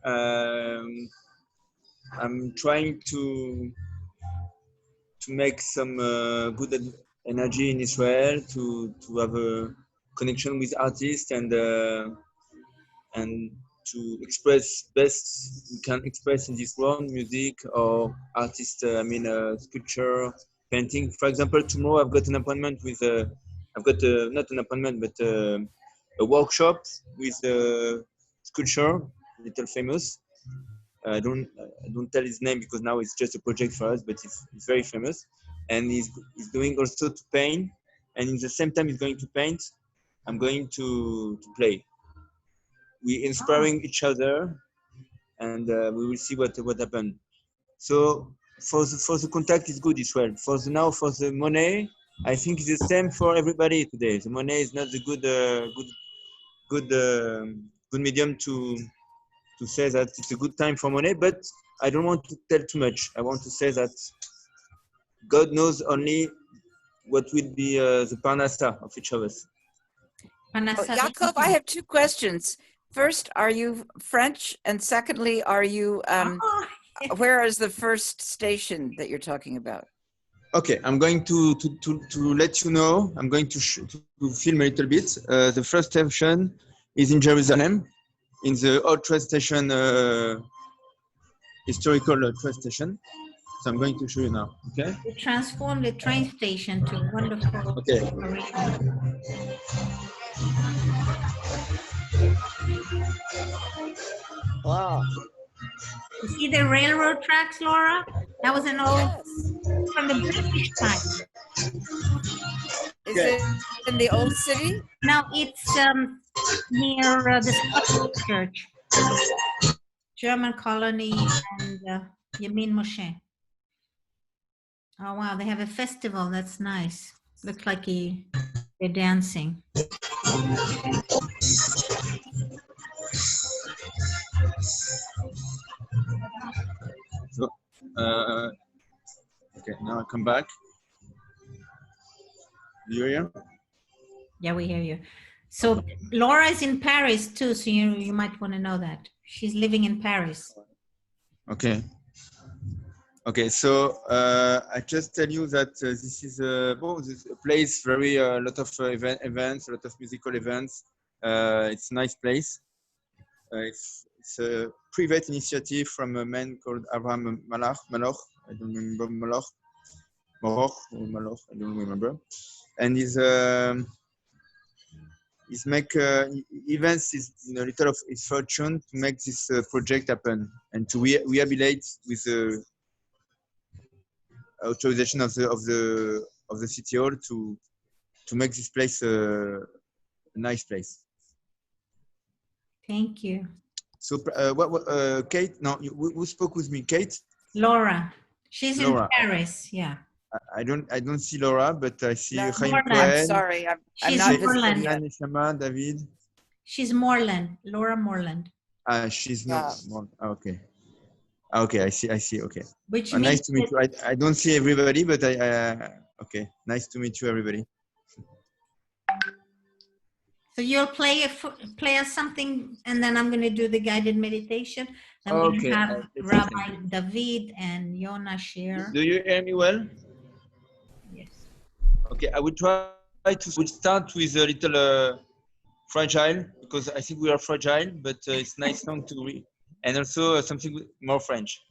I'm trying to make some good energy in Israel, to have a connection with artists and to express best we can express in this world, music or artist. Sculpture, painting. For example, tomorrow I've got an appointment with I've got not an appointment but a workshop with a sculpture, little famous. I don't tell his name because now it's just a project for us, but it's very famous, and he's going also to paint, and in the same time he's going to paint. I'm going to play. We inspiring each other, and we will see what happens. So for the contact is good as well. For the money, I think it's the same for everybody today. The money is not the good medium to say that it's a good time for money, but I don't want to tell too much. I want to say that God knows only what will be the parnasa of each of us. Yaakov, I have two questions. First, are you French? And secondly, are you, where is the first station that you're talking about? Okay, I'm going to let you know. I'm going to film a little bit. The first station is in Jerusalem, in the old train station, historical train station. So I'm going to show you now. Okay. We transformed the train station to a wonderful. Okay. Wow. You see the railroad tracks, Laura? That was an old, from the British time. Is it in the old city? No, it's near the Scottish Church, German colony, and Yamin Moshe. Oh wow, they have a festival. That's nice. Looks like they're dancing. So, okay, now I come back. Do you hear? Yeah, we hear you. So Laura is in Paris too, so you might want to know that. She's living in Paris. Okay. Okay, so I just tell you that this is this place, very a lot of events, a lot of musical events. It's a nice place. It's a private initiative from a man called Abraham Maloch. I don't remember Maloch. I don't remember. And he's make events is a little of his fortune to make this project happen and to rehabilitate with the authorization of the city hall to make this place a nice place. Thank you. So Kate? No, who spoke with me? Kate? Laura. She's Laura. in Paris. Yeah. I don't see Laura, but I see Chaim I'm Cohen. sorry, I'm She's not Moreland. visiting. David. She's Moreland. Laura Moreland. She's not. Okay. Okay, I see. Okay. Which means nice to meet you. I don't see everybody, but okay. Nice to meet you, everybody. So you'll play us something, and then I'm going to do the guided meditation. I'm going to have Rabbi David and Yona share. Do you hear me well? Yes. Okay, I will try to start with a little fragile, because I think we are fragile, but it's nice song to read, and also something more French.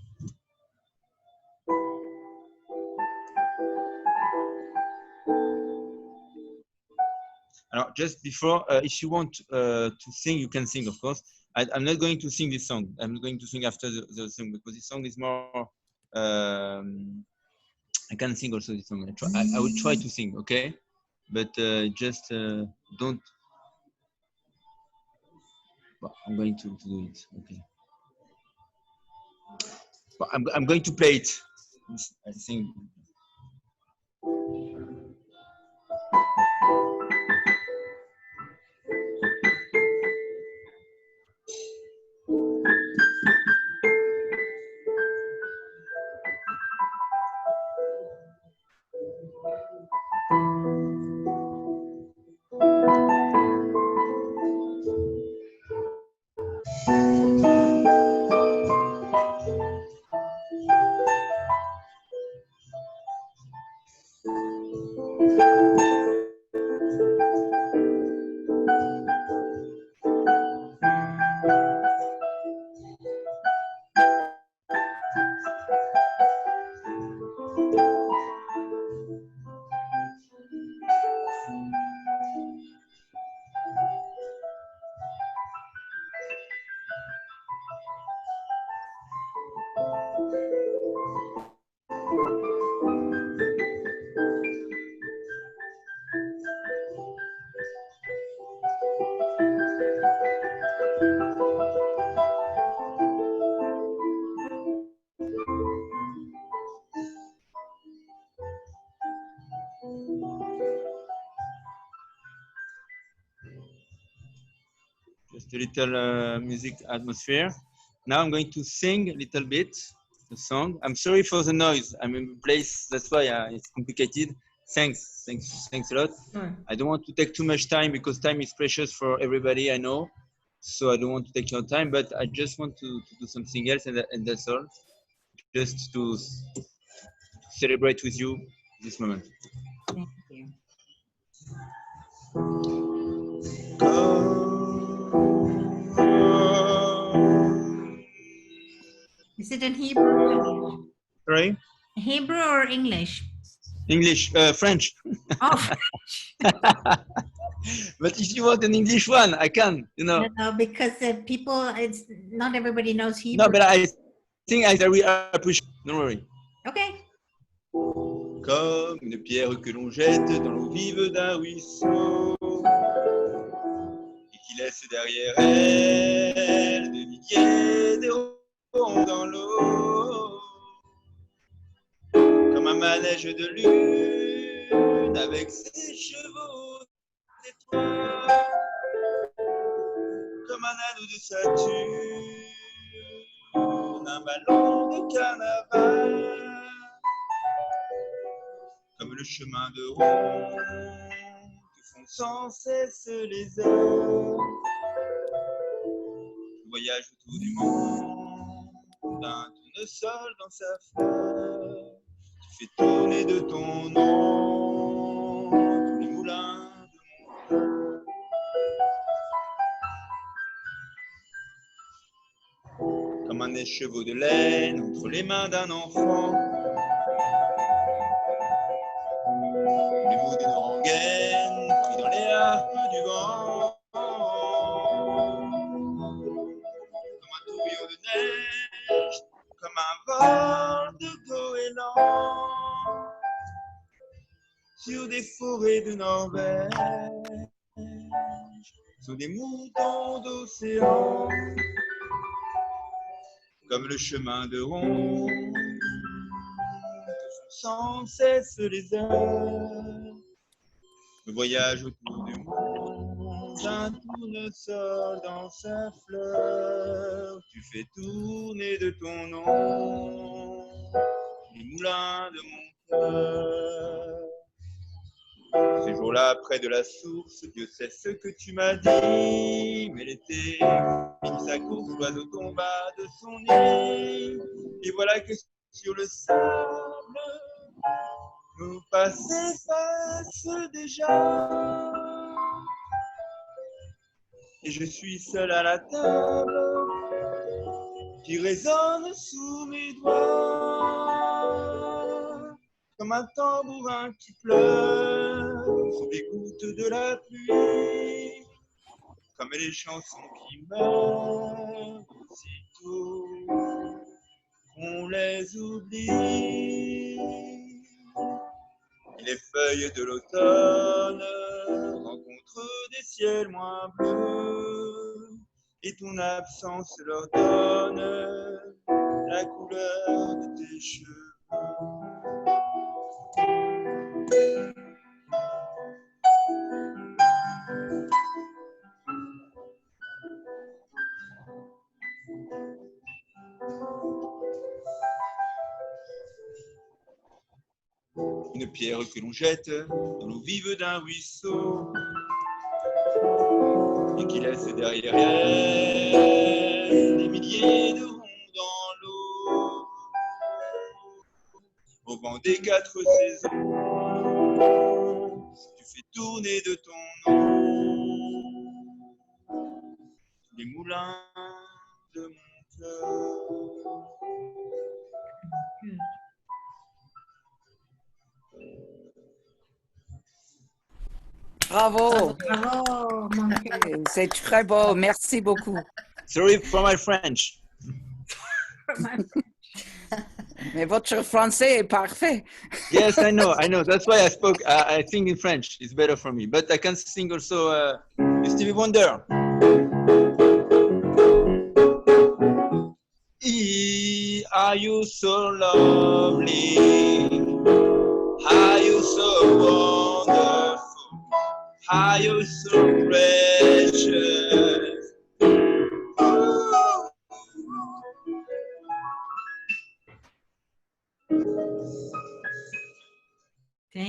Just before, if you want to sing, you can sing, of course. I'm not going to sing this song. I'm going to sing after the song, because this song is more. I can sing also this song. I will try to sing, okay? But just don't. Well, I'm going to do it, okay? But I'm going to play it. I think. little music atmosphere. Now I'm going to sing a little bit the song. I'm sorry for the noise. I'm in a place, that's why it's complicated. Thanks a lot. I don't want to take too much time because time is precious for everybody, I know. So I don't want to take your time, but I just want to do something else, and that's all. Just to celebrate with you this moment. Thank you. Is it in Hebrew or English? Sorry? Hebrew or English? English, French. Oh, But if you want an English one, I can, you know. no, because people, it's not everybody knows Hebrew. No, but I think I will appreciate. Don't worry. Okay. Comme une pierre que l'on jette dans l'eau vive d'un ruisseau et qui laisse derrière elle des milliers de ronds dans l'eau. Comme un manège de lune avec ses chevaux d'étoiles. Comme un anneau de Saturne, un ballon de carnaval. Comme le chemin de ronde que font sans cesse les heures. Je voyage autour du monde, d'un tournesol dans sa fleur. Tu fais tourner de ton nom tous les moulins de mon cœur. Comme un écheveau de laine entre les mains d'un enfant. Les mots d'une rengaine pris dans les harpes du vent. Comme un tourbillon de neige, comme un vol de goéland. Sur des forêts de Norvège, sous des moutons d'océan. Comme le chemin de ronde que font sans cesse les heures. Le voyage autour du monde, un tournesol dans sa fleur. Tu fais tourner de ton nom les moulins de mon cœur. Ces jours-là, près de la source, Dieu sait ce que tu m'as dit. Mais l'été finit sa course, l'oiseau tomba de son nid. Et voilà que sur le sable, nos pas s'effacent déjà. Et je suis seul à la table qui résonne sous mes doigts. Comme un tambourin qui pleure sous les gouttes de la pluie, comme les chansons qui meurent aussitôt qu'on les oublie. Et les feuilles de l'automne rencontrent des ciels moins bleus, et ton absence leur donne la couleur de tes cheveux. Une pierre que l'on jette dans l'eau vive d'un ruisseau et qui laisse derrière elle des milliers de ronds dans l'eau. Au vent des quatre saisons, tu fais tourner de ton nom les moulins de mon cœur. Bravo. Bravo, mon cœur. C'est très beau. Merci beaucoup. Sorry for my French. Mais votre français est parfait. Yes, I know. That's why I sing in French. It's better for me. But I can sing also Stevie Wonder. Are you so lovely? Are you so wonderful? Are you so precious?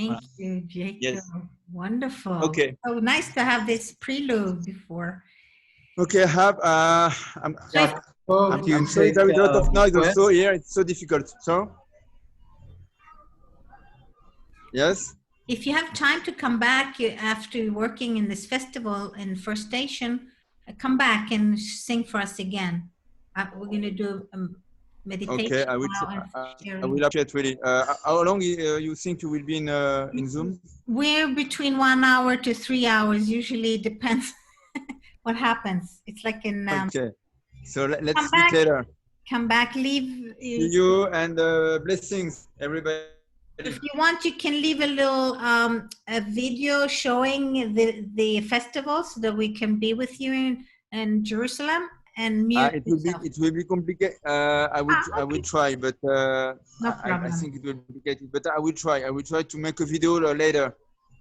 Thank you, Jacob. Yes. Wonderful. Okay. So nice to have this prelude before. Okay, I have. I'm sorry, there is a lot of noise also here. It's so difficult. So. Yes. If you have time to come back after working in this festival in First Station, come back and sing for us again. We're going to do a meditation. Okay, I will appreciate really. How long you think you will be in Zoom? We're between 1 hour to 3 hours. Usually depends what happens. It's like in. Okay, so let's speak later. Come back, leave. See you and blessings, everybody. If you want, you can leave a little a video showing the festival so that we can be with you in Jerusalem and mute it will be complicated. I will try, but no I think it will be complicated. But I will try to make a video later.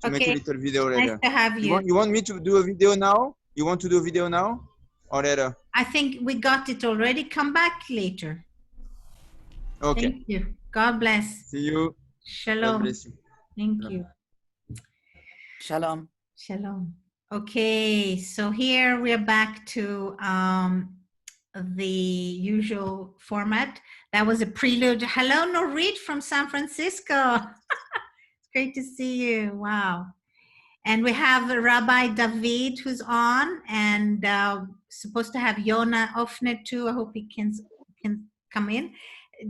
Make a little video later. Nice to have you. You want me to do a video now? You want to do a video now or later? I think we got it already. Come back later. Okay. Thank you. God bless. See you. Shalom. God bless you. Thank you. Shalom. Shalom. Okay, so here we're back to the usual format. That was a prelude. Hello, Norit from San Francisco. It's great to see you. Wow. And we have Rabbi David who's on, and supposed to have Yona Ofnet too. I hope he can come in.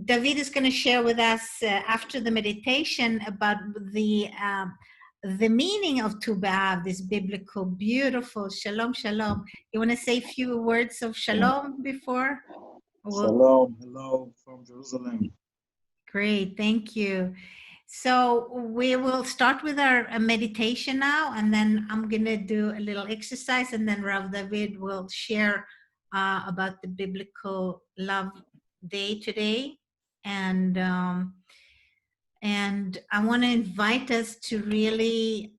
David is going to share with us after the meditation about the meaning of Tu B'Av, this biblical, beautiful shalom, shalom. You want to say a few words of shalom before? Shalom, hello from Jerusalem. Great, thank you. So we will start with our meditation now, and then I'm going to do a little exercise, and then Rav David will share about the biblical love day today. And I want to invite us to really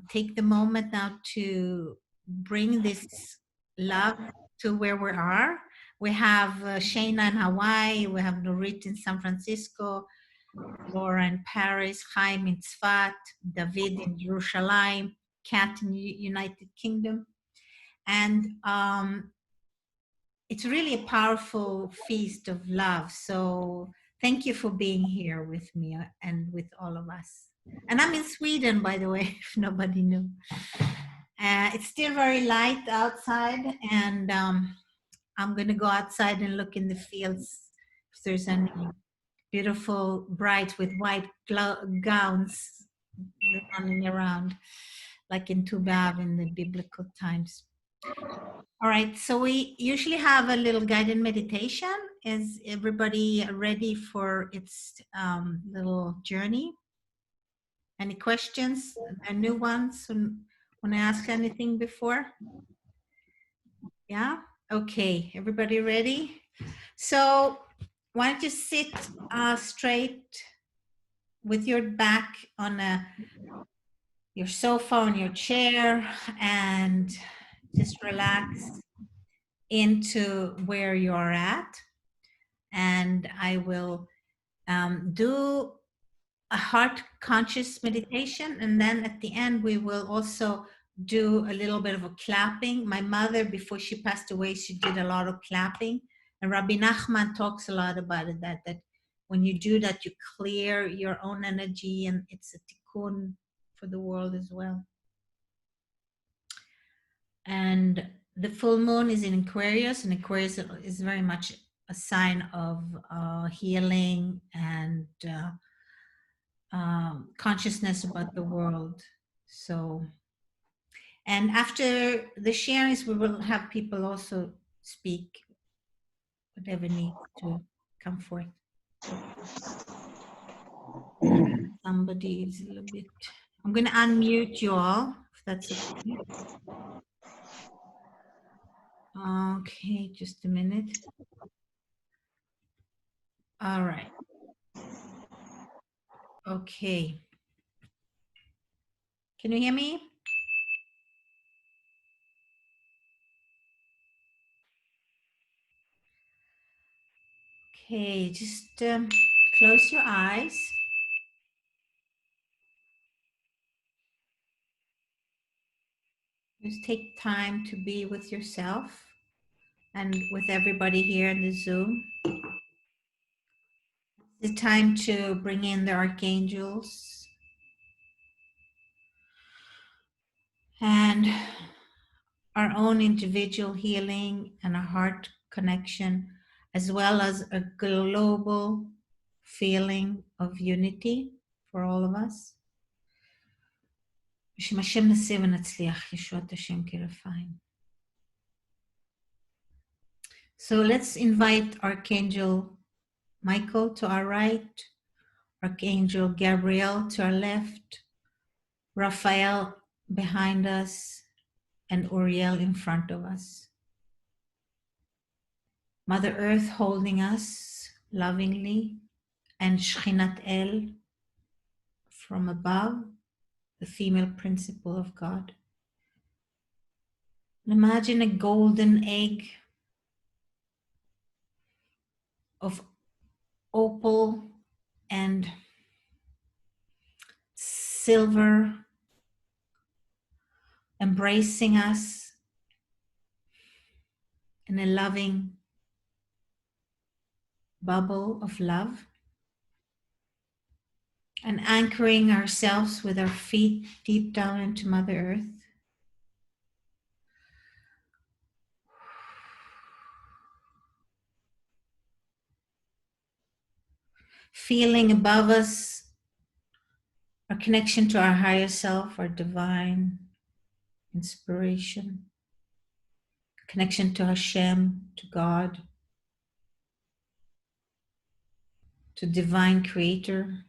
take the moment now to bring this love to where we are. We have Shayna in Hawaii, we have Norit in San Francisco, Laura in Paris, Chaim in Tzfat, David in Jerusalem, Kat in United Kingdom. And it's really a powerful feast of love. So thank you for being here with me and with all of us. And I'm in Sweden, by the way, if nobody knew. It's still very light outside, and I'm going to go outside and look in the fields if there's any beautiful brides with white gowns running around, like in Tu B'Av in the biblical times. All right, so we usually have a little guided meditation. Is everybody ready for its little journey? Any questions? New ones? Want to ask anything before? Yeah? Okay, everybody ready? So why don't you sit straight with your back on your sofa, on your chair, and just relax into where you're at. And I will do a heart conscious meditation. And then at the end, we will also do a little bit of a clapping. My mother, before she passed away, she did a lot of clapping. And Rabbi Nachman talks a lot about it, that when you do that, you clear your own energy, and it's a tikkun for the world as well. And the full moon is in Aquarius, and Aquarius is very much a sign of healing and consciousness about the world. So, and after the sharings, we will have people also speak, whatever needs to come forth. Somebody is a little bit, I'm going to unmute you all, if that's okay. Okay, just a minute. All right. Okay. Can you hear me? Okay, just close your eyes. Just take time to be with yourself and with everybody here in the Zoom. It's time to bring in the archangels and our own individual healing and a heart connection, as well as a global feeling of unity for all of us. בשם השם נעשה ונצליח, ישועת השם כרפיים. So let's invite Archangel Michael to our right, Archangel Gabriel to our left, Raphael behind us, and Uriel in front of us. Mother Earth holding us lovingly, and Shechinat El from above, the female principle of God. And imagine a golden egg of opal and silver embracing us in a loving bubble of love, and anchoring ourselves with our feet deep down into Mother Earth. Feeling above us our connection to our higher self, our divine inspiration, connection to Hashem, to God, to divine creator.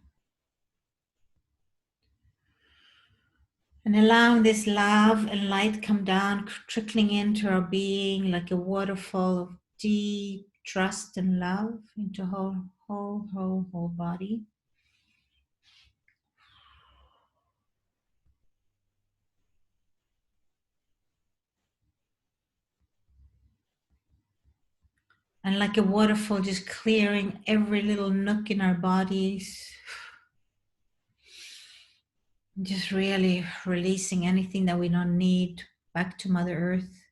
And allowing this love and light come down, trickling into our being like a waterfall of deep trust and love into whole body. And like a waterfall, just clearing every little nook in our bodies. Just really releasing anything that we don't need back to Mother Earth.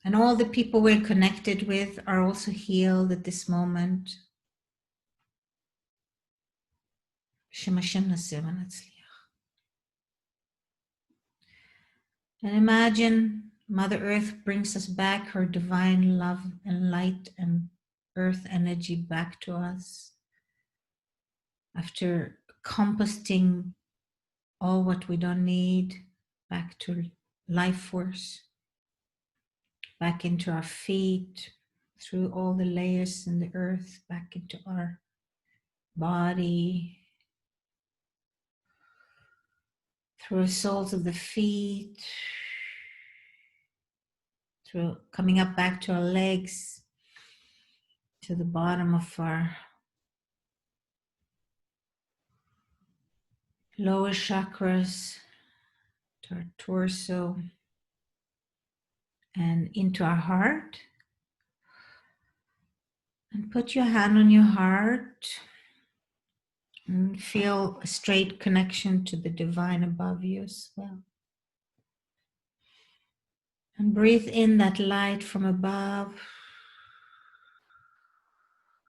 And all the people we're connected with are also healed at this moment. And imagine Mother Earth brings us back her divine love and light and earth energy back to us. After composting all what we don't need, back to life force, back into our feet, through all the layers in the earth, back into our body, through the soles of the feet, through coming up back to our legs, to the bottom of our lower chakras, to our torso, and into our heart. And put your hand on your heart and feel a straight connection to the divine above you as well. And breathe in that light from above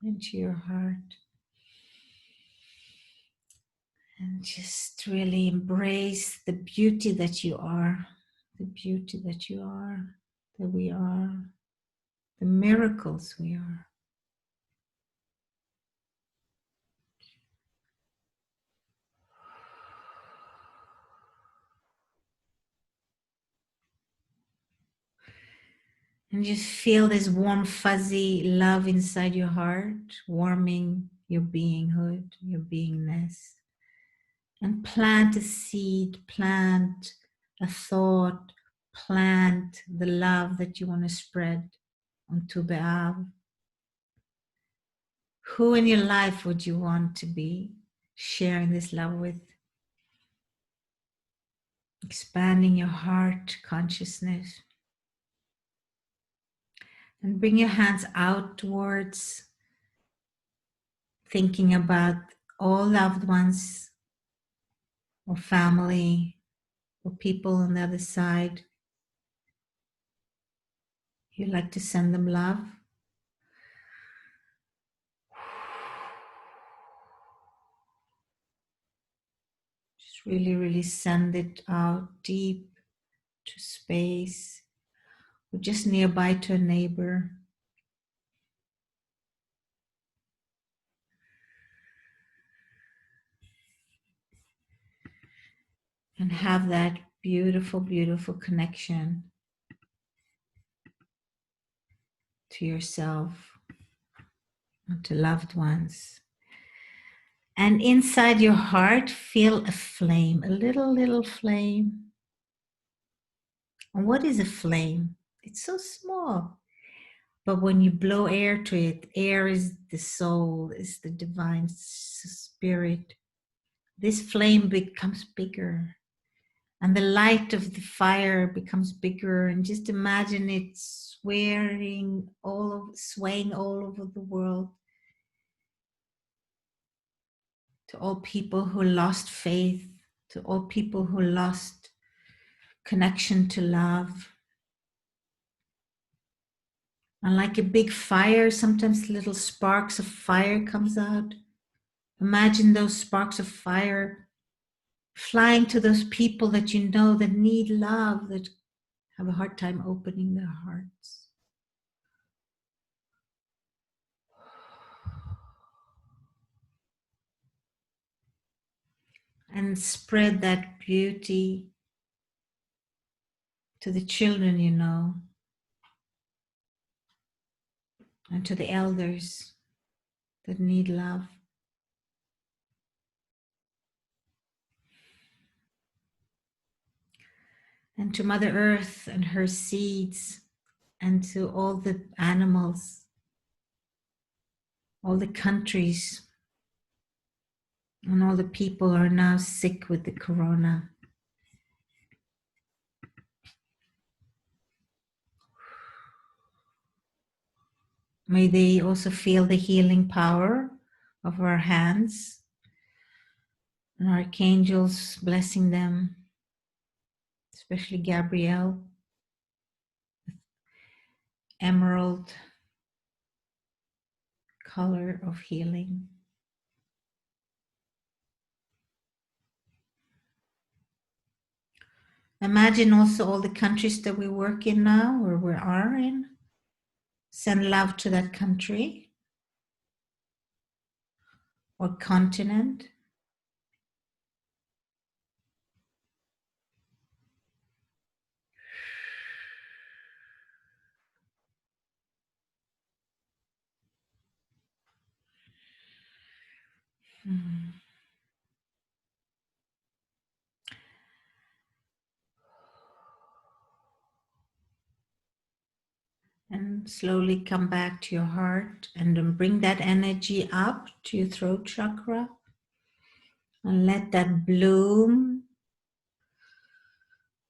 into your heart. And just really embrace the beauty that you are, the beauty that you are, that we are, the miracles we are. And just feel this warm, fuzzy love inside your heart, warming your beinghood, your beingness. And plant a seed, plant a thought, plant the love that you want to spread on Tu B'Av. Who in your life would you want to be sharing this love with? Expanding your heart consciousness. And bring your hands out towards thinking about all loved ones or family or people on the other side. You'd like to send them love. Just really, really send it out deep to space, or just nearby to a neighbor. And have that beautiful, beautiful connection to yourself and to loved ones. And inside your heart, feel a flame, a little flame. And what is a flame? It's so small. But when you blow air to it, air is the soul, is the divine spirit. This flame becomes bigger. And the light of the fire becomes bigger. And just imagine it swaying all over the world. To all people who lost faith, to all people who lost connection to love. And like a big fire, sometimes little sparks of fire comes out. Imagine those sparks of fire flying to those people that you know that need love, that have a hard time opening their hearts. And spread that beauty to the children you know, and to the elders that need love. And to Mother Earth and her seeds, and to all the animals, all the countries, and all the people who are now sick with the corona. May they also feel the healing power of our hands and archangels blessing them, especially Gabrielle, emerald color of healing. Imagine also all the countries that we work in now, or we are in. Send love to that country or continent. And slowly come back to your heart and then bring that energy up to your throat chakra. And let that bloom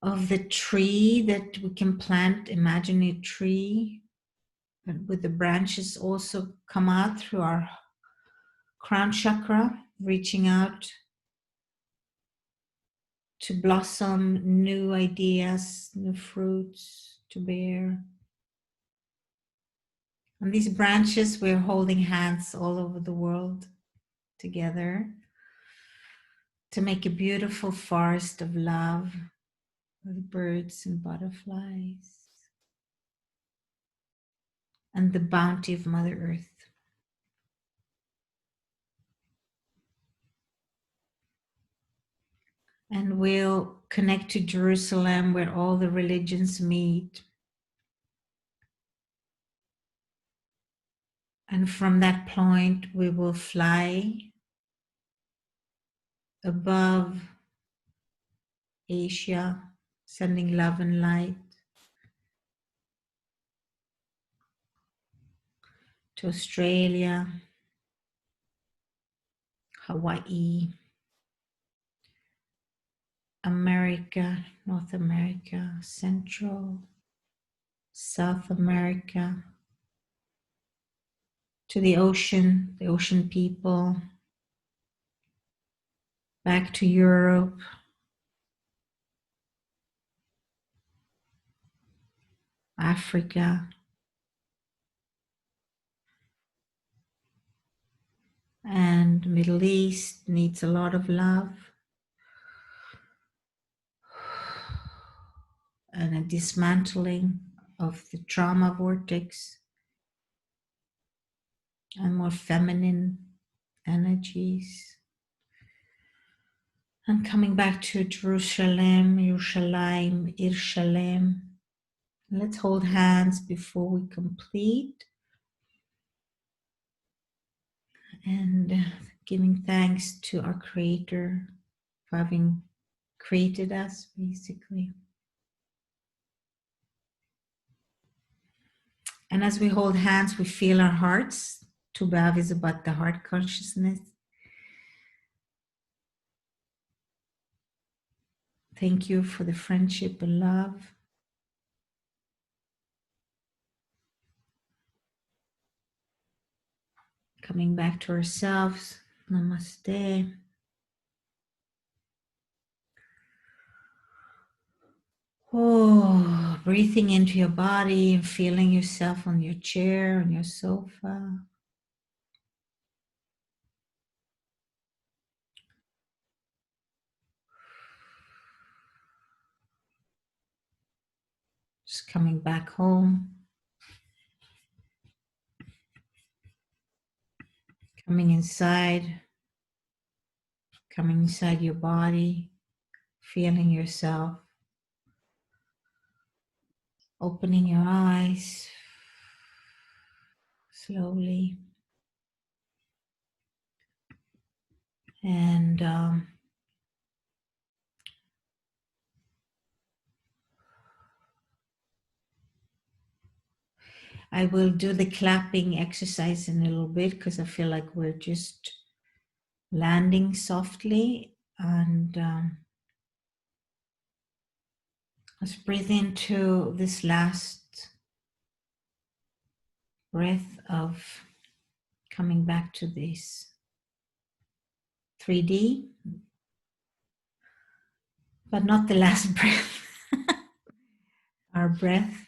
of the tree that we can plant, imagine a tree, but with the branches also come out through our crown chakra, reaching out to blossom new ideas, new fruits to bear. And these branches, we're holding hands all over the world together to make a beautiful forest of love with birds and butterflies and the bounty of Mother Earth. And we'll connect to Jerusalem where all the religions meet. And from that point, we will fly above Asia, sending love and light to Australia, Hawaii, America, North America, Central, South America, to the ocean people, back to Europe, Africa, and Middle East needs a lot of love and a dismantling of the trauma vortex and more feminine energies. And coming back to Jerusalem, Yerushalayim. Let's hold hands before we complete. And giving thanks to our Creator for having created us, basically. And as we hold hands, we feel our hearts. Tubav is about the heart consciousness. Thank you for the friendship and love. Coming back to ourselves. Namaste. Oh, breathing into your body and feeling yourself on your chair, on your sofa. Just coming back home. Coming inside your body, feeling yourself. Opening your eyes slowly. And I will do the clapping exercise in a little bit because I feel like we're just landing softly. And let's breathe into this last breath of coming back to this 3D, but not the last breath. Our breath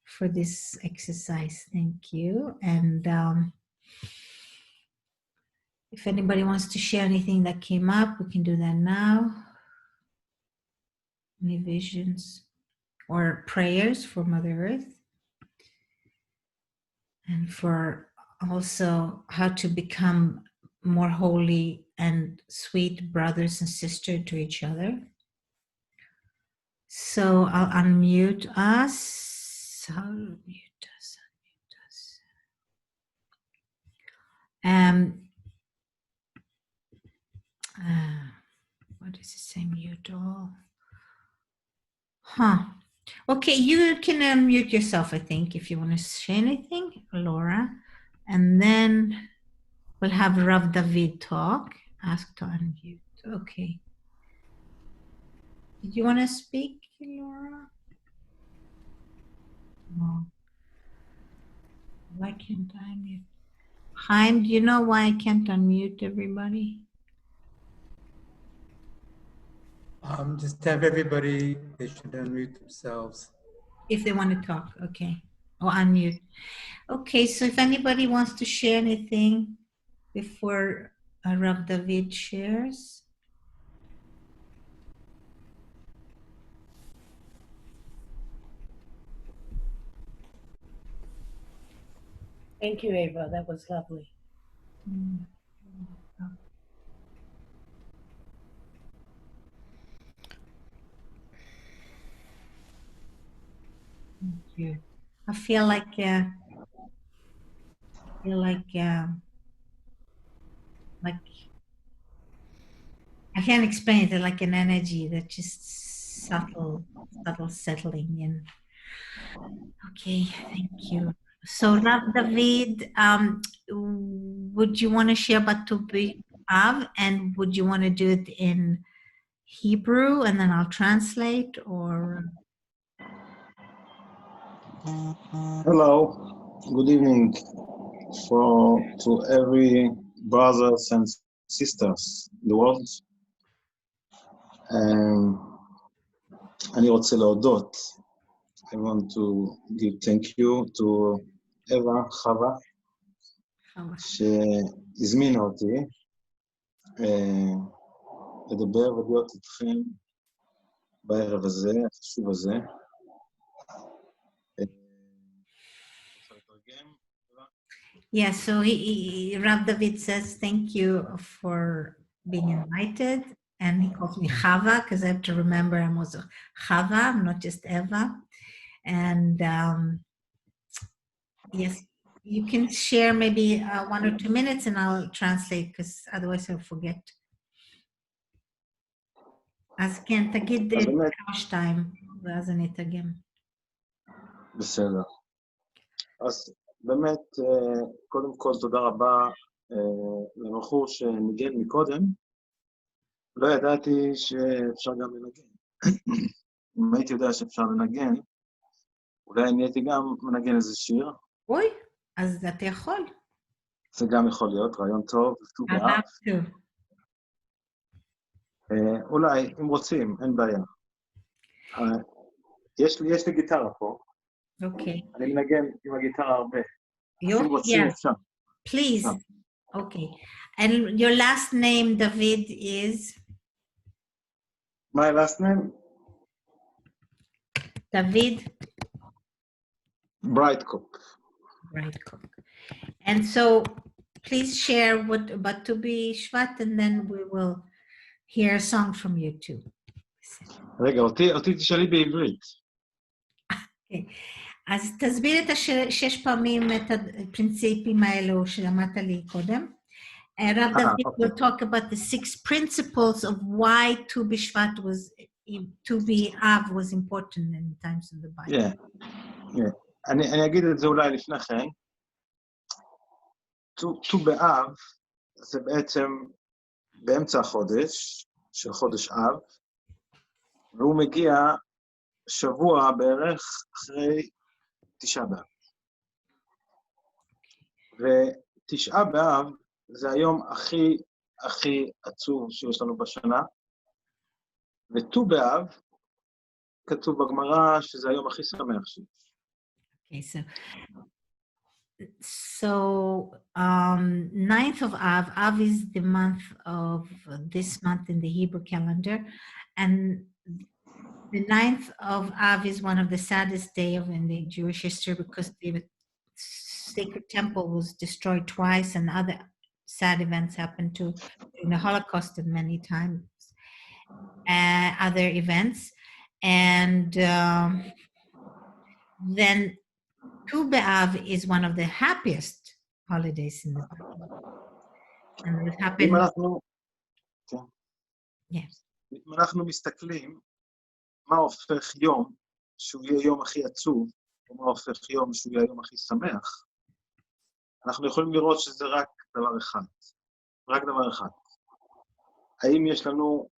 for this exercise. Thank you. And if anybody wants to share anything that came up, we can do that now. Any visions or prayers for Mother Earth, and for also how to become more holy and sweet brothers and sisters to each other. So I'll unmute us. Unmute us. What does it say? Mute all. Huh. Okay, you can unmute yourself, I think, if you want to say anything, Laura. And then we'll have Rav David talk. Ask to unmute. Okay. Did you want to speak, Laura? No. Why can't I unmute? Chaim, do you know why I can't unmute everybody? Just have everybody, they should unmute themselves. If they want to talk, okay. Or unmute. Okay, so if anybody wants to share anything before Rav David shares. Thank you, Ava. That was lovely. Thank you. I feel like I can't explain it. Like an energy that just subtle settling in. Okay, thank you. So Rav David, would you want to share about Tulip Love, and would you want to do it in Hebrew and then I'll translate, or? Hello, good evening. to every brothers and sisters in the world. אני רוצה להודות. I want to give thank you to Eva, חווה, שהזמינה אותי לדבר ולהיות איתכם בערב הזה, החשוב הזה. Yeah, so Rav David says thank you for being invited, and he calls me Chava because I have to remember I'm also Chava, I'm not just Eva. And yes, you can share maybe 1 or 2 minutes and I'll translate because otherwise I'll forget. אז כן, תגיד כמה שתיים, ואז אני אתרגם. בסדר. אז באמת, קודם כל תודה רבה לבחור שניגן מקודם. לא ידעתי שאפשר גם לנגן. אם הייתי יודע שאפשר לנגן, אולי אני הייתי גם מנגן איזה שיר. אוי, אז אתה יכול. זה גם יכול להיות, רעיון טוב, ט"ו באב. אולי, אם רוצים, אין בעיה. יש לי גיטרה פה. אוקיי. אני מנגן עם הגיטרה הרבה. אם רוצים, אפשר. Please. Okay. And your last name, David, is? My last name? David? Brightcock. Brightcock. And so, please share what about to be Shvat, and then we will hear a song from you too. רגע, אותי תשאלי בעברית. Okay. אז תסביר את 6 פעמים את הפרינציפים האלו שלמדת לי קודם. Rav David will talk about the 6 principles of why Tu B'Shvat was important in times of the Bible. Yeah. אני אגיד את זה אולי לפני כן. Tu באב זה בעצם באמצע החודש, של חודש אב, והוא מגיע שבוע בערך אחרי 9 באב. ו9 באב זה היום הכי עצוב שיש לנו בשנה, וט"ו באב כתוב בגמרא שזה היום הכי שמח שיש. Okay, so 9th of Av is the month of this month in the Hebrew calendar, and the 9th of Av is one of the saddest days in the Jewish history because the sacred temple was destroyed twice and other sad events happened too in the Holocaust and many times, other events. And then Tu B'Av is one of the happiest holidays in the Bible. And it happened... אם אנחנו מסתכלים, מה הופך יום שהוא יהיה יום הכי עצוב, או מה הופך יום שהוא יהיה יום הכי שמח, אנחנו יכולים לראות שזה רק דבר אחד. רק דבר אחד. האם יש לנו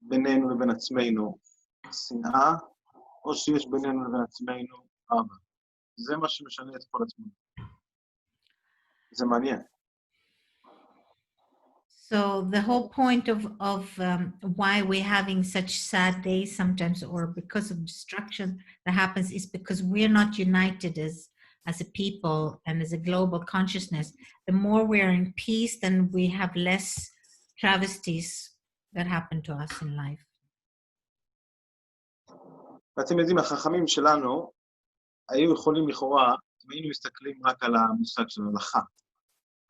בינינו לבין עצמנו שנאה, או שיש בינינו לבין עצמנו אהבה. זה מה שמשנה את כל התמונה. זה מעניין. So the whole point of why we're having such sad days sometimes, or because of destruction that happens, is because we're not united as a people and as a global consciousness. The more we're in peace, then we have less travesties that happen to us in life. ואתם יודעים, החכמים שלנו היו יכולים לכאורה, אם היינו מסתכלים רק על המושג של הלכה,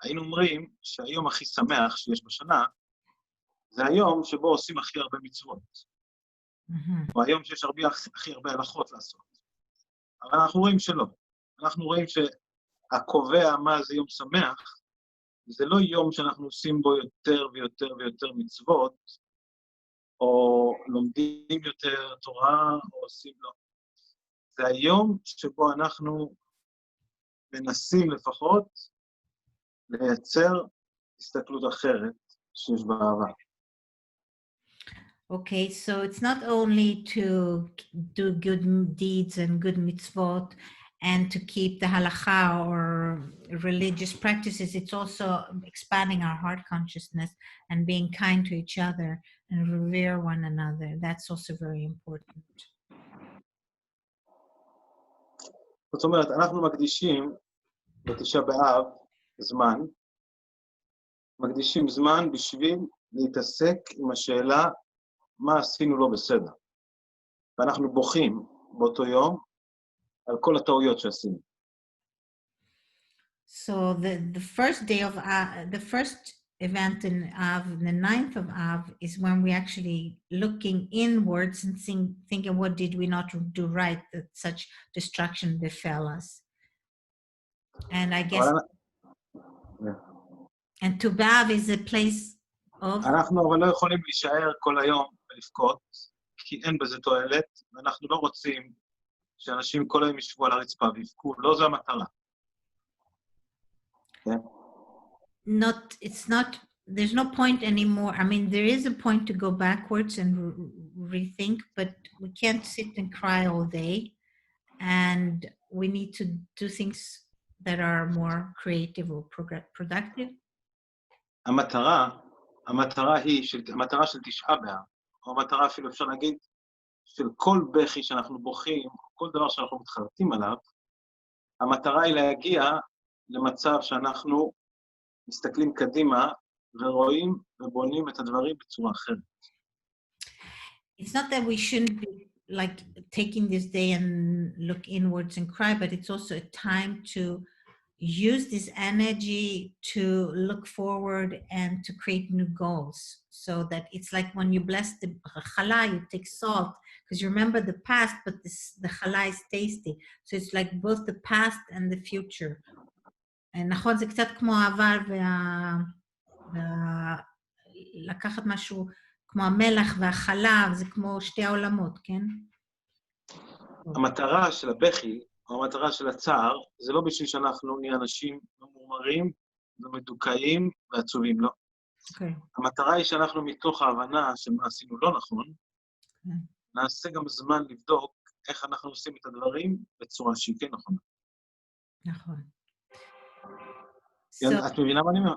היינו אומרים שהיום הכי שמח שיש בשנה, זה היום שבו עושים הכי הרבה מצוות. או היום שיש הכי הרבה הלכות לעשות. אבל אנחנו רואים שלא. אנחנו רואים שהקובע מה זה יום שמח, זה לא יום שאנחנו עושים בו יותר ויותר ויותר מצוות, או לומדים יותר תורה, או עושים לא. זה היום שבו אנחנו מנסים לפחות לייצר הסתכלות אחרת שיש באהבה. Okay, so it's not only to do good deeds and good mitzvot and to keep the halakha or religious practices. It's also expanding our heart consciousness and being kind to each other and revere one another. That's also very important. זאת אומרת, אנחנו מקדישים בתשעה באב זמן, מקדישים זמן בשביל להתעסק עם השאלה מה עשינו לא בסדר. ואנחנו בוכים באותו יום על כל הטעויות שעשינו. So the first day of the first event in Av, the 9th of Av, is when we actually looking inwards and thinking, what did we not do right that such destruction befell us? And I guess, and Tu B'Av is a place of... אנחנו אבל לא יכולים להישאר כל היום ולבכות, כי אין בזה תועלת, ואנחנו לא רוצים שאנשים כל היום ישבו על הרצפה ויבכו, לא זו המטרה. It's not, there's no point anymore. I mean, there is a point to go backwards and rethink, but we can't sit and cry all day. And we need to do things that are more creative or productive. המטרה היא, המטרה של תשעה באב, או המטרה אפילו אפשר להגיד, של כל בכי שאנחנו בוכים, כל דבר שאנחנו מתחרטים עליו, המטרה היא להגיע למצב שאנחנו מסתכלים קדימה ורואים ובונים את הדברים בצורה אחרת. It's not that we shouldn't be like taking this day and look inwards and cry, but it's also a time to use this energy to look forward and to create new goals. So that it's like when you bless the challah, you take salt, because you remember the past, but the challah is tasty. So it's like both the past and the future. נכון, זה קצת כמו העבר לקחת משהו כמו המלח והחלב, זה כמו שתי העולמות, כן? המטרה של הבכי, או המטרה של הצער, זה לא בשביל שאנחנו נהיה אנשים ממורמרים ומדוכאים ועצובים, לא. המטרה היא שאנחנו מתוך ההבנה שמה עשינו לא נכון, נעשה גם זמן לבדוק איך אנחנו עושים את הדברים בצורה שהיא כן נכונה. נכון. את מבינה מה אני אומר?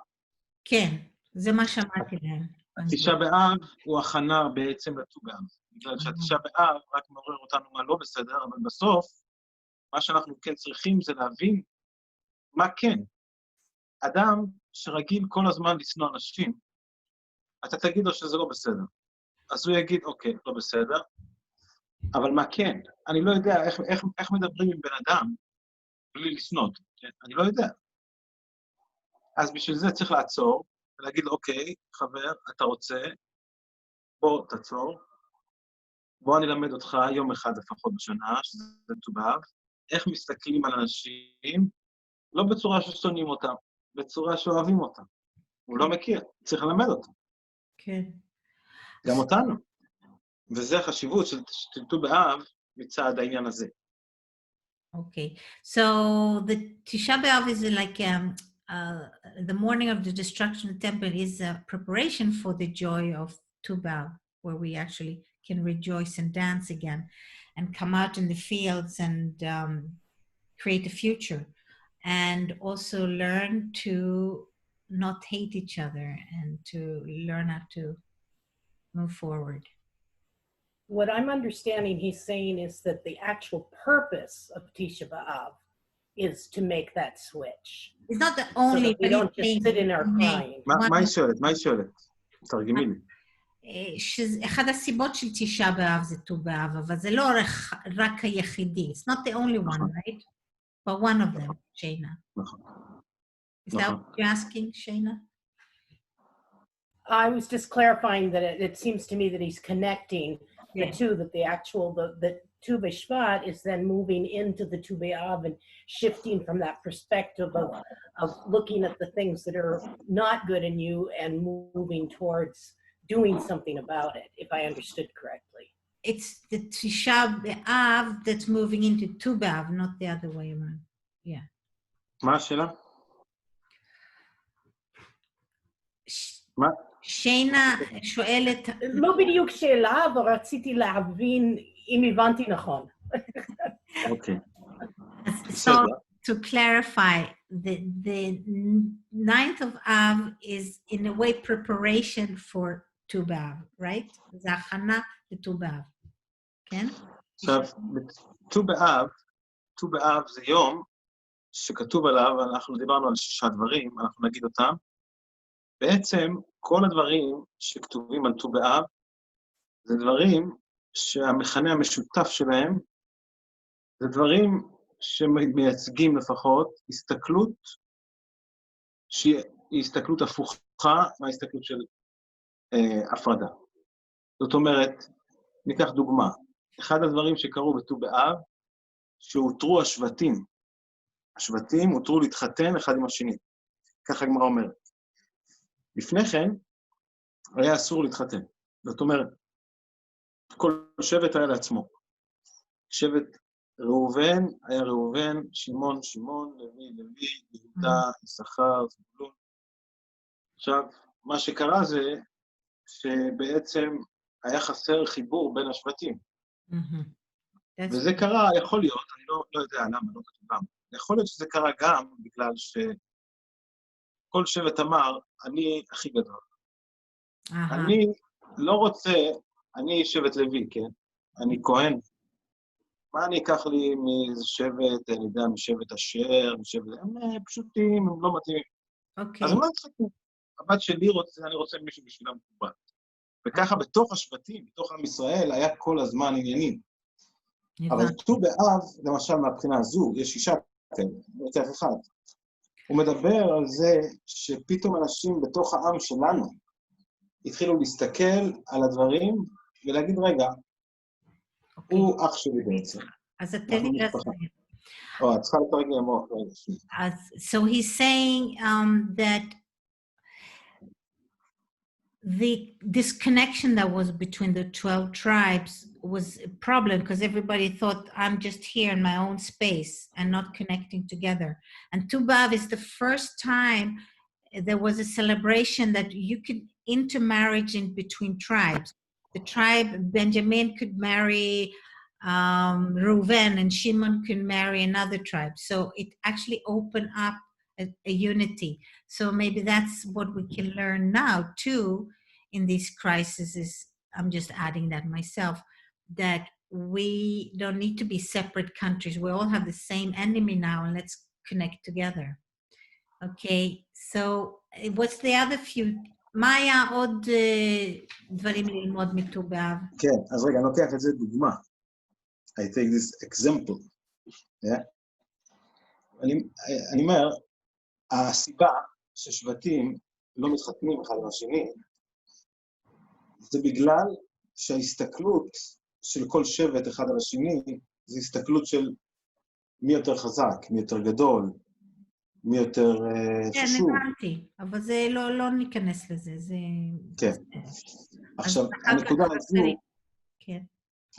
כן, זה מה שאמרתי להם. התשעה באב הוא הכנה בעצם לט"ו באב. בגלל שהתשעה באב רק מעורר אותנו מה לא בסדר, אבל בסוף, מה שאנחנו כן צריכים זה להבין מה כן. אדם שרגיל כל הזמן לשנוא אנשים, אתה תגיד לו שזה לא בסדר. אז הוא יגיד, אוקיי, לא בסדר, אבל מה כן? אני לא יודע איך מדברים עם בן אדם בלי לשנות. אני לא יודע. אז בשביל זה צריך לעצור, ולהגיד לו, אוקיי, חבר, אתה רוצה, בוא תעצור, בוא אני אלמד אותך יום אחד לפחות בשנה, שזה ט"ו באב, איך מסתכלים על אנשים, לא בצורה ששונאים אותם, בצורה שאוהבים אותם. הוא לא מכיר, צריך ללמד אותם. כן. גם אותנו. וזה החשיבות של ט"ו באב מצד העניין הזה. Okay, so the Tisha B'Av is like the morning of the destruction of the temple is a preparation for the joy of Tu B'Av, where we actually can rejoice and dance again and come out in the fields and create a future, and also learn to not hate each other and to learn how to move forward. What I'm understanding he's saying is that the actual purpose of Tisha B'Av is to make that switch. It's not the only... So we don't just sit in our crying. מה היא שואלת? תרגמי לי. אחד הסיבות של תשעה באב זה ט"ו באב, אבל זה לא רק היחידי. It's not the only one, right? But one of them, Shayna. Is that what you're asking, Shayna? I was just clarifying that it seems to me that he's connecting the two, that the actual, the Tu B'Shvat is then moving into the Tu B'Av and shifting from that perspective of looking at the things that are not good in you and moving towards doing something about it, if I understood correctly. It's the Tisha B'Av that's moving into Tu B'Av, not the other way around. Yeah. מה השאלה? מה? שיינה שואלת... לא בדיוק שאלה, אבל רציתי להבין אם הבנתי נכון. אוקיי. So to clarify, the 9th of Av is in a way preparation for Tu B'Av, right? זה הכנה לט"ו באב, כן? עכשיו, ט"ו באב זה יום שכתוב עליו, אנחנו דיברנו על 6 דברים, אנחנו נגיד אותם. בעצם כל הדברים שכתובים על ט"ו באב, זה דברים שהמכנה המשותף שלהם, זה דברים שמייצגים לפחות הסתכלות, שהיא הסתכלות הפוכה מההסתכלות של הפרדה. זאת אומרת, ניקח דוגמה, אחד הדברים שקרו בט"ו באב, שהותרו השבטים. השבטים הותרו להתחתן אחד עם השני. ככה הגמרא אומרת. לפני כן, היה אסור להתחתן. זאת אומרת, כל שבט היה לעצמו. שבט ראובן היה ראובן, שמעון, שמעון, לוי, לוי, יהודה, יששכר, זבולון. עכשיו, מה שקרה זה שבעצם היה חסר חיבור בין השבטים. וזה קרה, יכול להיות, אני לא יודע למה, לא כתוב למה. יכול להיות שזה קרה גם בגלל שכל שבט אמר, אני הכי גדול. אני לא רוצה, אני שבט לוי, כן? אני כהן. מה אני אקח לי מאיזה שבט, אני יודע, משבט אשר, משבט... הם פשוטים, הם לא מתאימים. אז מה תחכו? הבת שלי רוצה, אני רוצה מישהו בשבילה מקובל. וככה בתוך השבטים, בתוך עם ישראל, היה כל הזמן עניינים. אבל ט"ו באב, למשל מהבחינה הזו, יש 6 כאלה, יותר אחד. הוא מדבר על זה שפתאום אנשים בתוך העם שלנו התחילו להסתכל על הדברים ולהגיד, רגע, הוא אח שלי בעצם. אז תן לי להסביר. את צריכה לתרגם מאוד. So he's saying that the disconnection that was between the 12 tribes was a problem because everybody thought I'm just here in my own space and not connecting together. And Tu B'Av is the first time there was a celebration that you could intermarriage in between tribes. The tribe Benjamin could marry Reuven and Shimon could marry another tribe. So it actually opened up a unity. So maybe that's what we can learn now too in these crises. I'm just adding that myself, that we don't need to be separate countries. We all have the same enemy now, and let's connect together. Okay, so what's the other few? מה היה עוד דברים ללמוד מט"ו באב? כן, אז רגע, אני לוקח את זה דוגמה. I take this example. אני אומר, הסיבה ששבטים לא מתחתנים אחד עם השני, זה בגלל שההסתכלות של כל שבט אחד על השני, זה הסתכלות של מי יותר חזק, מי יותר גדול, מי יותר חשוב. כן, הבנתי, אבל זה לא ניכנס לזה, זה... כן. עכשיו,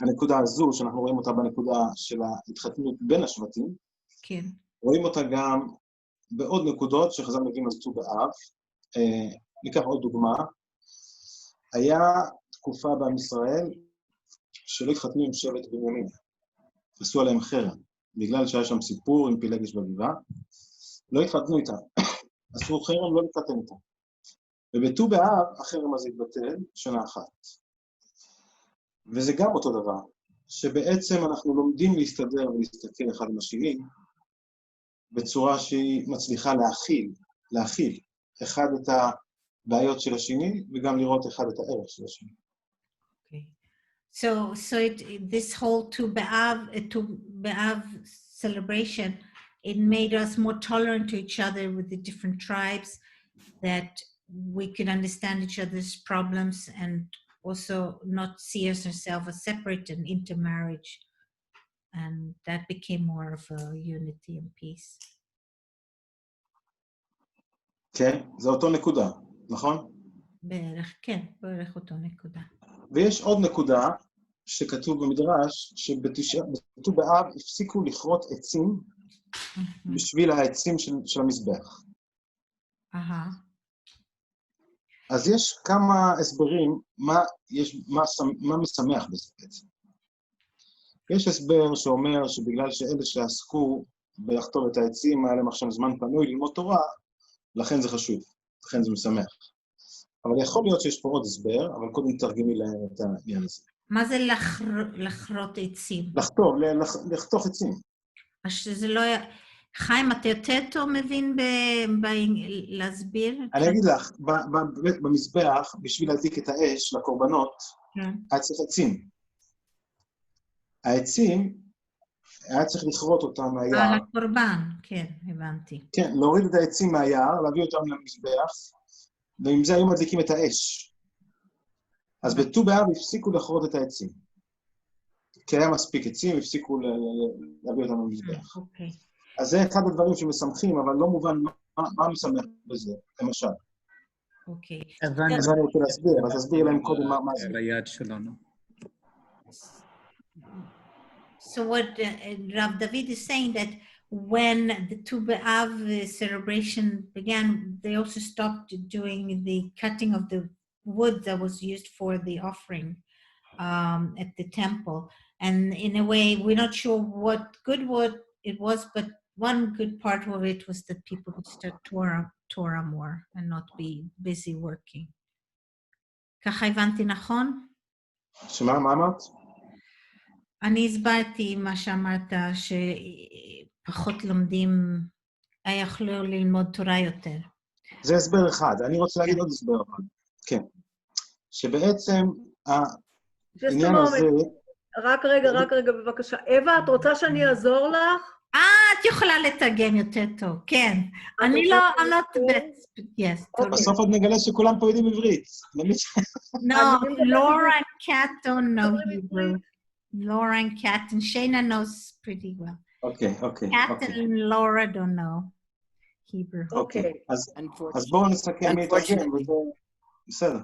הנקודה הזו, שאנחנו רואים אותה בנקודה של ההתחתנות בין השבטים, כן. רואים אותה גם בעוד נקודות שחז"ל מביאים על ט"ו באב. ניקח עוד דוגמה. היה תקופה בעם ישראל שלא התחתנו עם שבט בנימין. עשו עליהם חרם. בגלל שהיה שם סיפור עם פילגש בגבעה, לא התחתנו איתם. עשו חרם, לא להתחתן איתם. ובט"ו באב החרם הזה התבטל שנה אחת. וזה גם אותו דבר, שבעצם אנחנו לומדים להסתדר ולהסתכל אחד עם השני, בצורה שהיא מצליחה להכיל אחד את הבעיות של השני, וגם לראות אחד את הערך של השני. Okay. So this whole Tu B'Av celebration, it made us more tolerant to each other with the different tribes, that we could understand each other's problems and also not see ourselves as separate and intermarriage. And that became more of a unity and peace. כן, זה אותו נקודה, נכון? כן, בערך אותו נקודה. ויש עוד נקודה שכתוב במדרש, שבט"ו באב הפסיקו לכרות עצים בשביל העצים של המזבח. אז יש כמה הסברים מה משמח בזה בעצם. יש הסבר שאומר שבגלל שאלה שעסקו בלחתור את העצים, היה להם עכשיו זמן פנוי ללמוד תורה, לכן זה חשוב, לכן זה משמח. אבל יכול להיות שיש פה עוד הסבר, אבל קודם תרגמי להם את העניין הזה. מה זה לחרות עצים? לחתוך עצים. אז שזה לא... חיים, אתה יותר טוב מבין להסביר? אני אגיד לך, במזבח, בשביל להדליק את האש לקורבנות, היה צריך עצים. העצים, היה צריך לכרות אותם מהיער. לקורבן, כן, הבנתי. כן, להוריד את העצים מהיער, להביא אותם למזבח, ועם זה היו מדליקים את האש. אז בט"ו באב הפסיקו לכרות את העצים. כי היה מספיק עצים, הפסיקו להביא אותם למזבח. אוקיי. אז זה אחד הדברים שמשמחים, אבל לא מובן מה משמח בזה, למשל. אוקיי. אז אני רוצה להסביר, אז תסביר להם קודם מה זה. ליד שלנו. So what Rav David is saying that when the Tu B'Av celebration began, they also stopped doing the cutting of the wood that was used for the offering at the temple. And in a way, we're not sure what good wood it was, but one good part of it was that people would start Torah more and not be busy working. ככה הבנתי נכון? שמה, מה אמרת? אני הסברתי מה שאמרת, שפחות לומדים, יכלו ללמוד תורה יותר. זה הסבר אחד, אני רוצה להגיד עוד הסבר אחד. כן. שבעצם העניין הזה... רק רגע, בבקשה. אווה, את רוצה שאני אעזור לך? את יכולה לתרגם יותר טוב, כן. אני לא, I'm not the best, yes. בסוף עוד נגלה שכולם פה יודעים עברית. No, Laura and Kat don't know Hebrew. Laura and Kat and Shayna knows pretty well. Okay. Kat and Laura don't know Hebrew. Okay. אז בואו נסכם מי תרגם, בסדר.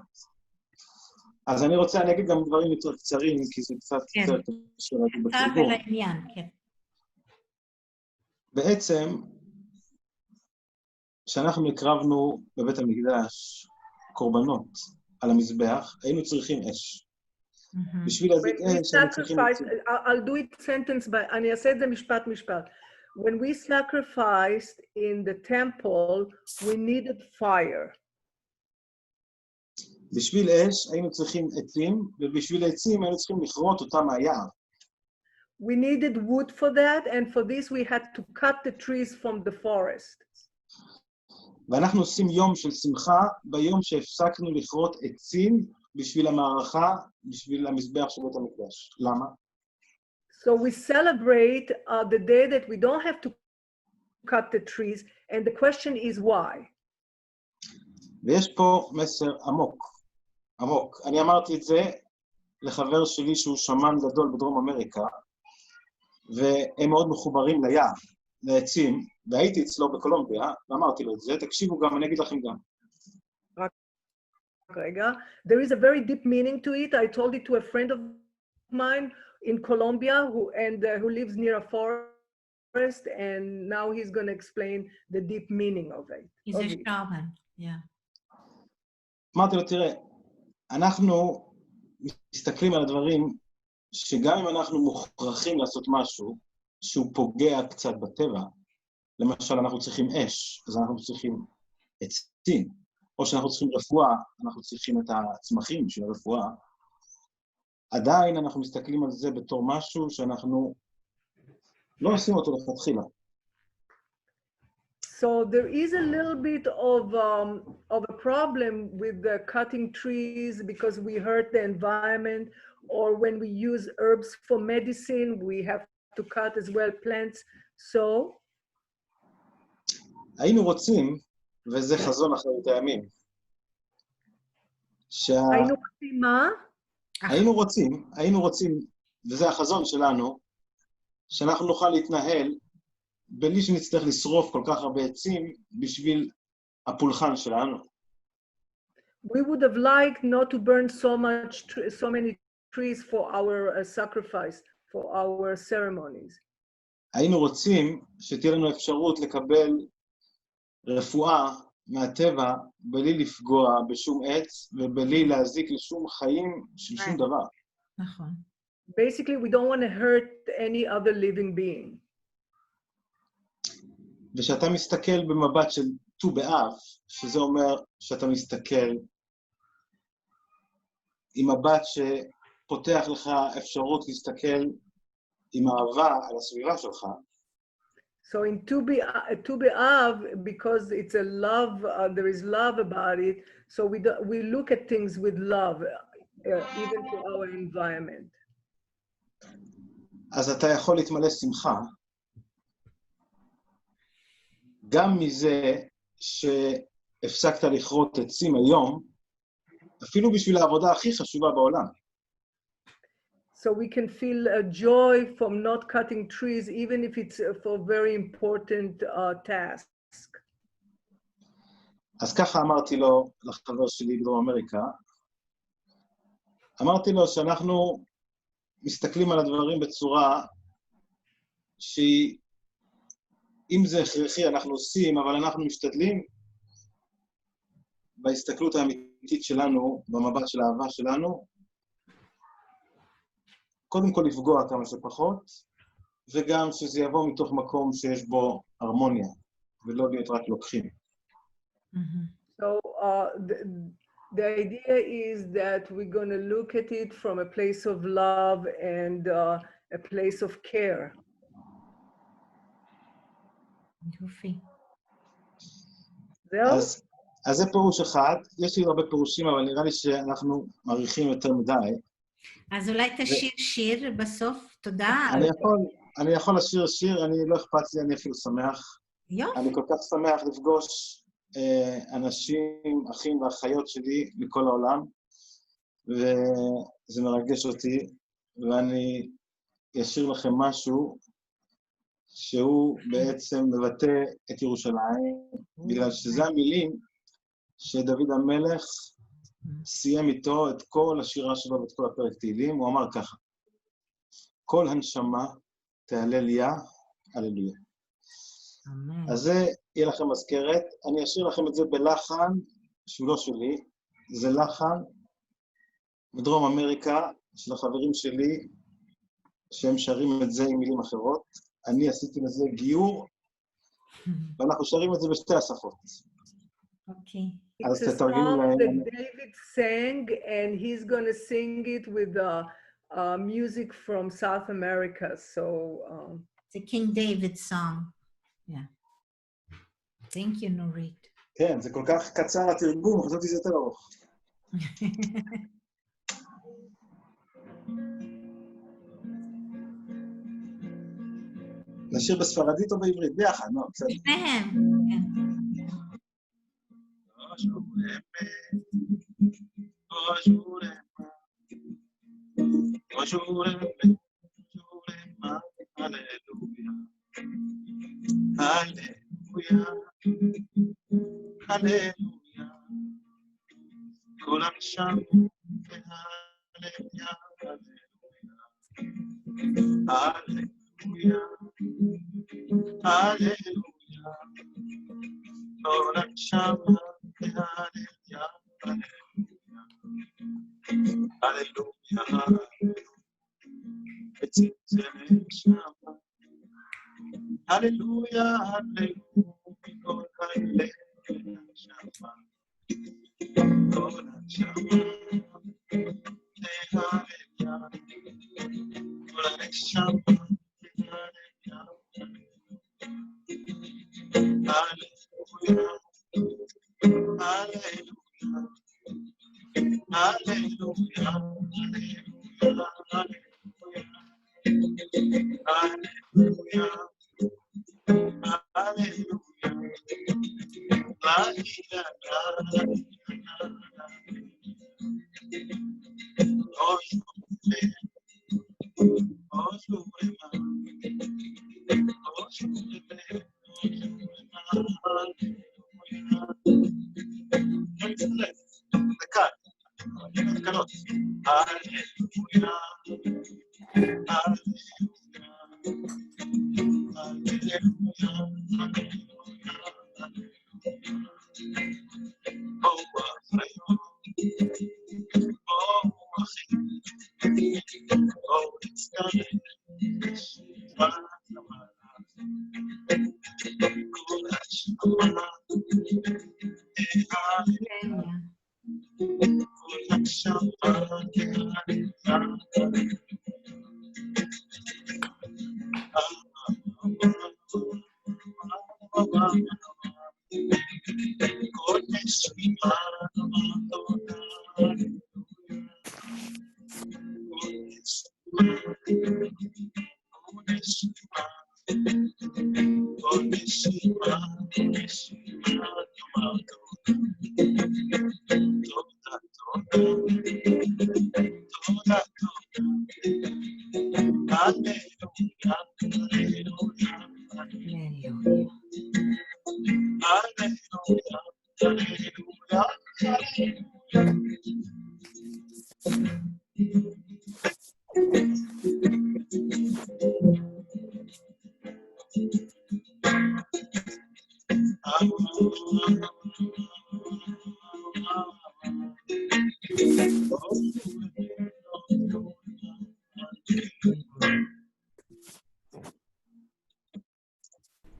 אז אני אגיד גם דברים יותר קצרים, כי זה קצת יותר קשה להגיד בתרגום. ולעניין, כן. בעצם, כשאנחנו הקרבנו בבית המקדש קורבנות על המזבח, היינו צריכים אש. בשביל להדליק אש, היינו צריכים... I'll do it sentence by... אני אעשה את זה משפט. When we sacrificed in the temple, we needed fire. בשביל אש היינו צריכים עצים, ובשביל העצים היינו צריכים לכרות אותם מהיער. We needed wood for that, and for this we had to cut the trees from the forest. ואנחנו עושים יום של שמחה ביום שהפסקנו לכרות עצים בשביל המערכה, בשביל המזבח של בית המקדש. למה? So we celebrate the day that we don't have to cut the trees, and the question is why. ויש פה מסר עמוק. אני אמרתי את זה לחבר שלי שהוא שמן גדול בדרום אמריקה, והם מאוד מחוברים ליער, לעצים, והייתי אצלו בקולומביה, ואמרתי לו את זה, תקשיבו גם, אני אגיד לכם גם. רגע, there is a very deep meaning to it. I told it to a friend of mine in Colombia who lives near a forest, and now he's going to explain the deep meaning of it. He's a shaman, yeah. אמרתי לו, תראה, אנחנו מסתכלים על הדברים שגם אם אנחנו מוכרחים לעשות משהו שהוא פוגע קצת בטבע, למשל אנחנו צריכים אש, אז אנחנו צריכים עצים, או שאנחנו צריכים רפואה, אנחנו צריכים את הצמחים של הרפואה, עדיין אנחנו מסתכלים על זה בתור משהו שאנחנו לא עושים אותו לכתחילה. So there is a little bit of a problem with the cutting trees because we hurt the environment, or when we use herbs for medicine, we have to cut as well plants. So היינו רוצים, וזה חזון אחרית הימים, היינו רוצים מה? היינו רוצים, וזה החזון שלנו, שאנחנו נוכל להתנהל בלי שנצטרך לשרוף כל כך הרבה עצים בשביל הפולחן שלנו. We would have liked not to burn so many trees for our sacrifice, for our ceremonies. היינו רוצים שתהיה לנו אפשרות לקבל רפואה מהטבע בלי לפגוע בשום עץ ובלי להזיק לשום חיים של שום דבר. נכון. Basically, we don't want to hurt any other living being. ושאתה מסתכל במבט של ט"ו באב, שזה אומר שאתה מסתכל עם מבט שפותח לך אפשרות להסתכל עם אהבה על הסביבה שלך. So in Tu B'Av, because it's a love, there is love about it, so we look at things with love, even to our environment. אז אתה יכול להתמלא שמחה, גם מזה שהפסקת לכרות עצים היום, אפילו בשביל העבודה הכי חשובה בעולם. So we can feel a joy from not cutting trees, even if it's for a very important task. אז ככה אמרתי לו, לחבר שלי בדרום אמריקה, אמרתי לו שאנחנו מסתכלים על הדברים בצורה שהיא, אם זה הכרחי אנחנו עושים, אבל אנחנו משתדלים בהסתכלות האמיתית שלנו, במבט של האהבה שלנו, קודם כל לפגוע כמה שפחות, וגם שזה יבוא מתוך מקום שיש בו הרמוניה, ולא להיות רק לוקחים. So the idea is that we're going to look at it from a place of love and a place of care. יופי. זהו? אז זה פירוש אחד, יש לי הרבה פירושים, אבל נראה לי שאנחנו מעריכים יותר מדי. אז אולי תשאיר שיר בסוף, תודה. אני יכול לשיר שיר, אני לא אכפת לי, אני אפילו שמח. יופי. אני כל כך שמח לפגוש אנשים, אחים ואחיות שלי מכל העולם, וזה מרגש אותי, ואני אשאיר לכם משהו שהוא בעצם מבטא את ירושלים, בגלל שזה המילים שדוד המלך סיים איתו את כל השירה שלו ואת כל הפרק תהילים, הוא אמר ככה, כל הנשמה תהלל יה, הללויה. אז זה יהיה לכם מזכרת, אני אשאיר לכם את זה בלחן שהוא לא שלי, זה לחן בדרום אמריקה של החברים שלי, שהם שרים את זה עם מילים אחרות, אני עשיתי לזה גיור, ואנחנו שרים את זה בשתי השפות. אוקיי. אז It's a תתרגלו song להם. that David sang, and he's going to sing it with music from South America. So It's a King David song. Yeah. Thank you, Nurit. כן, זה כל כך קצר התרגום, חשבתי שזה יותר ארוך. נשאיר בספרדית או בעברית? ביחד, לא, בסדר. שניהם.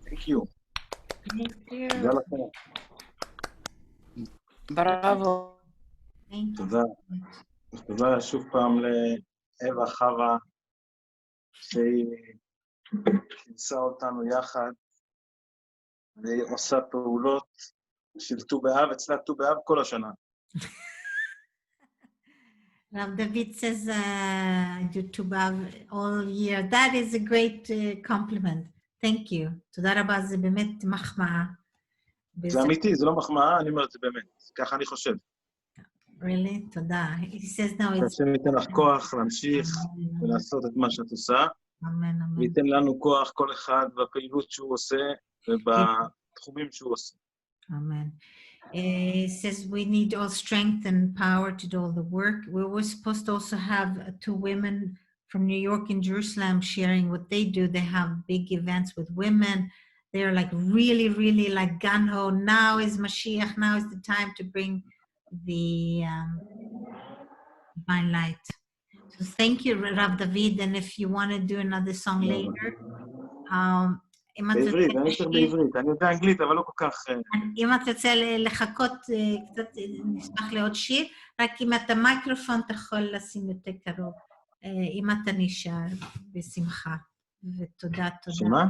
Thank you. Thank you. תודה לכם. Bravo. Thank you. תודה. תודה שוב פעם לאווה חווה, שהיא כינסה אותנו יחד, והיא עושה פעולות של ט"ו באב, אצלה ט"ו באב כל השנה. Rav David says do Tubav all year. That is a great compliment. Thank you. תודה רבה, זה באמת מחמאה. זה אמיתי, זה לא מחמאה, אני אומר את זה באמת. ככה אני חושב. Really? תודה. He says now it's... השם ייתן לך כוח להמשיך ולעשות את מה שאת עושה. אמן, אמן. וייתן לנו כוח כל אחד בפעילות שהוא עושה ובתחומים שהוא עושה. Amen. It says we need all strength and power to do all the work. We were supposed to also have two women from New York and Jerusalem sharing what they do. They have big events with women. They're like really, really like gung-ho. Now is Mashiach. Now is the time to bring the divine light. So thank you, Rav David. And if you want to do another song later, בעברית, אני צריך בעברית. אני יודע אנגלית, אבל לא כל כך... אם את רוצה לחכות קצת, נשמח לעוד שיר, רק אם אתה מייקרופון, אתה יכול לשים יותר קרוב. אם אתה נשאר, בשמחה. ותודה, תודה. שמה?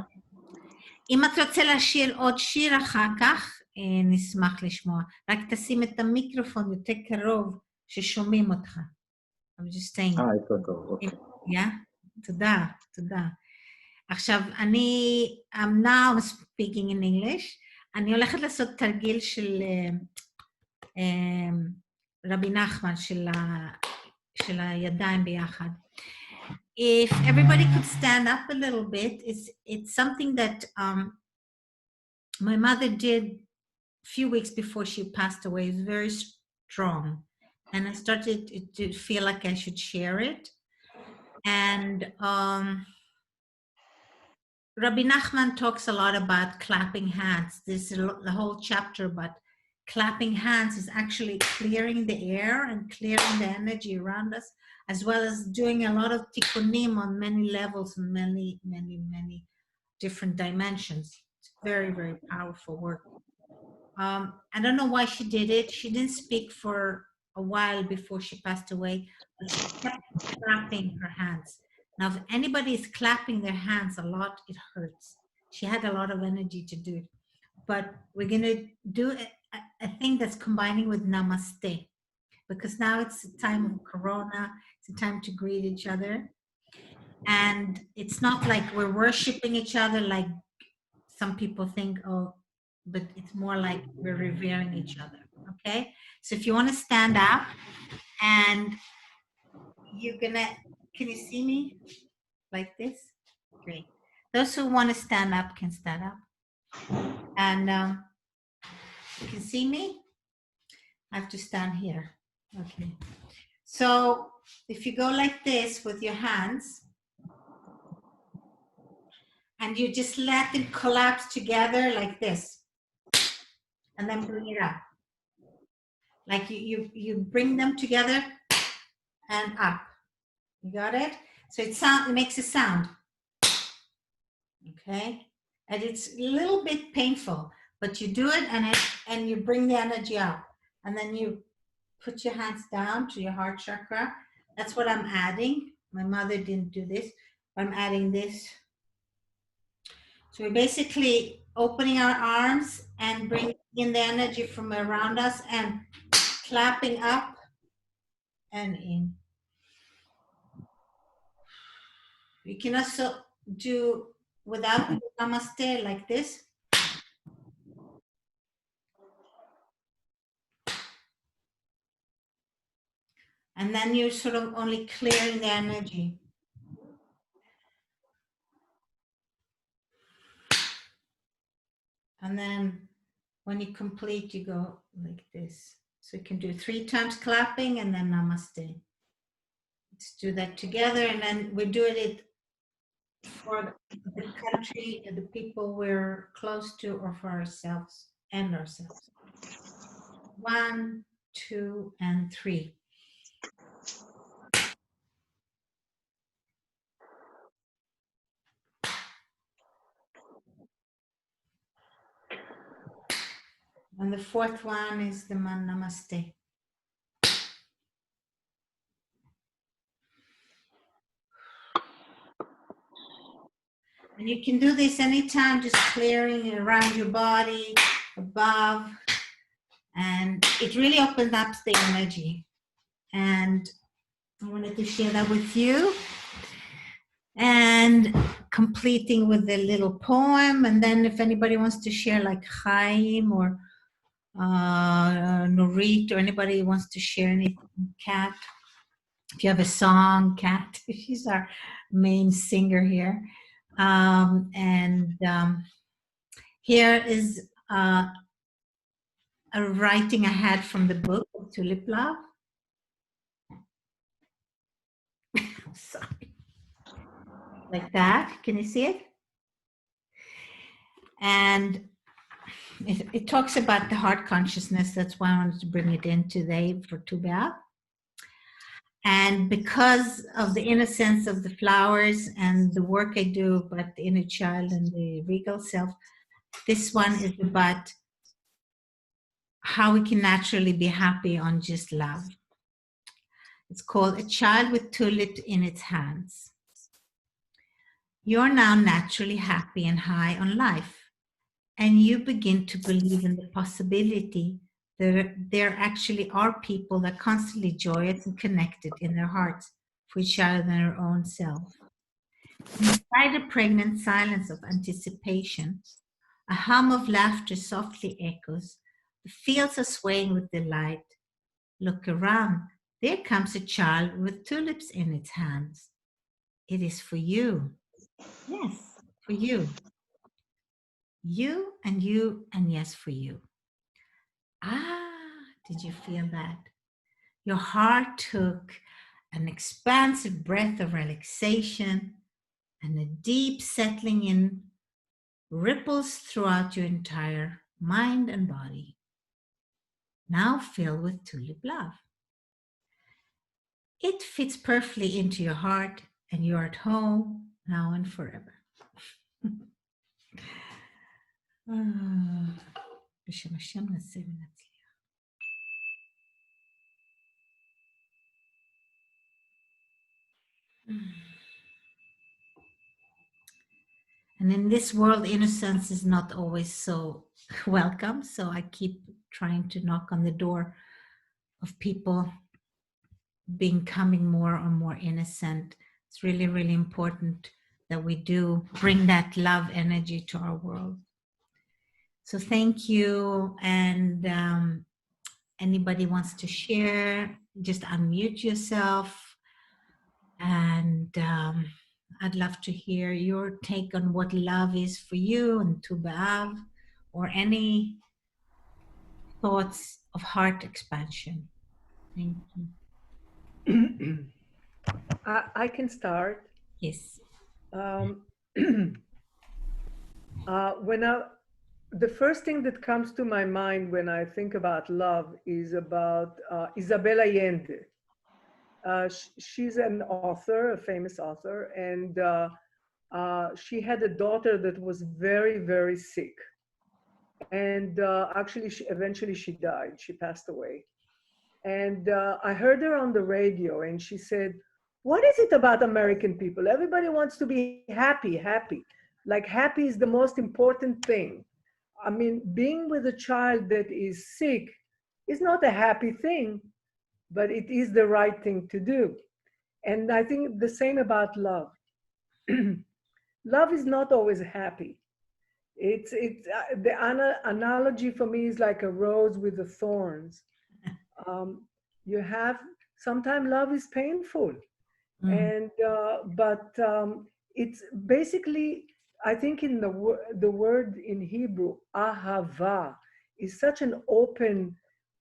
אם את רוצה לשיר עוד שיר אחר כך, נשמח לשמוע. רק תשים את המיקרופון יותר קרוב, ששומעים אותך. I'm just saying. יותר טוב, אוקיי. תודה, תודה. עכשיו, I'm now speaking in English. אני הולכת לעשות תרגיל של רבי נחמן, של הידיים ביחד. If everybody could stand up a little bit, it's something that my mother did a few weeks before she passed away. It was very strong. And I started to feel like I should share it. And Rabbi Nachman talks a lot about clapping hands. There's the whole chapter about clapping hands is actually clearing the air and clearing the energy around us, as well as doing a lot of tikkunim on many levels and many, many, many different dimensions. It's very, very powerful work. I don't know why she did it. She didn't speak for a while before she passed away, but she kept clapping her hands. Now, if anybody is clapping their hands a lot, it hurts. She had a lot of energy to do it. But we're going to do a thing that's combining with namaste, because now it's a time of corona. It's a time to greet each other. And it's not like we're worshiping each other like some people think, oh, but it's more like we're revering each other, okay? So if you want to stand up and you're going to, can you see me like this? Great. Those who want to stand up can stand up. And you can see me? I have to stand here. Okay. So if you go like this with your hands, and you just let them collapse together like this, and then bring it up. Like you bring them together and up. You got it? So it makes a sound. Okay? And it's a little bit painful, but you do it and you bring the energy up. And then you put your hands down to your heart chakra. That's what I'm adding. My mother didn't do this. I'm adding this. So we're basically opening our arms and bringing in the energy from around us and clapping up and in. You can also do without the namaste like this. And then you're sort of only clearing the energy. And then when you complete, you go like this. So you can do 3 times clapping and then namaste. Let's do that together. And then we're doing it for the country and the people we're close to, or for ourselves and ourselves. 1, 2, and 3. And the 4th one is the man namaste. And you can do this anytime, just clearing around your body, above, and it really opens up the energy. And I wanted to share that with you. And completing with the little poem, and then if anybody wants to share, like Chaim or Norit, or anybody wants to share anything, Kat, if you have a song, Kat, she's our main singer here. Here is a writing I had from the book of Tulip Love. Sorry. Like that. Can you see it? And it talks about the heart consciousness. That's why I wanted to bring it in today for Tu B'Av. And because of the innocence of the flowers and the work I do about the inner child and the regal self, this one is about how we can naturally be happy on just love. It's called A Child with Tulips in Its Hands. You're now naturally happy and high on life, and you begin to believe in the possibility that there actually are people that are constantly joyous and connected in their hearts for each other and their own self. Inside the pregnant silence of anticipation, a hum of laughter softly echoes. The fields are swaying with delight. Look around. There comes a child with tulips in its hands. It is for you. Yes, for you. You, and yes, for you. Ah, did you feel that? Your heart took an expansive breath of relaxation, and a deep settling in ripples throughout your entire mind and body. Now filled with Tulip Love. It fits perfectly into your heart, and you're at home now and forever. בשם השם נעשה ונצליח. And in this world, innocence is not always so welcome. So I keep trying to knock on the door of people becoming more and more innocent. It's really, really important that we do bring that love energy to our world. So thank you. And anybody wants to share, just unmute yourself. And I'd love to hear your take on what love is for you and Tu B'Av, or any thoughts of heart expansion. Thank you. I can start. Yes. The first thing that comes to my mind when I think about love is about Isabel Allende. She's an author, a famous author, and she had a daughter that was very, very sick. And actually, eventually she died. She passed away. And I heard her on the radio, and she said, "What is it about American people? Everybody wants to be happy, happy. Like happy is the most important thing. I mean, being with a child that is sick is not a happy thing, but it is the right thing to do." And I think the same about love. love is not always happy. It's the analogy for me is like a rose with the thorns. You have sometimes love is painful, and but it's basically, I think in the word in Hebrew, ahava, is such an open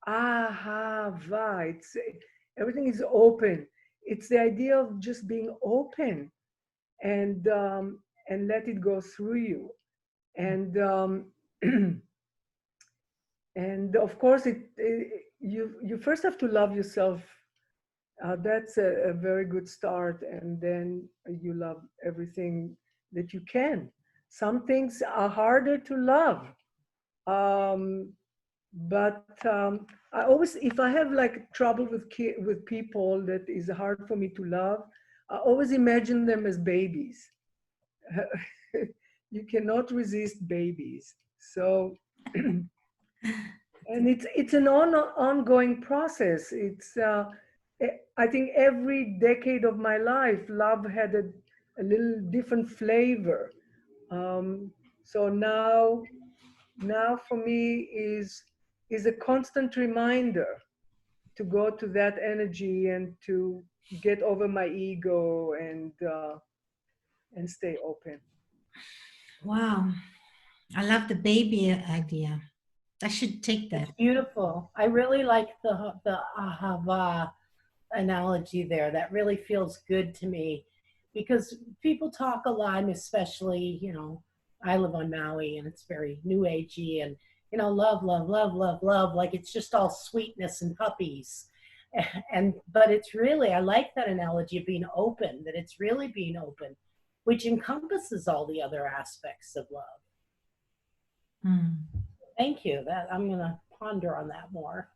ahava. It's everything is open. It's the idea of just being open and let it go through you. And and of course, you first have to love yourself. That's a very good start, and then you love everything that you can. Some things are harder to love, but I always, if I have like trouble with people that is hard for me to love, I always imagine them as babies. You cannot resist babies. So, and it's an ongoing process. It's I think every decade of my life, love had a little different flavor. So now for me is a constant reminder to go to that energy and to get over my ego and stay open. Wow. I love the baby idea. I should take that. It's beautiful. I really like the ahava analogy there. That really feels good to me, because people talk a lot, and especially, I live on Maui and it's very new agey, and love, love, love, love, love, like it's just all sweetness and puppies. But it's really, I like that analogy of being open, that it's really being open, which encompasses all the other aspects of love. Thank you. That I'm gonna ponder on that more.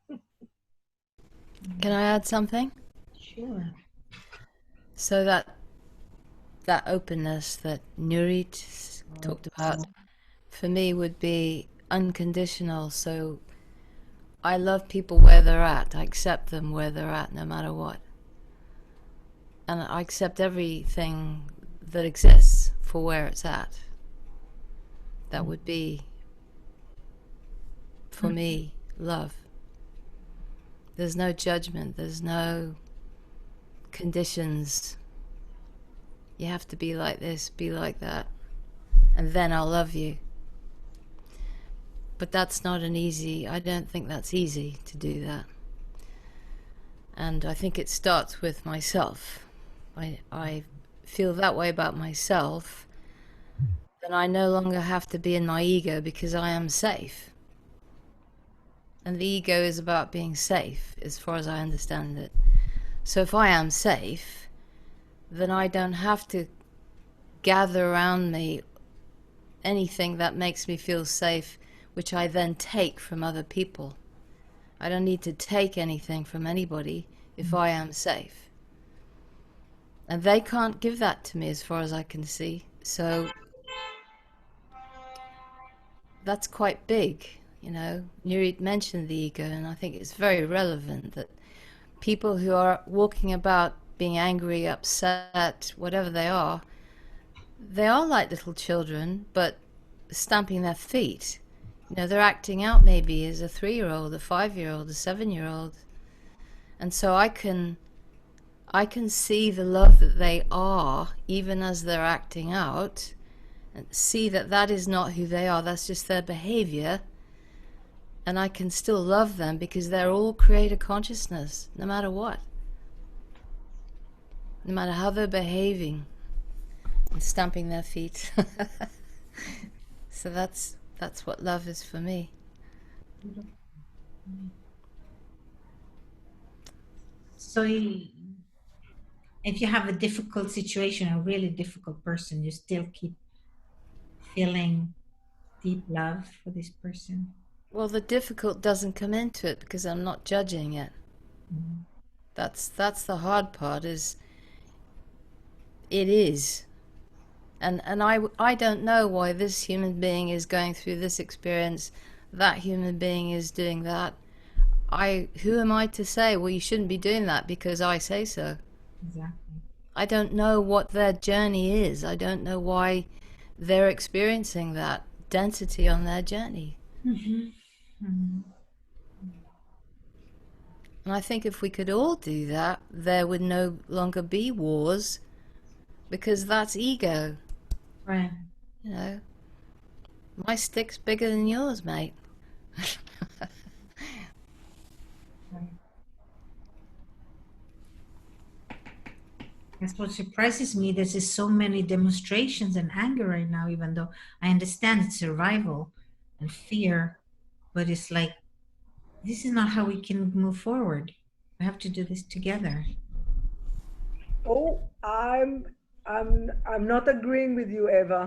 Can I add something? Sure. So that openness that Nurit talked about, for me, would be unconditional. So I love people where they're at. I accept them where they're at, no matter what. And I accept everything that exists for where it's at. That would be, for me, love. There's no judgment. There's no conditions. You have to be like this, be like that, and then I'll love you. But that's not I don't think that's easy to do that. And I think it starts with myself. I feel that way about myself, then I no longer have to be in my ego because I am safe. And the ego is about being safe, as far as I understand it. So if I am safe, then I don't have to gather around me anything that makes me feel safe, which I then take from other people. I don't need to take anything from anybody if I am safe. And they can't give that to me as far as I can see. So that's quite big, Nurit mentioned the ego, and I think it's very relevant that people who are walking about being angry, upset, whatever they are like little children, but stamping their feet. They're acting out maybe as a 3-year-old, a 5-year-old, a 7-year-old. And so I can see the love that they are, even as they're acting out, and see that that is not who they are, that's just their behavior. And I can still love them because they're all creator consciousness, no matter what. No matter how they're behaving and stamping their feet. So that's what love is for me. So if you have a difficult situation, a really difficult person, you still keep feeling deep love for this person? Well, the difficult doesn't come into it because I'm not judging it. That's the hard part, is it is. And I don't know why this human being is going through this experience, that human being is doing that. Who am I to say, well, you shouldn't be doing that because I say so? Exactly. I don't know what their journey is. I don't know why they're experiencing that density on their journey. And I think if we could all do that, there would no longer be wars, because that's ego. Right. You know, my stick's bigger than yours, mate. That's what surprises me. There's just so many demonstrations and anger right now, even though I understand it's survival and fear, but it's like, this is not how we can move forward. We have to do this together. Oh, I'm not agreeing with you, Eva.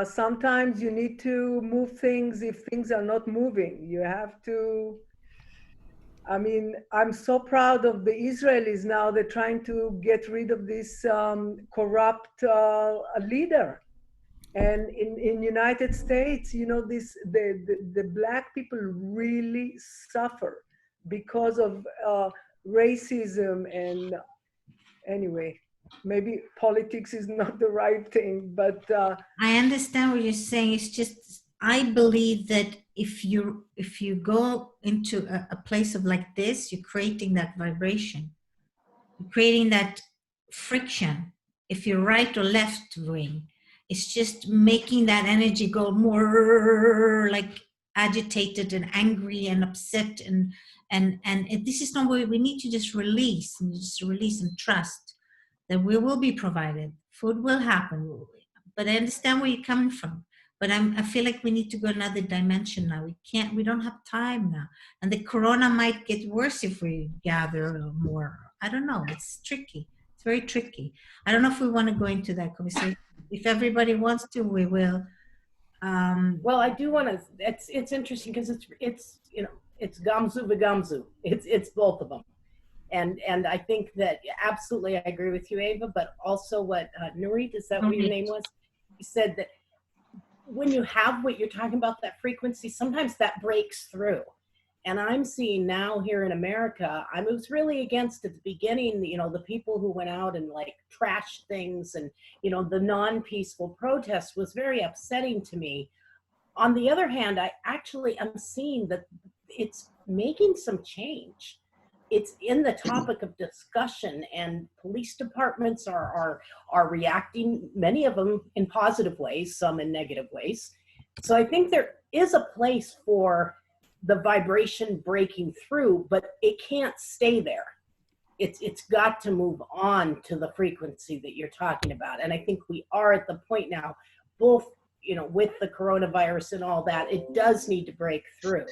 Sometimes you need to move things if things are not moving. You have to. I mean, I'm so proud of the Israelis now. They're trying to get rid of this corrupt leader. And in United States, you know, the Black people really suffer because of racism. And anyway, maybe politics is not the right thing, but I understand what you're saying. It's just, I believe that if you go into a place of like this, you're creating that vibration, you're creating that friction. If you're right or left wing, it's just making that energy go more like agitated and angry and upset, and this is not what we need. To just release and trust that we will be provided. Food will happen. But I understand where you're coming from. But I feel like we need to go another dimension now. We don't have time now. And the corona might get worse if we gather more. I don't know. It's tricky. It's very tricky. I don't know if we want to go into that conversation. If everybody wants to, we will. Well, I do want to. It's interesting because it's you know, it's gamzu v'gamzu. It's both of them. And I think that absolutely I agree with you, Eva, but also what Nurit, is that what your name was? You said that when you have what you're talking about, that frequency, sometimes that breaks through. And I'm seeing now here in America, I was really against at the beginning, you know, the people who went out and like trashed things, and, you know, the non-peaceful protest was very upsetting to me. On the other hand, I actually am seeing that it's making some change. It's in the topic of discussion, and police departments are reacting, many of them in positive ways, some in negative ways. So I think there is a place for the vibration breaking through, but it can't stay there. It's got to move on to the frequency that you're talking about. And I think we are at the point now, both, you know, with the coronavirus and all that, it does need to break through,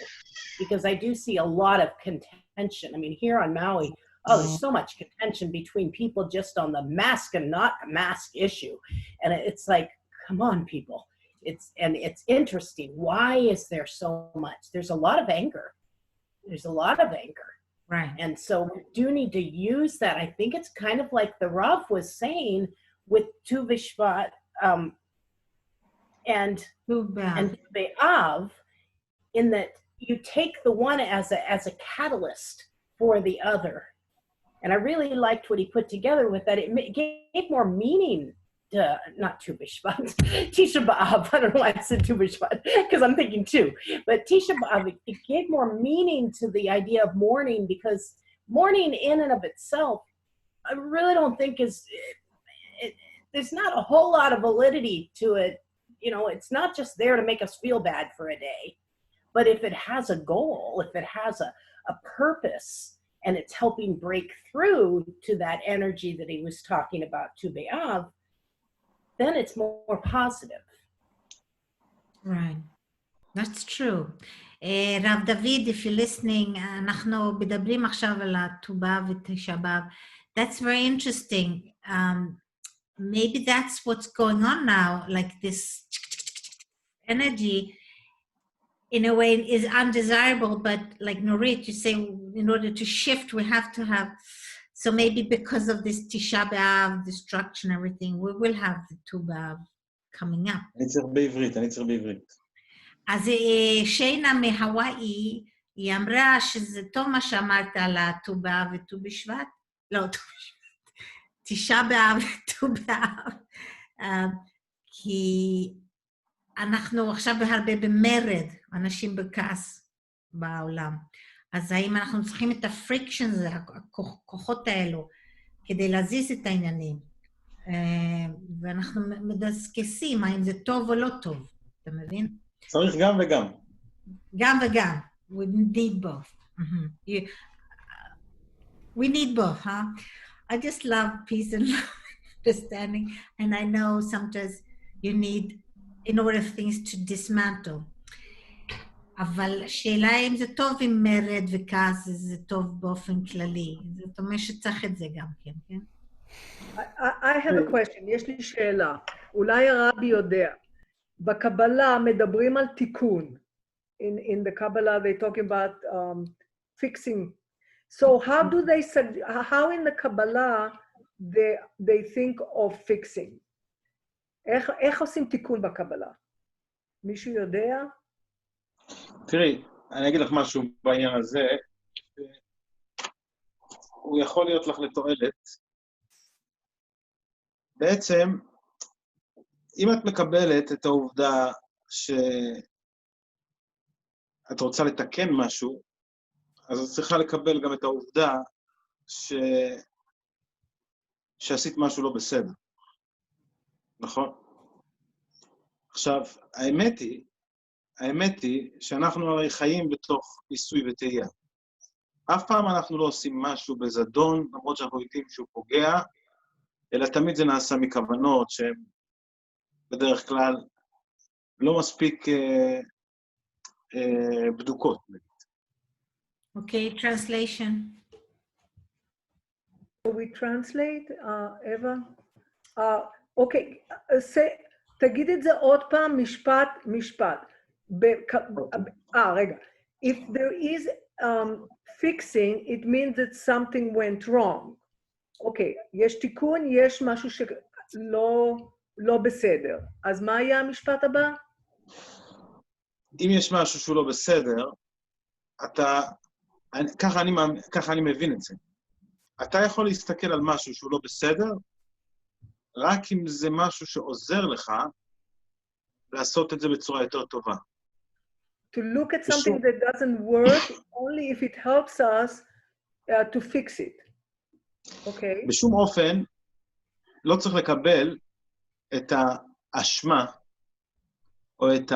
because I do see a lot of contention. I mean, here on Maui, there's so much contention between people just on the mask and not mask issue. And it's like, come on, people. It's interesting. Why is there so much? There's a lot of anger. Right. And so we do need to use that. I think it's kind of like the Rav was saying with Tu B'Shvat and Tu B'Av, in that you take the one as a catalyst for the other. And I really liked what he put together with that. It gave more meaning to, not Tu B'Shvat, Tisha B'Av. I don't know why I said Tu B'Shvat, because I'm thinking two. But Tisha B'Av, it gave more meaning to the idea of mourning, because mourning in and of itself, I really don't think there's not a whole lot of validity to it. You know, it's not just there to make us feel bad for a day. But if it has a goal, if it has a purpose, and it's helping break through to that energy that he was talking about, Tu B'Av, then it's more positive. Right. That's true. Rav David, if you're listening, אנחנו מדברים עכשיו על ט"ו באב ותשעה באב. That's very interesting. Maybe that's what's going on now, like this energy in a way is undesirable, but like Nurit, you say, in order to shift, we have to have, so maybe because of this Tisha B'Av, destruction, everything, we will have the Tu B'Av coming up. אני צריך בעברית. אז שיינה מהוואי, היא אמרה שזה טוב מה שאמרת על הט"ו באב וט"ו בשבט. לא, ט"ו בשבט. תשעה באב, ט"ו באב, כי אנחנו עכשיו הרבה במרד, אנשים בכעס בעולם. אז האם אנחנו צריכים את הפריקשן הזה, הכוחות האלו, כדי להזיז את העניינים? ואנחנו מדסקסים, האם זה טוב או לא טוב, אתה מבין? צריך גם וגם. גם וגם. We need both. We need both, huh? I just love peace and love, understanding, and I know sometimes you need, in order for things to dismantle. אבל השאלה אם זה טוב עם מרד וכעס, זה טוב באופן כללי. זאת אומרת שצריך את זה גם כן, כן? I have a question, יש לי שאלה. אולי הרבי יודע. בקבלה מדברים על תיקון. In the Kabbalah, they're talking about fixing. So how in the Kabbalah they think of fixing? איך עושים תיקון בקבלה? מישהו יודע? תראי, אני אגיד לך משהו בעניין הזה. הוא יכול להיות לך לתועלת. בעצם, אם את מקבלת את העובדה שאת רוצה לתקן משהו, אז את צריכה לקבל גם את העובדה שעשית משהו לא בסדר. נכון? עכשיו, האמת היא שאנחנו הרי חיים בתוך ניסוי וטעייה. אף פעם אנחנו לא עושים משהו בזדון, למרות שאנחנו יודעים שהוא פוגע, אלא תמיד זה נעשה מכוונות שהן בדרך כלל לא מספיק בדוקות. Okay, translation. We translate, Eva? Okay, תגיד את זה עוד פעם, משפט. רגע. If there is fixing, it means that something went wrong. אוקיי, יש תיקון, יש משהו שלא בסדר. אז מה היה המשפט הבא? אם יש משהו שהוא לא בסדר, ככה אני מבין את זה. אתה יכול להסתכל על משהו שהוא לא בסדר, רק אם זה משהו שעוזר לך לעשות את זה בצורה יותר טובה. To look at something that doesn't work only if it helps us to fix it. Okay. בשום אופן לא צריך לקבל את האשמה או את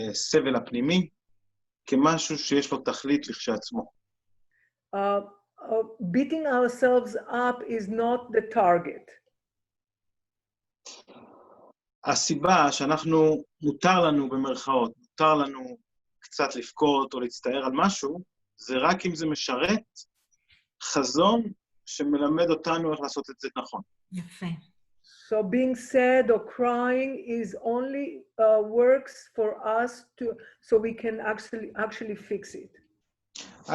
הסבל הפנימי כמשהו שיש לו תכלית לכשעצמו. Beating ourselves up is not the target. הסיבה שאנחנו, מותר לנו במרכאות, מותר לנו קצת לבכות או להצטער על משהו, זה רק אם זה משרת חזון שמלמד אותנו איך לעשות את זה נכון. יפה. So being sad or crying is only works for us so we can actually fix it.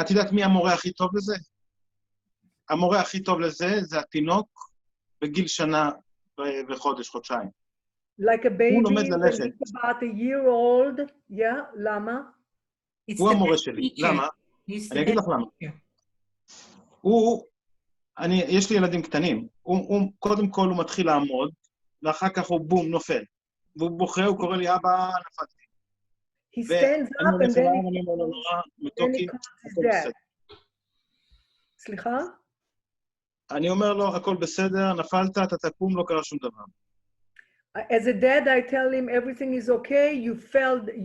את יודעת מי המורה הכי טוב לזה? המורה הכי טוב לזה זה התינוק בגיל שנה וחודש, חודשיים. Like a baby, הוא לומד ללכת. about a year old, yeah, למה? הוא המורה שלי, למה? אני אגיד לך למה. יש לי ילדים קטנים, קודם כל הוא מתחיל לעמוד, ואחר כך הוא בום, נופל. והוא בוכה, הוא קורא לי, אבא, נפלתי. He stands up and then he calls his dad. סליחה? אני אומר לו, הכל בסדר, נפלת, אתה תקום, לא קרה שום דבר. As a dad, I tell him everything is okay,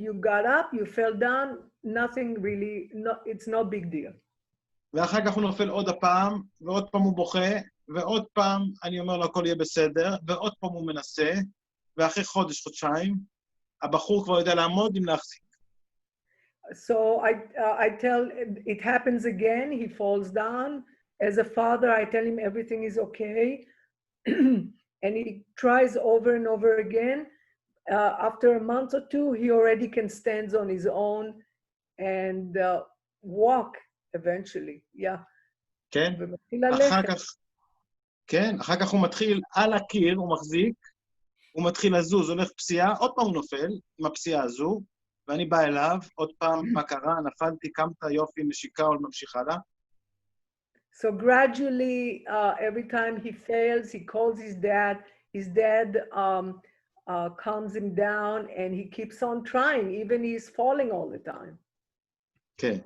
you got up, you fell down, nothing really, it's no big deal. ואחר כך הוא נופל עוד הפעם, ועוד פעם הוא בוכה, ועוד פעם אני אומר לו, הכל יהיה בסדר, ועוד פעם הוא מנסה, ואחרי חודש, חודשיים, הבחור כבר יודע לעמוד עם להחזיק. So I tell, it happens again, he falls down. As a father, I tell him everything is okay. And he tries over and over again. After a month or two, he already can stand on his own and walk eventually. Yeah. כן? אחר כך הוא מתחיל על הקיר, הוא מחזיק, הוא מתחיל לזוז, הולך פסיעה, עוד פעם הוא נופל עם הפסיעה הזו, ואני בא אליו, עוד פעם, מה קרה, נפלתי, קמת, יופי, נשיקה, עוד ממשיך הלאה. So gradually, every time he fails, he calls his dad. His dad calms him down, and he keeps on trying, even he's falling all the time. כן.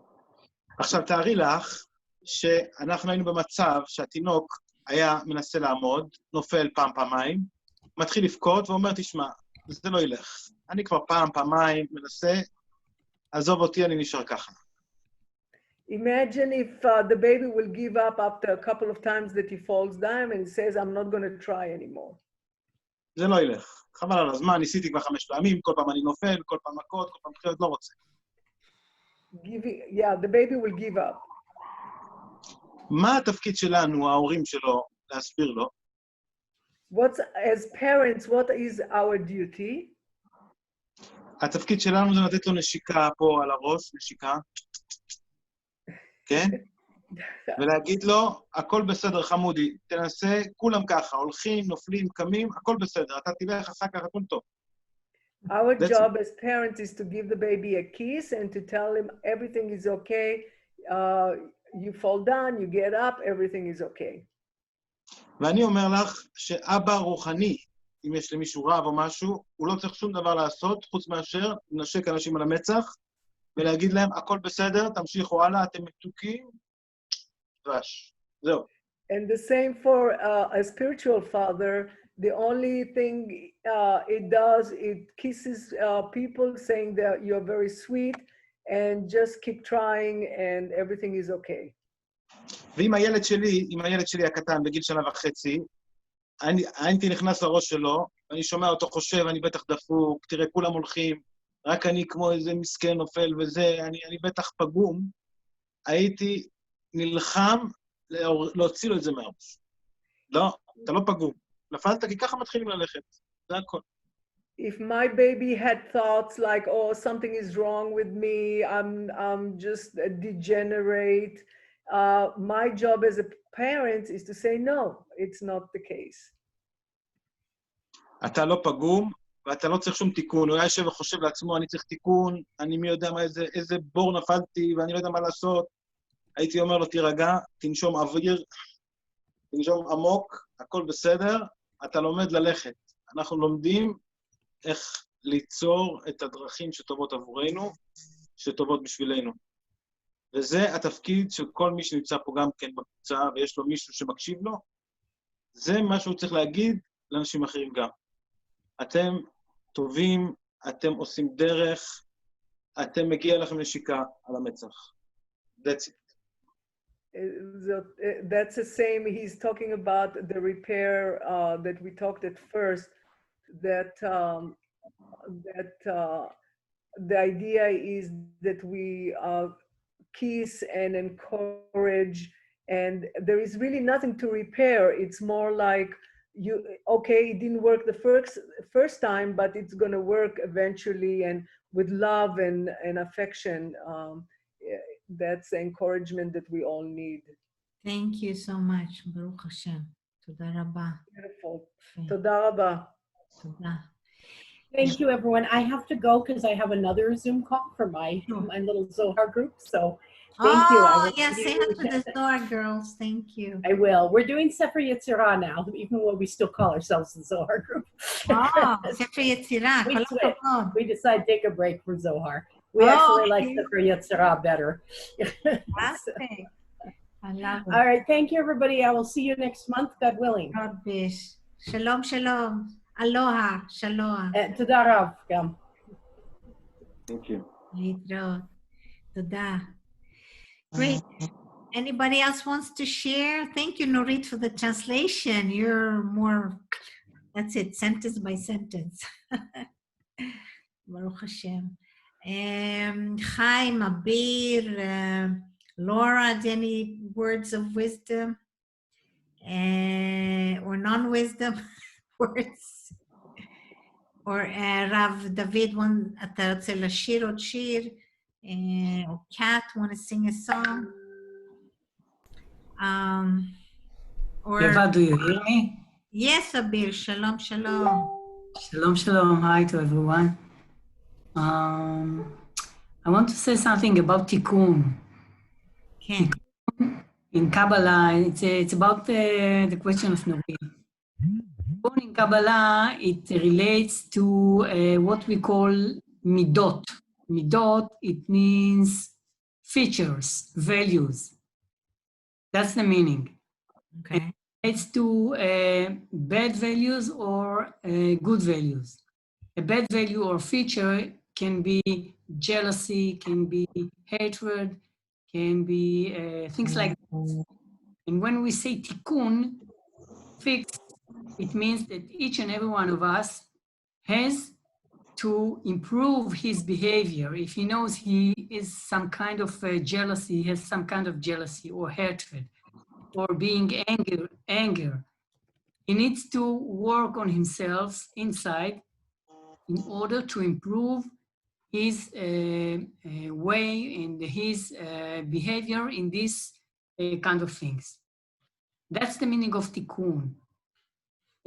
עכשיו תארי לך שאנחנו היינו במצב שהתינוק היה מנסה לעמוד, נופל פעם, פעמיים, מתחיל לבכות ואומר, תשמע, זה לא ילך. אני כבר פעם, פעמיים מנסה, עזוב אותי, אני נשאר ככה. Imagine if the baby will give up after a couple of times that he falls down and he says, I'm not going to try anymore. זה לא ילך. חבל על הזמן, ניסיתי כבר 5 פעמים, כל פעם אני נופל, כל פעם מכות, כל פעם בחירות, לא רוצה. Yeah, the baby will give up. מה התפקיד שלנו, ההורים שלו, להסביר לו? As parents, what is our duty? התפקיד שלנו זה לתת לו נשיקה פה על הראש, נשיקה. כן? ולהגיד לו, הכל בסדר, חמודי, תנסה, כולם ככה, הולכים, נופלים, קמים, הכל בסדר, אתה תלך אחר כך, הכל טוב. Our job as parents is to give the baby a kiss and to tell him everything is okay. You fall down, you get up, everything is okay. ואני אומר לך שאבא רוחני, אם יש למישהו רב או משהו, הוא לא צריך שום דבר לעשות, חוץ מאשר לנשק אנשים על המצח, ולהגיד להם, הכל בסדר, תמשיכו הלאה, אתם מתוקים, דבש. זהו. And the same for a spiritual father. The only thing it does, it kisses people saying that you're very sweet and just keep trying and everything is okay. ואם הילד שלי הקטן בגיל 1.5, הייתי נכנס לראש שלו, ואני שומע אותו חושב, אני בטח דפוק, תראה, כולם הולכים, רק אני כמו איזה מסכן נופל וזה, אני בטח פגום, הייתי נלחם להוציא לו את זה מהראש. לא, אתה לא פגום. נפלת, כי ככה מתחילים ללכת. זה הכל. If my baby had thoughts like, oh, something is wrong with me, I'm just a degenerate, my job as a parent is to say, no, it's not the case. אתה לא פגום, ואתה לא צריך שום תיקון. הוא היה יושב וחושב לעצמו, אני צריך תיקון, אני מי יודע מה, איזה בור נפלתי, ואני לא יודע מה לעשות. הייתי אומר לו, תירגע, תנשום אוויר, תנשום עמוק, הכל בסדר, אתה לומד ללכת. אנחנו לומדים איך ליצור את הדרכים שטובות עבורנו, שטובות בשבילנו. וזה התפקיד של כל מי שנמצא פה גם כן בקבוצה, ויש לו מישהו שמקשיב לו, זה מה שהוא צריך להגיד לאנשים אחרים גם. אתם טובים, אתם עושים דרך, אתם מגיע לכם נשיקה על המצח. That's it. That's the same. He's talking about the repair that we talked at first, that the idea is that we kiss and encourage, and there is really nothing to repair. It's more like, okay, it didn't work the first time, but it's going to work eventually, and with love and affection. That's the encouragement that we all need. Thank you so much. Baruch Hashem. Toda rabba. Beautiful. Toda rabba. Toda. Thank you, everyone. I have to go because I have another Zoom call for my little Zohar group. So thank you. Yes, say hello to the Zohar girls. Thank you. I will. We're doing Sefer Yetzirah now, even though we still call ourselves the Zohar group. Oh, Sefer Yetzirah. We decided to take a break for Zohar. We actually like Sefer Yetzirah better. All right. Thank you, everybody. I will see you next month, God willing. Shalom, shalom. Aloha, shalom. Toda Rav. Thank you. Toda. Great. Anybody else wants to share? Thank you, Norit, for the translation. You're more, that's it, sentence by sentence. Baruch Hashem. Chaim, Abir, Laura, any words of wisdom or non-wisdom words? Or Rav David, אתה רוצה לשיר עוד שיר? Or Kat, want to sing a song? Or Eva, do you hear me? Yes, Abir. Shalom, shalom. Shalom, shalom. Hi to everyone. I want to say something about tikkun. Okay. in Kabbalah, it's about the question of Nuri. In Kabbalah, it relates to what we call midot. Midot, it means features, values. That's the meaning. Okay. It's to bad values or good values. A bad value or feature can be jealousy, can be hatred, can be things like that. And when we say tikkun, fix, it means that each and every one of us has to improve his behavior. If he knows he is some kind of jealousy, he has some kind of jealousy or hatred, or being anger, he needs to work on himself inside in order to improve his way and his behavior in these kind of things. That's the meaning of tikkun.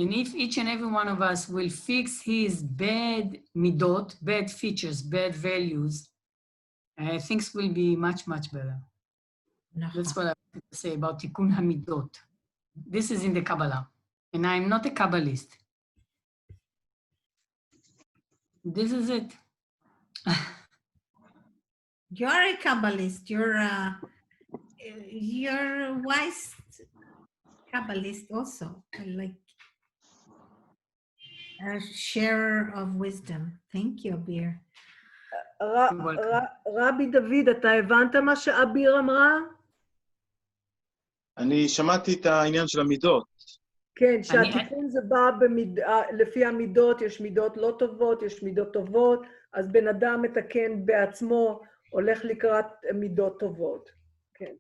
And if each and every one of us will fix his bad midot, bad features, bad values, things will be much, much better. That's what I have to say about tikkun hamidot. This is in the Kabbalah, and I'm not a Kabbalist. This is it. You're a Kabbalist. You're a wise Kabbalist also. Like a sharer of wisdom. Thank you, Abir. רבי דוד, אתה הבנת מה שאביר אמרה? אני שמעתי את העניין של המידות. כן, שהתיקון זה בא לפי המידות, יש מידות לא טובות, יש מידות טובות, אז בן אדם מתקן בעצמו, הולך לקראת מידות טובות. כן.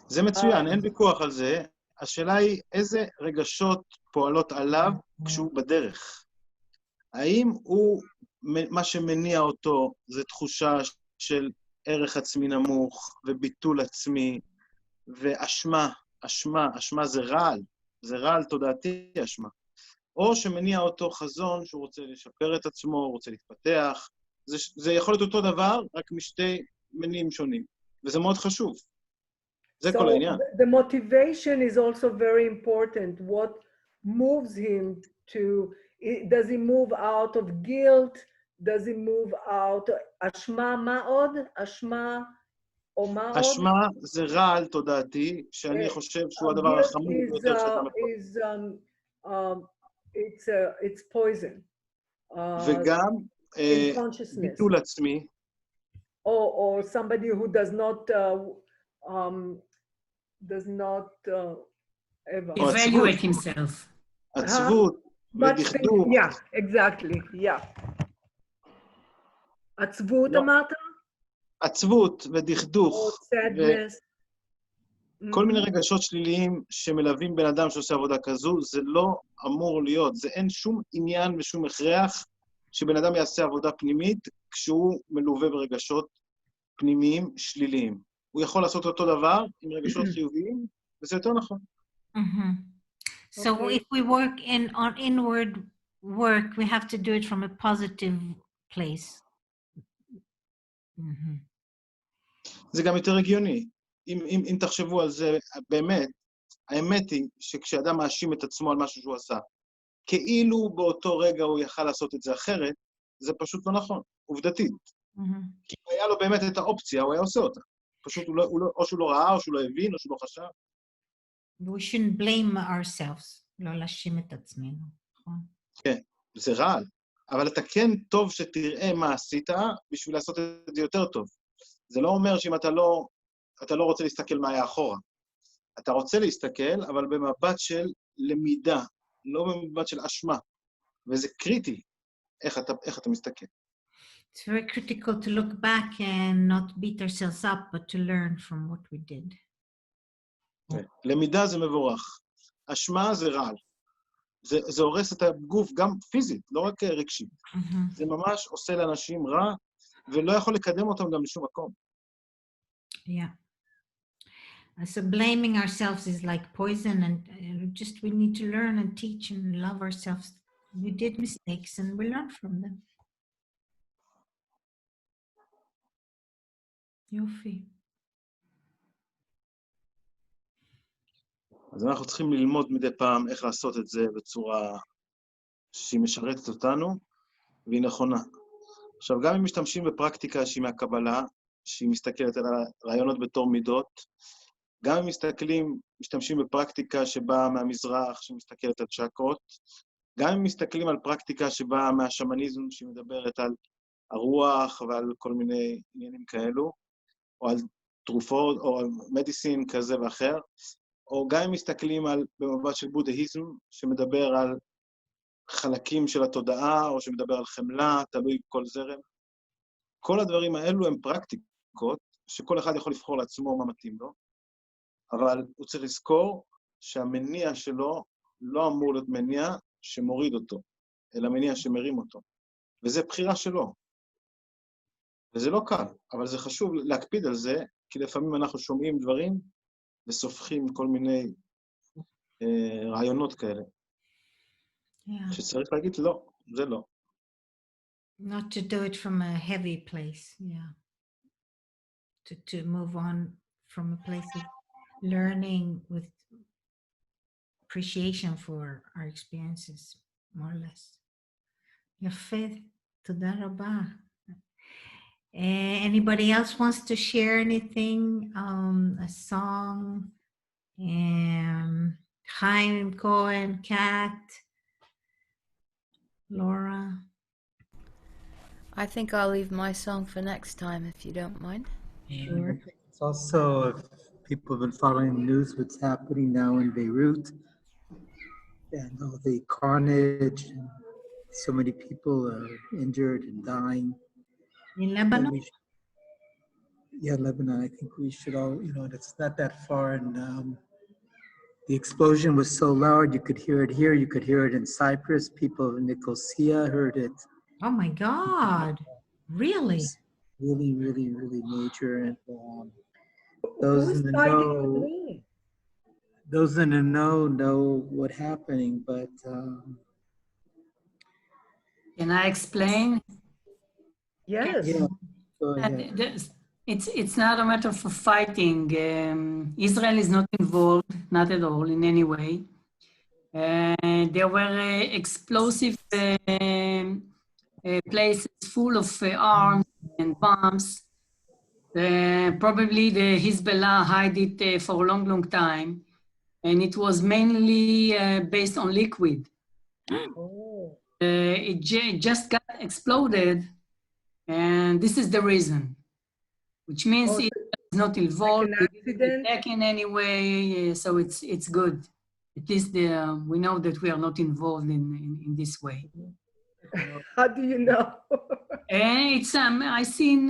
זה מצוין, אין ויכוח על זה. השאלה היא איזה רגשות פועלות עליו כשהוא בדרך. האם הוא, מה שמניע אותו זה תחושה של ערך עצמי נמוך וביטול עצמי ואשמה, אשמה זה רעל, זה רעל תודעתי אשמה. או שמניע אותו חזון שהוא רוצה לשפר את עצמו, הוא רוצה להתפתח. זה יכול להיות אותו דבר, רק משתי מניעים שונים. וזה מאוד חשוב. זה כל העניין. The motivation is also very important. What moves him to, does he move out of guilt? Does he move out, אשמה, מה עוד? אשמה או מה עוד? אשמה זה רעל תודעתי, שאני חושב שהוא הדבר החמור ביותר שאתה מפות. It's poison. וגם ביטול עצמי. Or somebody who does not evaluate himself. עצבות ודכדוך. Yeah, exactly, yeah. עצבות אמרת? עצבות ודכדוך. sadness. כל מיני רגשות שליליים שמלווים בן אדם שעושה עבודה כזו, זה לא אמור להיות. זה אין שום עניין ושום הכרח שבן אדם יעשה עבודה פנימית כשהוא מלווה ברגשות פנימיים שליליים. הוא יכול לעשות אותו דבר עם רגשות חיוביים, וזה יותר נכון. So if we work on inward work, we have to do it from a positive place. זה גם יותר הגיוני. אם תחשבו על זה, באמת, האמת היא שכשאדם מאשים את עצמו על משהו שהוא עשה, כאילו באותו רגע הוא יכל לעשות את זה אחרת, זה פשוט לא נכון, עובדתית. כי אם היה לו באמת את האופציה, הוא היה עושה אותה. פשוט או שהוא לא ראה, או שהוא לא הבין, או שהוא לא חשב. We shouldn't blame ourselves, לא להאשים את עצמנו, נכון? כן, זה רעל. אבל אתה כן טוב שתראה מה עשית בשביל לעשות את זה יותר טוב. זה לא אומר שאם אתה לא רוצה להסתכל מה היה אחורה. אתה רוצה להסתכל, אבל במבט של למידה, לא במבט של אשמה. וזה קריטי, איך אתה מסתכל. It's very critical to look back and not beat ourselves up, but to learn from what we did. למידה זה מבורך. אשמה זה רעל. זה הורס את הגוף גם פיזית, לא רק רגשית. זה ממש עושה לאנשים רע, ולא יכול לקדם אותם גם לשום מקום. Yeah. So blaming ourselves is like poison, and just we need to learn and teach and love ourselves. We did mistakes and we learn from them. יופי. אז אנחנו צריכים ללמוד מדי פעם איך לעשות את זה בצורה שהיא משרתת אותנו, והיא נכונה. עכשיו, גם אם משתמשים בפרקטיקה שהיא מהקבלה, שהיא מסתכלת על הרעיונות בתור מידות, גם אם משתמשים בפרקטיקה שבאה מהמזרח, שמסתכלת על צ'קרות, גם אם מסתכלים על פרקטיקה שבאה מהשמניזם, שמדברת על הרוח ועל כל מיני עניינים כאלו, או על תרופות, או על מדיסין כזה ואחר, או גם אם מסתכלים במבט של בודהיזם, שמדבר על חלקים של התודעה, או שמדבר על חמלה, תלוי בכל זרם. כל הדברים האלו הם פרקטיקות, שכל אחד יכול לבחור לעצמו מה מתאים לו, אבל הוא צריך לזכור שהמניע שלו לא אמור להיות מניע שמוריד אותו, אלא מניע שמרים אותו. וזה בחירה שלו. וזה לא קל, אבל זה חשוב להקפיד על זה, כי לפעמים אנחנו שומעים דברים וסופחים כל מיני רעיונות כאלה. שצריך להגיד לא, זה לא. Not to do it from a heavy place, yeah. To move on from a place of learning with appreciation for our experiences, more or less. יפה, תודה רבה. Anybody else wants to share anything? A song? Chaim Cohen, Kat, Laura. I think I'll leave my song for next time, if you don't mind. Sure. It's also, if people have been following the news, what's happening now in Beirut, and all the carnage, and so many people are injured and dying. In Lebanon? Lebanon. I think we should all, it's not that far. And the explosion was so loud, you could hear it here, you could hear it in Cyprus. People in Nicosia heard it. Oh my God, really? It's really, really, really major. And those in the know what's happening, but can I explain? Yes. yeah, go ahead. It's not a matter for fighting. Israel is not involved, not at all, in any way. There were explosive places full of arms and bombs. Probably the Hezbollah hid it for a long, long time. And it was mainly based on liquid. Oh. It just got exploded. And this is the reason. Which means it's not involved, attack in any way, so it's good. At least we know that we are not involved in this way. How do you know? It's I see in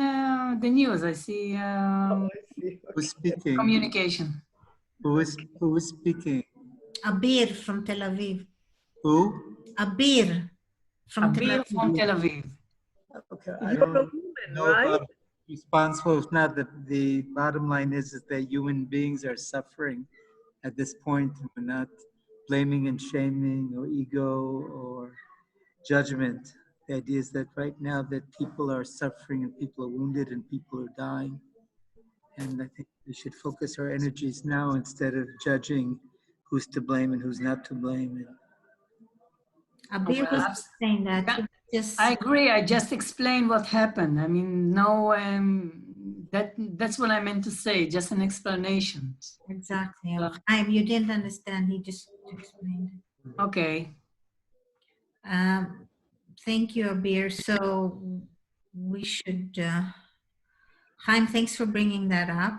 the news. I see, I see. Who's speaking? Communication. Who is speaking? Abir from Tel Aviv. Who? Abir from Tel Aviv. Okay, I You're don't a woman, know right? about responsible. If not, the bottom line is that human beings are suffering at this point. We're not blaming and shaming or ego or judgment. The idea is that right now that people are suffering and people are wounded and people are dying. And I think we should focus our energies now instead of judging who's to blame and who's not to blame. Abir was saying that. I agree. I just explained what happened. I mean, no, that's what I meant to say. Just an explanation. Exactly. You didn't understand. He just explained. Okay. Thank you, Abir. So we should. Chaim, thanks for bringing that up.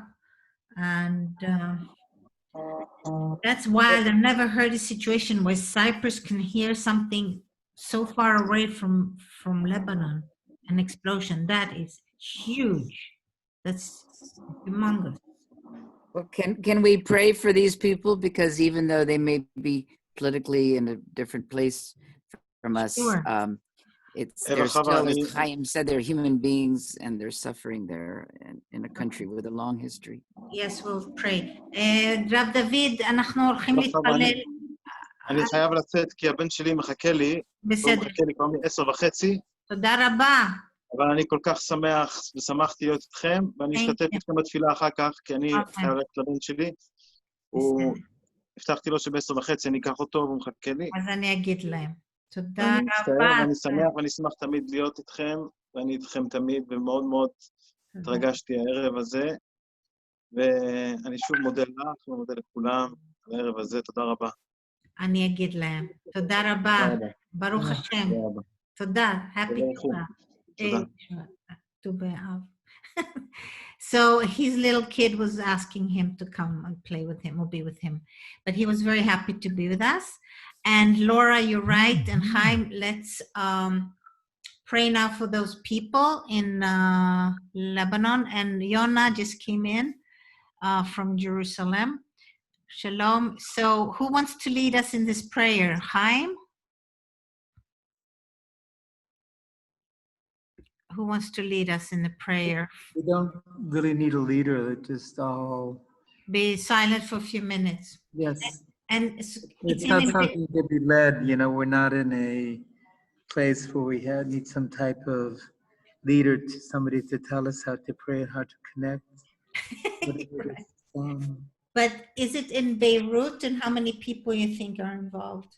And that's wild. I've never heard a situation where Cyprus can hear something so far away from Lebanon, an explosion. That is huge. That's humongous. Well, can we pray for these people? Because even though they may be politically in a different place from us, Sure. they're still, as Chaim said, they're human beings and they're suffering there in a country with a long history. Yes, we'll pray. Rav David, אנחנו הולכים להתפלל. אני חייב לצאת כי הבן שלי מחכה לי. בסדר. הוא מחכה לי כבר מ-10:30. תודה רבה. אבל אני כל כך שמח ושמחתי להיות איתכם, ואני אשתתף איתכם בתפילה אחר כך, כי אני חייב ללכת לבן שלי. הוא הבטחתי לו שב10:30 אני אקח אותו והוא מחכה לי. אז אני אגיד להם. תודה אני מצטער רבה. ואני שמח ואני אשמח תמיד להיות איתכם, ואני איתכם תמיד, ומאוד מאוד התרגשתי הערב הזה, ואני שוב מודה לך ומודה לכולם על הערב הזה, תודה רבה. אני אגיד להם. תודה רבה. ברוך השם. תודה רבה. תודה. Happy תבורכו. תודה. to B'Av. So his little kid was asking him to come and play with him or be with him. But he was very happy to be with us. And Laura, you're right. And Chaim, let's pray now for those people in Lebanon. And Yona just came in from Jerusalem. Shalom. So who wants to lead us in this prayer? Chaim? Who wants to lead us in the prayer? We don't really need a leader. Just all. Be silent for a few minutes. Yes. And It's not something to be led. You know, we're not in a place where we need some type of leader, somebody to tell us how to pray and how to connect. But is it in Beirut, and how many people you think are involved?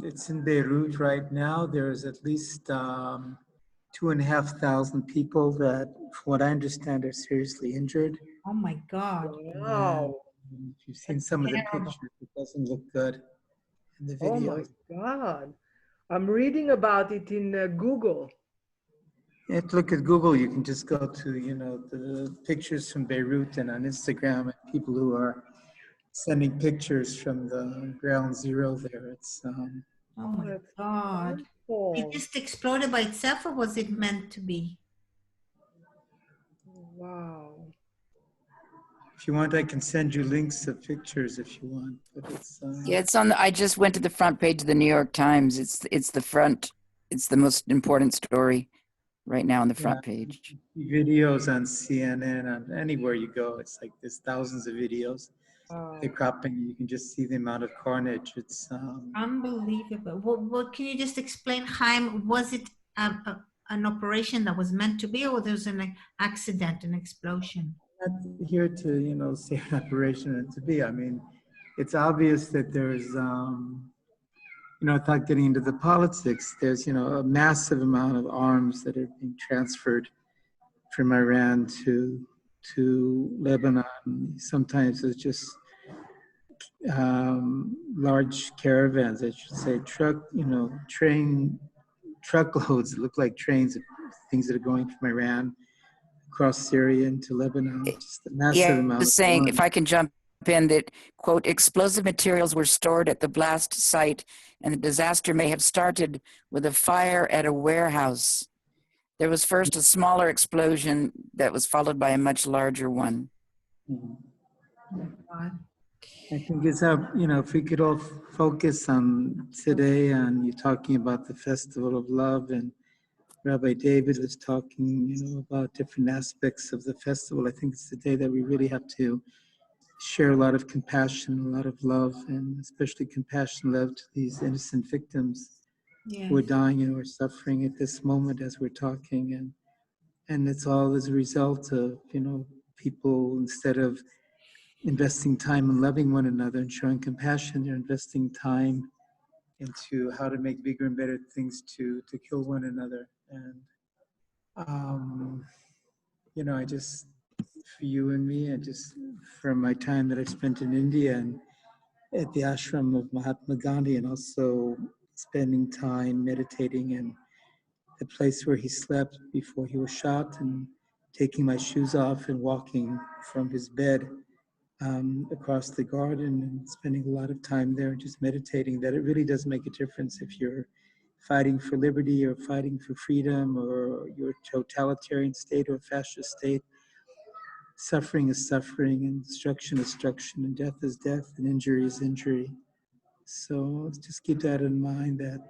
It's in Beirut right now. There's at least 2,500 people that, from what I understand, are seriously injured. Oh my God. Wow. If you've seen some of the pictures, it doesn't look good in the video. Oh my God. I'm reading about it in Google. You have to look at Google. You can just go to, you know, the pictures from Beirut and on Instagram, and people who are sending pictures from the ground zero there. It's oh my God. It just exploded by itself, or was it meant to be? Wow. If you want, I can send you links of pictures if you want. But it's yeah, it's on. I just went to the front page of the New York Times. It's the front. It's the most important story right now on the front page. Videos on CNN, on anywhere you go. It's like there's thousands of videos. They're cropping. You can just see the amount of carnage. It's unbelievable. Well, can you just explain, Chaim? Was it an operation that was meant to be, or there was an accident, an explosion? I'm not here to, you know, say an operation to be. I mean, it's obvious that there's, you know, without getting into the politics, there's, you know, a massive amount of arms that are being transferred from Iran to Lebanon. Sometimes it's just large caravans, I should say, truckloads that look like trains of things that are going from Iran across Syria into Lebanon. Just a massive amount. Saying, if I can jump in, that, quote, explosive materials were stored at the blast site, and the disaster may have started with a fire at a warehouse. There was first a smaller explosion that was followed by a much larger one. I think it's up, you know, if we could all focus on today, and you're talking about the Festival of Love, and Rabbi David was talking, you know, about different aspects of the festival. I think it's the day that we really have to share a lot of compassion, a lot of love, and especially compassion, love to these innocent victims who are dying and who are suffering at this moment as we're talking. And it's all as a result of, you know, people, instead of investing time in loving one another and showing compassion, they're investing time into how to make bigger and better things to kill one another. And, you know, I just, for you and me, and just from my time that I spent in India and at the ashram of Mahatma Gandhi, and also spending time meditating in the place where he slept before he was shot, and taking my shoes off and walking from his bed across the garden and spending a lot of time there, just meditating, that it really does make a difference if you're fighting for liberty or fighting for freedom, or you're a totalitarian state or a fascist state. Suffering is suffering, and destruction is destruction, and death is death, and injury is injury. So just keep that in mind, that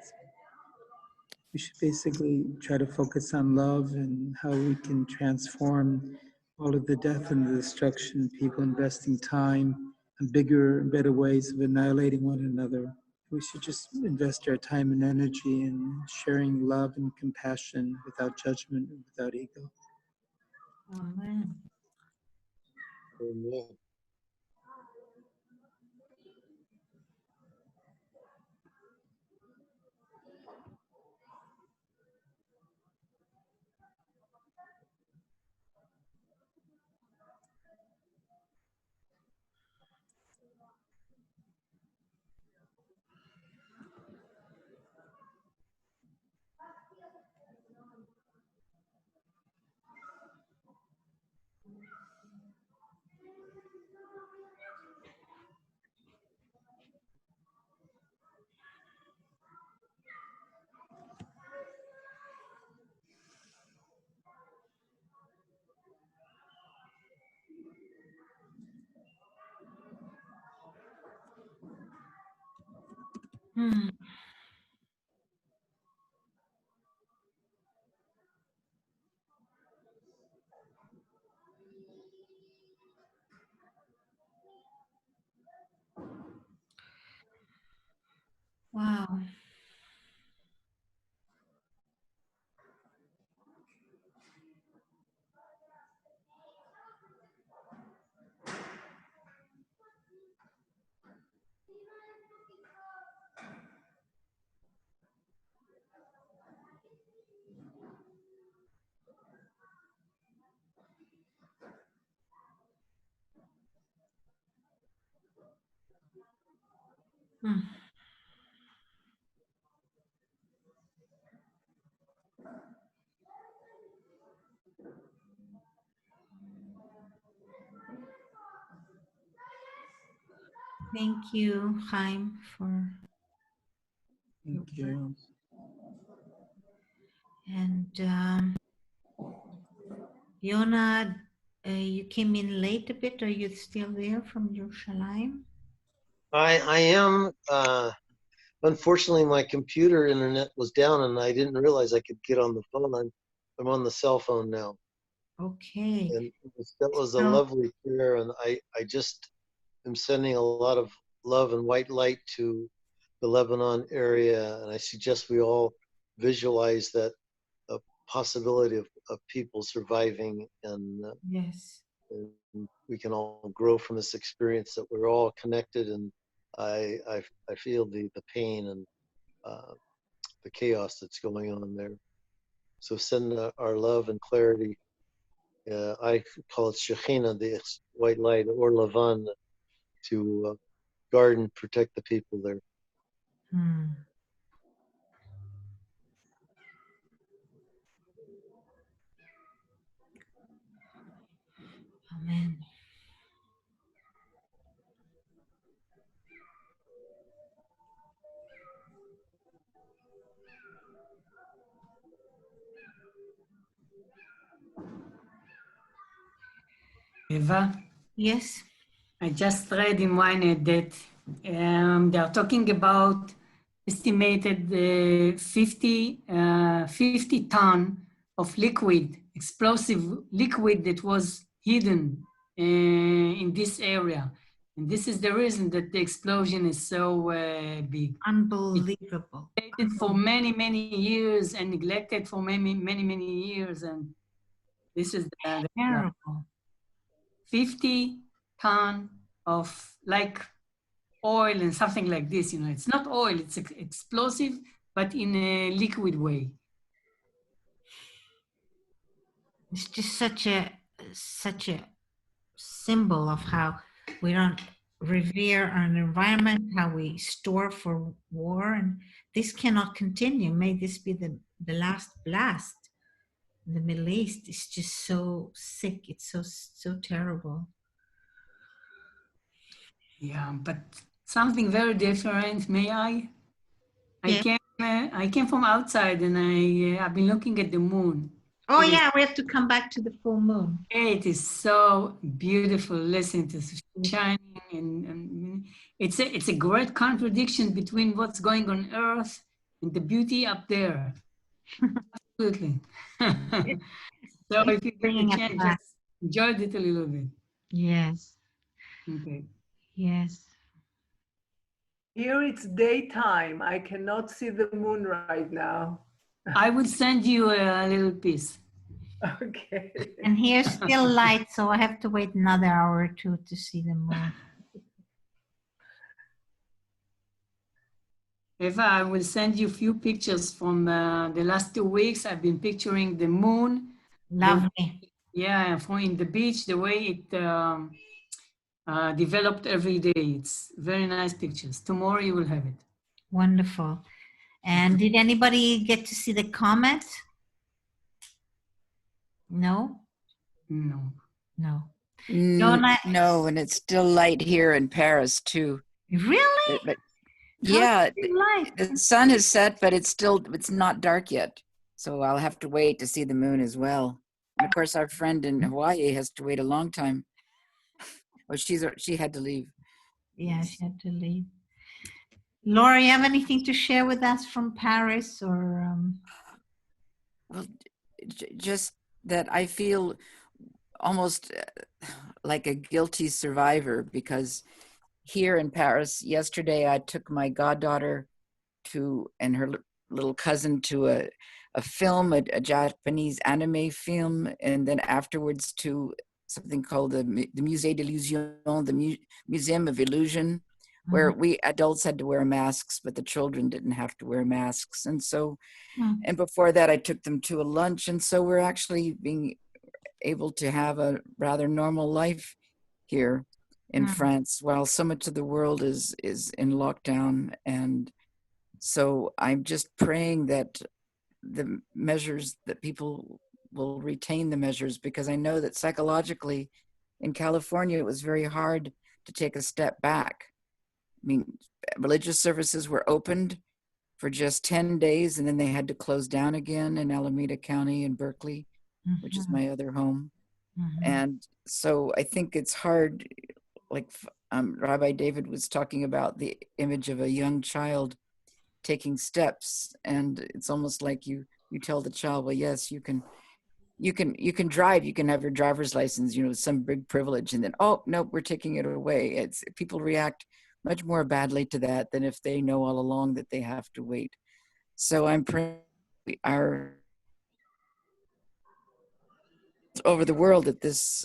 we should basically try to focus on love and how we can transform all of the death and the destruction, people investing time and bigger and better ways of annihilating one another. We should just invest our time and energy in sharing love and compassion without judgment and without ego. Amen. Amen. Hmm. Wow. Hmm. Thank you, Chaim, for your Thank you. and Yona, you came in late a bit. Are you still there from Yerushalayim? I am. Unfortunately, my computer internet was down, and I didn't realize I could get on the phone. I'm on the cell phone now, Okay. and that was a So- lovely prayer. And I just am sending a lot of love and white light to the Lebanon area, and I suggest we all visualize that possibility of people surviving, and Yes. we can all grow from this experience that we're all connected. And I feel the pain and the chaos that's going on there. So send our love and clarity. I call it Shekhinah, the white light, or Lavan, to guard and protect the people there. Hmm. Amen. Eva, Yes. I just read in Ynet that they are talking about estimated 50 ton of liquid, explosive liquid that was hidden in this area. And this is the reason that the explosion is so big. Unbelievable. It's for many, many years and neglected for many, many, many years. And this is the Terrible. 50 ton of like oil and something like this, it's not oil, it's explosive, but in a liquid way. It's just such a symbol of how we don't revere our environment, how we store for war, and this cannot continue. May this be the last blast. The Middle East is just so sick. It's so terrible. Yeah, but something very different, may I? Yeah. I came from outside and I've been looking at the moon. Oh yeah, we have to come back to the full moon. It is so beautiful. Listen to shining, and it's a great contradiction between what's going on Earth and the beauty up there. Absolutely. So if you get a chance, just enjoy it a little bit. Yes. Okay. Yes. Here it's daytime. I cannot see the moon right now. I will send you a little piece. Okay. And here's still light, so I have to wait another hour or two to see the moon. Eva, I will send you a few pictures from the last 2 weeks. I've been picturing the moon. Lovely. Yeah, from in the beach, the way it developed every day. It's very nice pictures. Tomorrow you will have it. Wonderful. And did anybody get to see the comet? No? No. No. Yona, No, and it's still light here in Paris too. really? But How yeah, is it light? the sun has set, but it's not dark yet. So I'll have to wait to see the moon as well. And of course, our friend in Hawaii has to wait a long time. Oh, she had to leave. Yeah, she had to leave. Laura, you have anything to share with us from Paris or? Well, just that I feel almost like a guilty survivor, because here in Paris yesterday I took my goddaughter and her little cousin to a film, a Japanese anime film, and then afterwards to something called the Musée d'Illusion, the Museum of Illusion, where we adults had to wear masks, but the children didn't have to wear masks. And so, and before that, I took them to a lunch. And so we're actually being able to have a rather normal life here in France, while so much of the world is in lockdown. And so I'm just praying that the measures, that people will retain the measures, because I know that psychologically in California, it was very hard to take a step back. I mean, religious services were opened for just 10 days, and then they had to close down again in Alameda County and Berkeley, which is my other home. And so I think it's hard, like Rabbi David was talking about the image of a young child taking steps, and it's almost like you tell the child, well, yes, you can drive, you can have your driver's license, some big privilege, and then, oh no, we're taking it away. It's people react much more badly to that than if they know all along that they have to wait. So I'm praying our over the world that this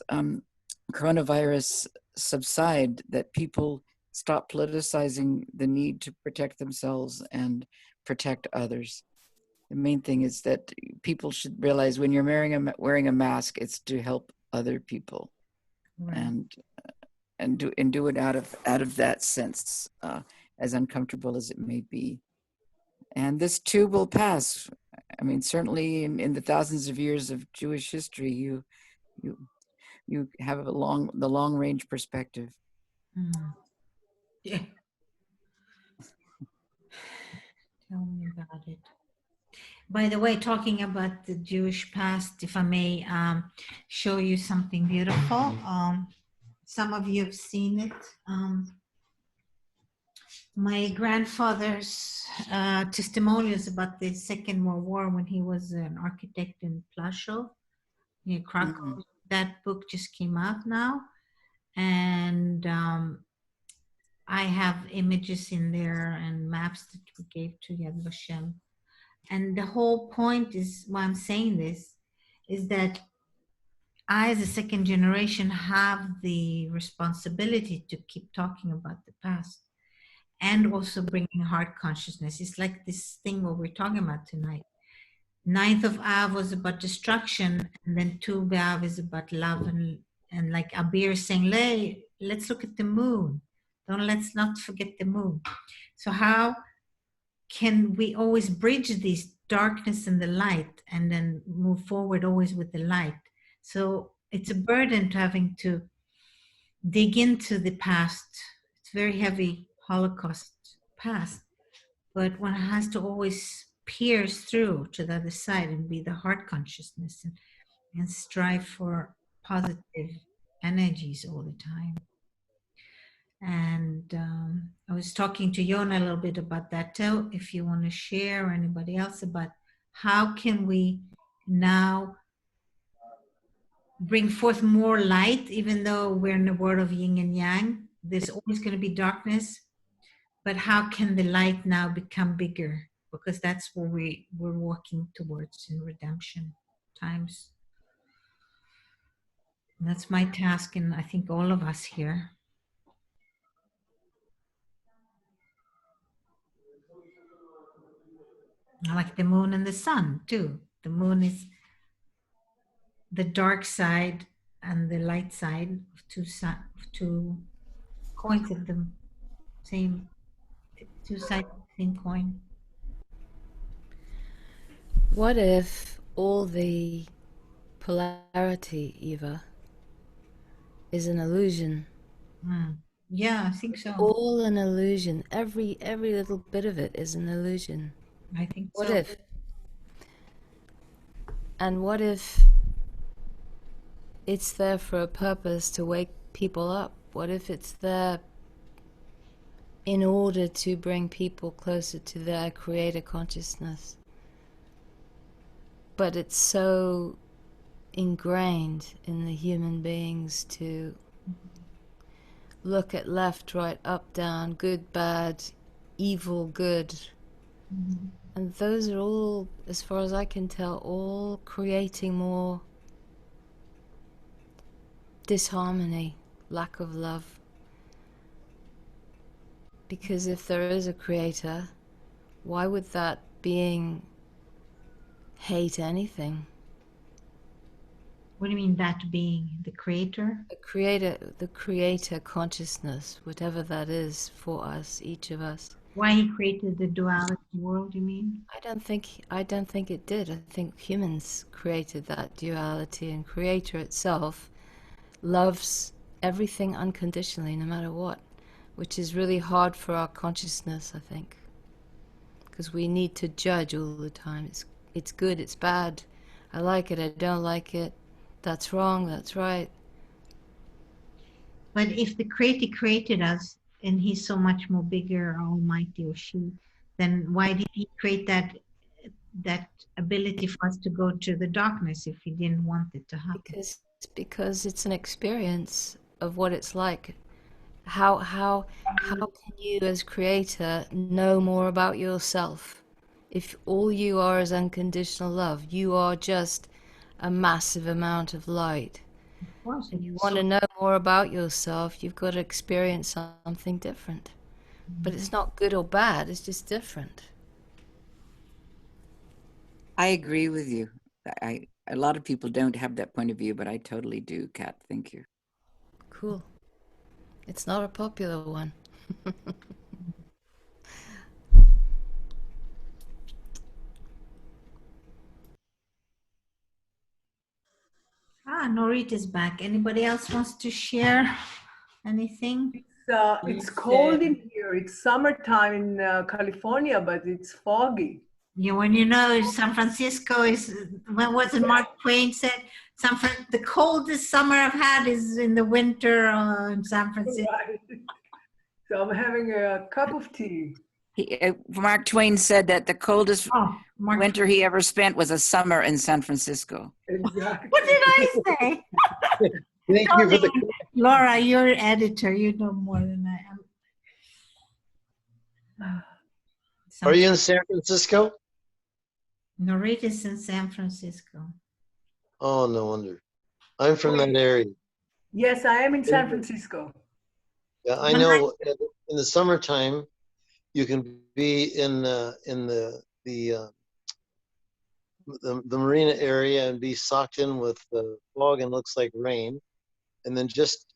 coronavirus subside, that people stop politicizing the need to protect themselves and protect others. The main thing is that people should realize when you're wearing a mask, it's to help other people, and do it out of that sense, as uncomfortable as it may be. And this too will pass. I mean, certainly in the thousands of years of Jewish history, you have the long range perspective. Yeah. Tell me about it. By the way, talking about the Jewish past, if I may show you something beautiful. Some of you have seen it. My grandfather's testimonials about the Second World War, when he was an architect in Plaszow, near Krakow. That book just came out now. And I have images in there and maps that we gave to Yad Vashem. And the whole point is why I'm saying this is that I, as a second generation, have the responsibility to keep talking about the past and also bringing heart consciousness. It's like this thing what we're talking about tonight. 9th of Av was about destruction, and then Tu B'Av is about love, and like Abir is saying, let's look at the moon. Let's not forget the moon. So how can we always bridge this darkness and the light, and then move forward always with the light? So it's a burden to having to dig into the past. It's very heavy, Holocaust past, but one has to always pierce through to the other side and be the heart consciousness, and strive for positive energies all the time. And I was talking to Yona a little bit about that too, if you want to share, or anybody else, about how can we now bring forth more light, even though we're in the world of yin and yang. There's always going to be darkness, but how can the light now become bigger? Because that's what we're walking towards in redemption times. And that's my task, and I think all of us here. I like the moon and the sun too. The moon is the dark side and the light side of two coins of the same, two sides of the same coin. What if all the polarity, Eva, is an illusion? Yeah, I think so. All an illusion. Every little bit of it is an illusion. I think so. What if? And what if it's there for a purpose to wake people up? What if it's there in order to bring people closer to their creator consciousness. But it's so ingrained in the human beings to look at left, right, up, down, good, bad, evil, good. And those are all, as far as I can tell, all creating more disharmony, lack of love. Because if there is a creator, why would that being hate anything? What do you mean, that being the creator? The creator consciousness, whatever that is for us, each of us. Why he created the duality world, you mean? I don't think it did. I think humans created that duality, and creator itself loves everything unconditionally, no matter what, which is really hard for our consciousness, I think, because we need to judge all the time. It's good, it's bad, I like it, I don't like it, that's wrong, that's right. But if the creator created us and he's so much more bigger, almighty, or she, then why did he create that ability for us to go to the darkness if he didn't want it to happen? Because it's an experience of what it's like. How can you as creator know more about yourself if all you are is unconditional love? You are just a massive amount of light. Of course. And you want to know more about yourself, you've got to experience something different. But it's not good or bad, it's just different. I agree with you. A lot of people don't have that point of view, but I totally do, Kat. Thank you. Cool. It's not a popular one. Norit is back. Anybody else wants to share anything? It's cold in here. It's summertime in California, but it's foggy. Yeah, when you know San Francisco is, when was it Mark Twain said, the coldest summer I've had is in the winter in San Francisco. Right. So I'm having a cup of tea. Mark Twain said that the coldest winter he ever spent was a summer in San Francisco. Exactly. What did I say? Thank you for the. Laura, you're editor. You know more than I am. Are you in San Francisco? Norita's in San Francisco. Oh, no wonder. I'm from that area. Yes, I am in San Francisco. Yeah, I know. In the summertime, you can be in the marina area and be socked in with the fog and looks like rain. And then just,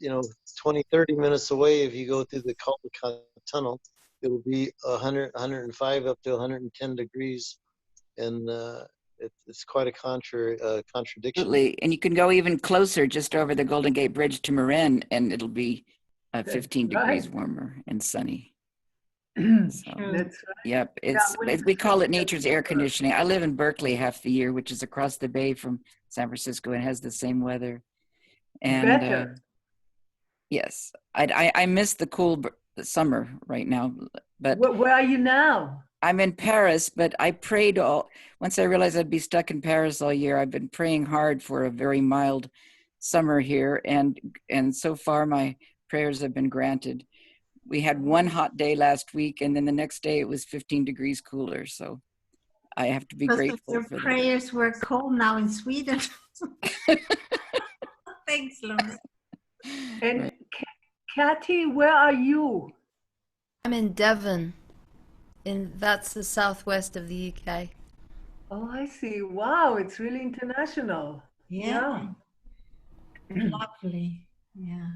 20, 30 minutes away, if you go through the Caldecott Tunnel, it'll be 100, 105 up to 110 degrees. And it's quite a contradiction. Absolutely. And you can go even closer just over the Golden Gate Bridge to Marin, and it'll be 15 degrees warmer and sunny. So, That's right. yep, we call it nature's air conditioning. I live in Berkeley half the year, which is across the bay from San Francisco, and has the same weather. And better. Yes, I miss the cool summer right now. But Where are you now? I'm in Paris, but I prayed once I realized I'd be stuck in Paris all year. I've been praying hard for a very mild summer here, and so far my prayers have been granted. We had one hot day last week, and then the next day it was 15 degrees cooler. So I have to be grateful your for that. Prayers were cold now in Sweden. Thanks, Laura. And Right. Kathy, where are you? I'm in Devon. That's the southwest of the UK. Oh, I see. Wow, it's really international. Yeah. Lovely. Yeah.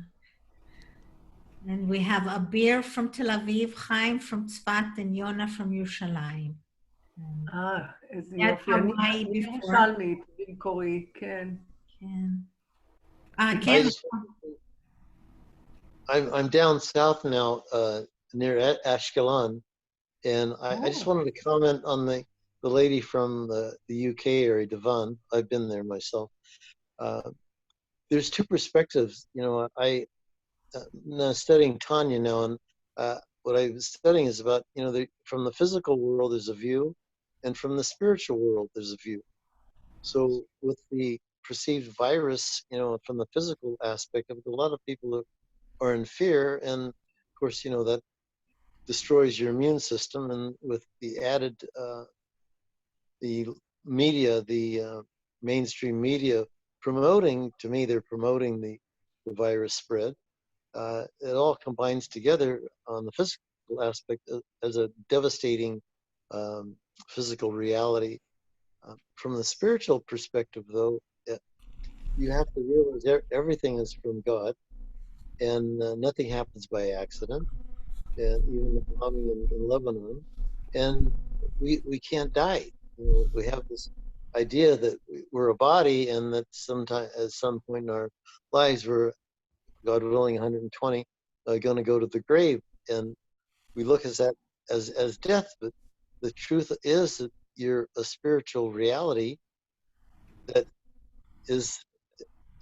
And we have Abir from Tel Aviv, Chaim from Tzfat, and Yona from Yerushalayim. אז Yeah, יופי. Hawaii אני before. ירושלמית, במקורי, כן. I'm down south now, near Ashkelon, and I just wanted to comment on the lady from the UK area, Devon. I've been there myself. There's two perspectives. I'm studying Tanya now, and what I was studying is about, from the physical world there's a view, and from the spiritual world there's a view. So with the perceived virus, from the physical aspect of it, a lot of people are in fear, and of course, that destroys your immune system. And with the added, the media, the mainstream media promoting, to me, they're promoting the virus spread. It all combines together on the physical aspect as a devastating physical reality. From the spiritual perspective, though, you have to realize everything is from God, and nothing happens by accident. And even the bombing in Lebanon, and we can't die. We have this idea that we're a body, and that sometime at some point in our lives, we're, God willing, 120, going to go to the grave, and we look at that as death. But the truth is that you're a spiritual reality that is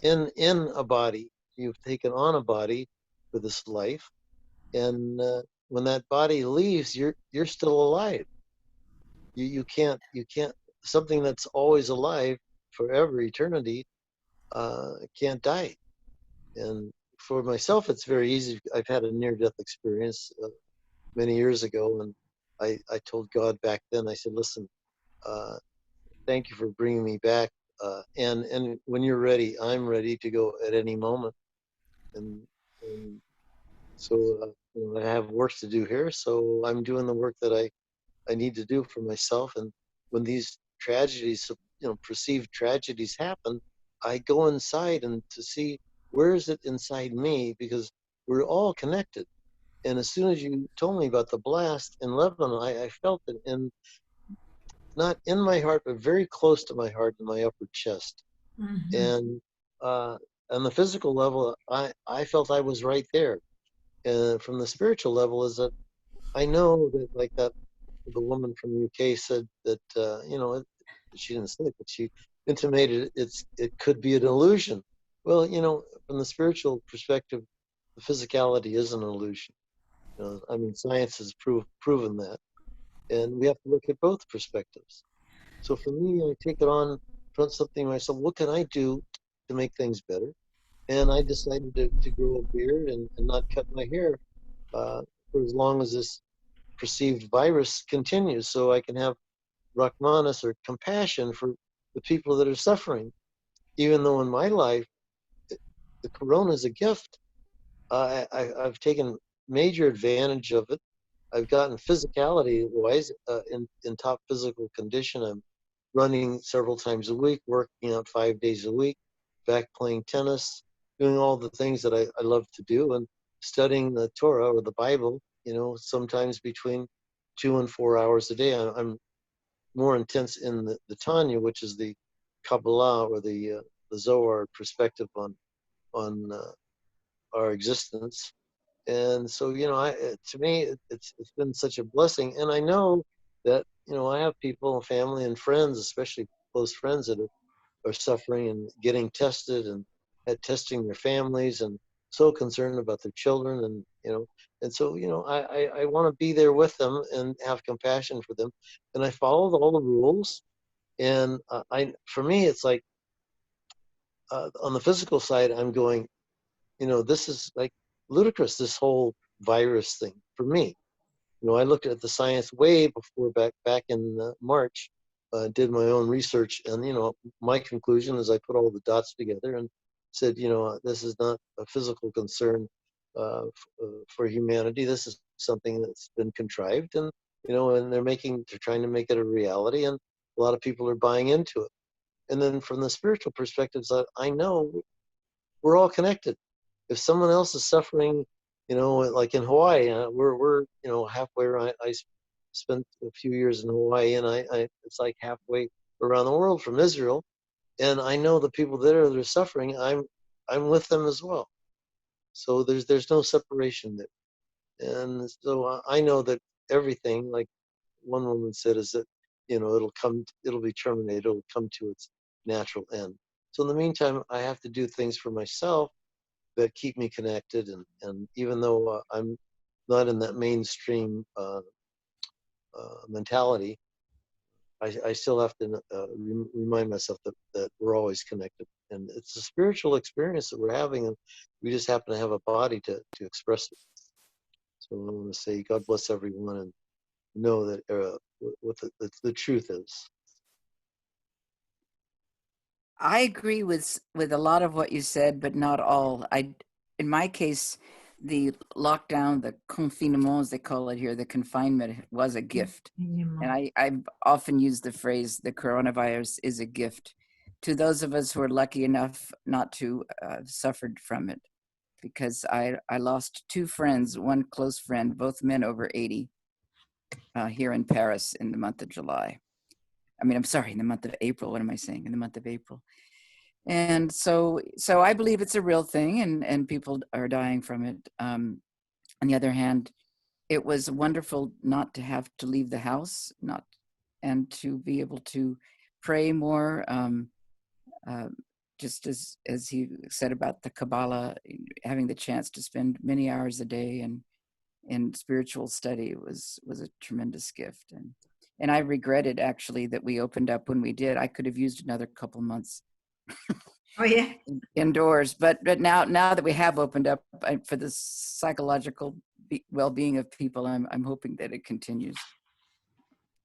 in a body. You've taken on a body for this life, and when that body leaves, you're still alive. You can't something that's always alive forever, eternity, can't die. And for myself, it's very easy. I've had a near-death experience many years ago, and I told God back then, I said, listen, thank you for bringing me back, and when you're ready, I'm ready to go at any moment. And so I have work to do here, so I'm doing the work that I need to do for myself. And when these tragedies, perceived tragedies happen, I go inside and to see where is it inside me, because we're all connected. And as soon as you told me about the blast in Lebanon, I felt it not in my heart, but very close to my heart, in my upper chest. Mhm. And on the physical level, I felt I was right there. And from the spiritual level, is that I know that, like that, the woman from the UK said that, she didn't say it, but she intimated it could be an illusion. Well, from the spiritual perspective, the physicality is an illusion. I mean, science has proven that, and we have to look at both perspectives. So for me, I take it on from something myself. What can I do to make things better? And I decided to grow a beard and not cut my hair for as long as this perceived virus continues, so I can have Rahmanas, or compassion, for the people that are suffering. Even though in my life, the corona is a gift, I've taken major advantage of it. I've gotten physicality wise in top physical condition. I'm running several times a week, working out 5 days a week, back playing tennis, doing all the things that I love to do, and studying the Torah, or the Bible, sometimes between 2 and 4 hours a day. I'm more intense in the Tanya, which is the Kabbalah, or the Zohar perspective on our existence. And so, to me, it's been such a blessing. And I know that, I have people, family and friends, especially close friends, that are suffering and getting tested, and testing their families, and so concerned about their children. And so, I want to be there with them and have compassion for them. And I followed all the rules. And for me, it's like, on the physical side, I'm going, this is like ludicrous, this whole virus thing for me. I looked at the science way before, back in March, did my own research, and my conclusion is I put all the dots together and said, this is not a physical concern for humanity. This is something that's been contrived, and and they're trying to make it a reality, and a lot of people are buying into it. And then from the spiritual perspectives, I know we're all connected. If someone else is suffering, like in Hawaii, we're halfway around. I spent a few years in Hawaii, and I it's like halfway around the world from Israel, and I know the people there that are suffering. I'm with them as well. So there's no separation there. And so I know that everything, like one woman said, is that it'll be terminated, it'll come to its natural end. So in the meantime, I have to do things for myself that keep me connected, and even though I'm not in that mainstream mentality, I still have to remind myself that we're always connected. And it's a spiritual experience that we're having, and we just happen to have a body to express it. So I want to say God bless everyone, and know that what the truth is. I agree with a lot of what you said, but not all. In my case, the lockdown, the confinement, as they call it here, the confinement was a gift. And I've often used the phrase, the coronavirus is a gift to those of us who are lucky enough not to suffered from it. Because I lost two friends, one close friend, both men over 80, here in Paris in the month of July. I mean, I'm sorry, in the month of April. What am I saying? In the month of April. And so I believe it's a real thing, and people are dying from it. On the other hand, it was wonderful not to have to leave the house, and to be able to pray more. Just as he said about the Kabbalah, having the chance to spend many hours a day in spiritual study was a tremendous gift. And I regretted actually that we opened up when we did. I could have used another couple months. Oh yeah. Indoors, but now that we have opened up, for the psychological well-being of people, I'm hoping that it continues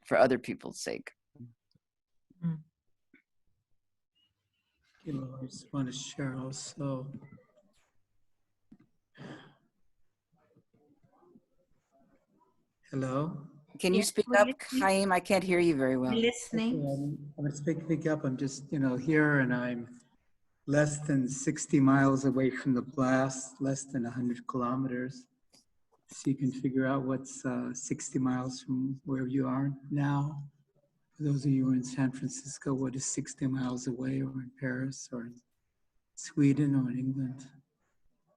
for other people's sake. You know, I just want to share also. Hello? Can you Yes, speak we're up, listening. Chaim? I can't hear you very well. We're listening. I'm going to speak up. I'm just, here, and I'm less than 60 miles away from the blast, less than 100 kilometers. So you can figure out what's 60 miles from where you are now. For those of you who are in San Francisco, what is 60 miles away, or in Paris, or in Sweden, or in England?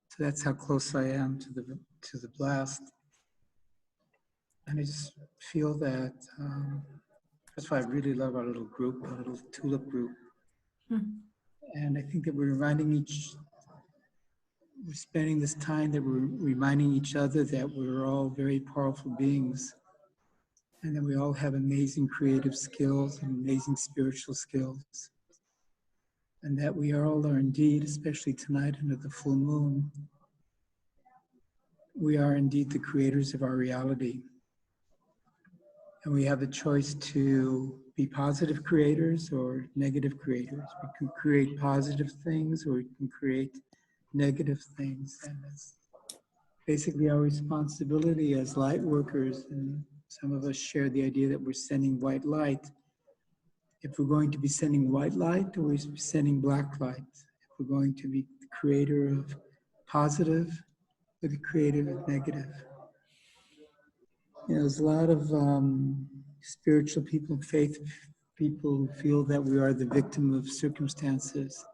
So that's how close I am to the blast. And I just feel that, that's why I really love our little group, our little Tulip group. And I think that we're spending this time that we're reminding each other that we're all very powerful beings, and that we all have amazing creative skills and amazing spiritual skills. And that we all are indeed, especially tonight under the full moon, we are indeed the creators of our reality. And we have the choice to be positive creators or negative creators. We can create positive things, or we can create negative things. And it's basically our responsibility as light workers. And some of us share the idea that we're sending white light. If we're going to be sending white light, or we're sending black light. If we're going to be the creator of positive, or the creator of negative. There's a lot of spiritual people, faith people who feel that we are the victim of circumstances.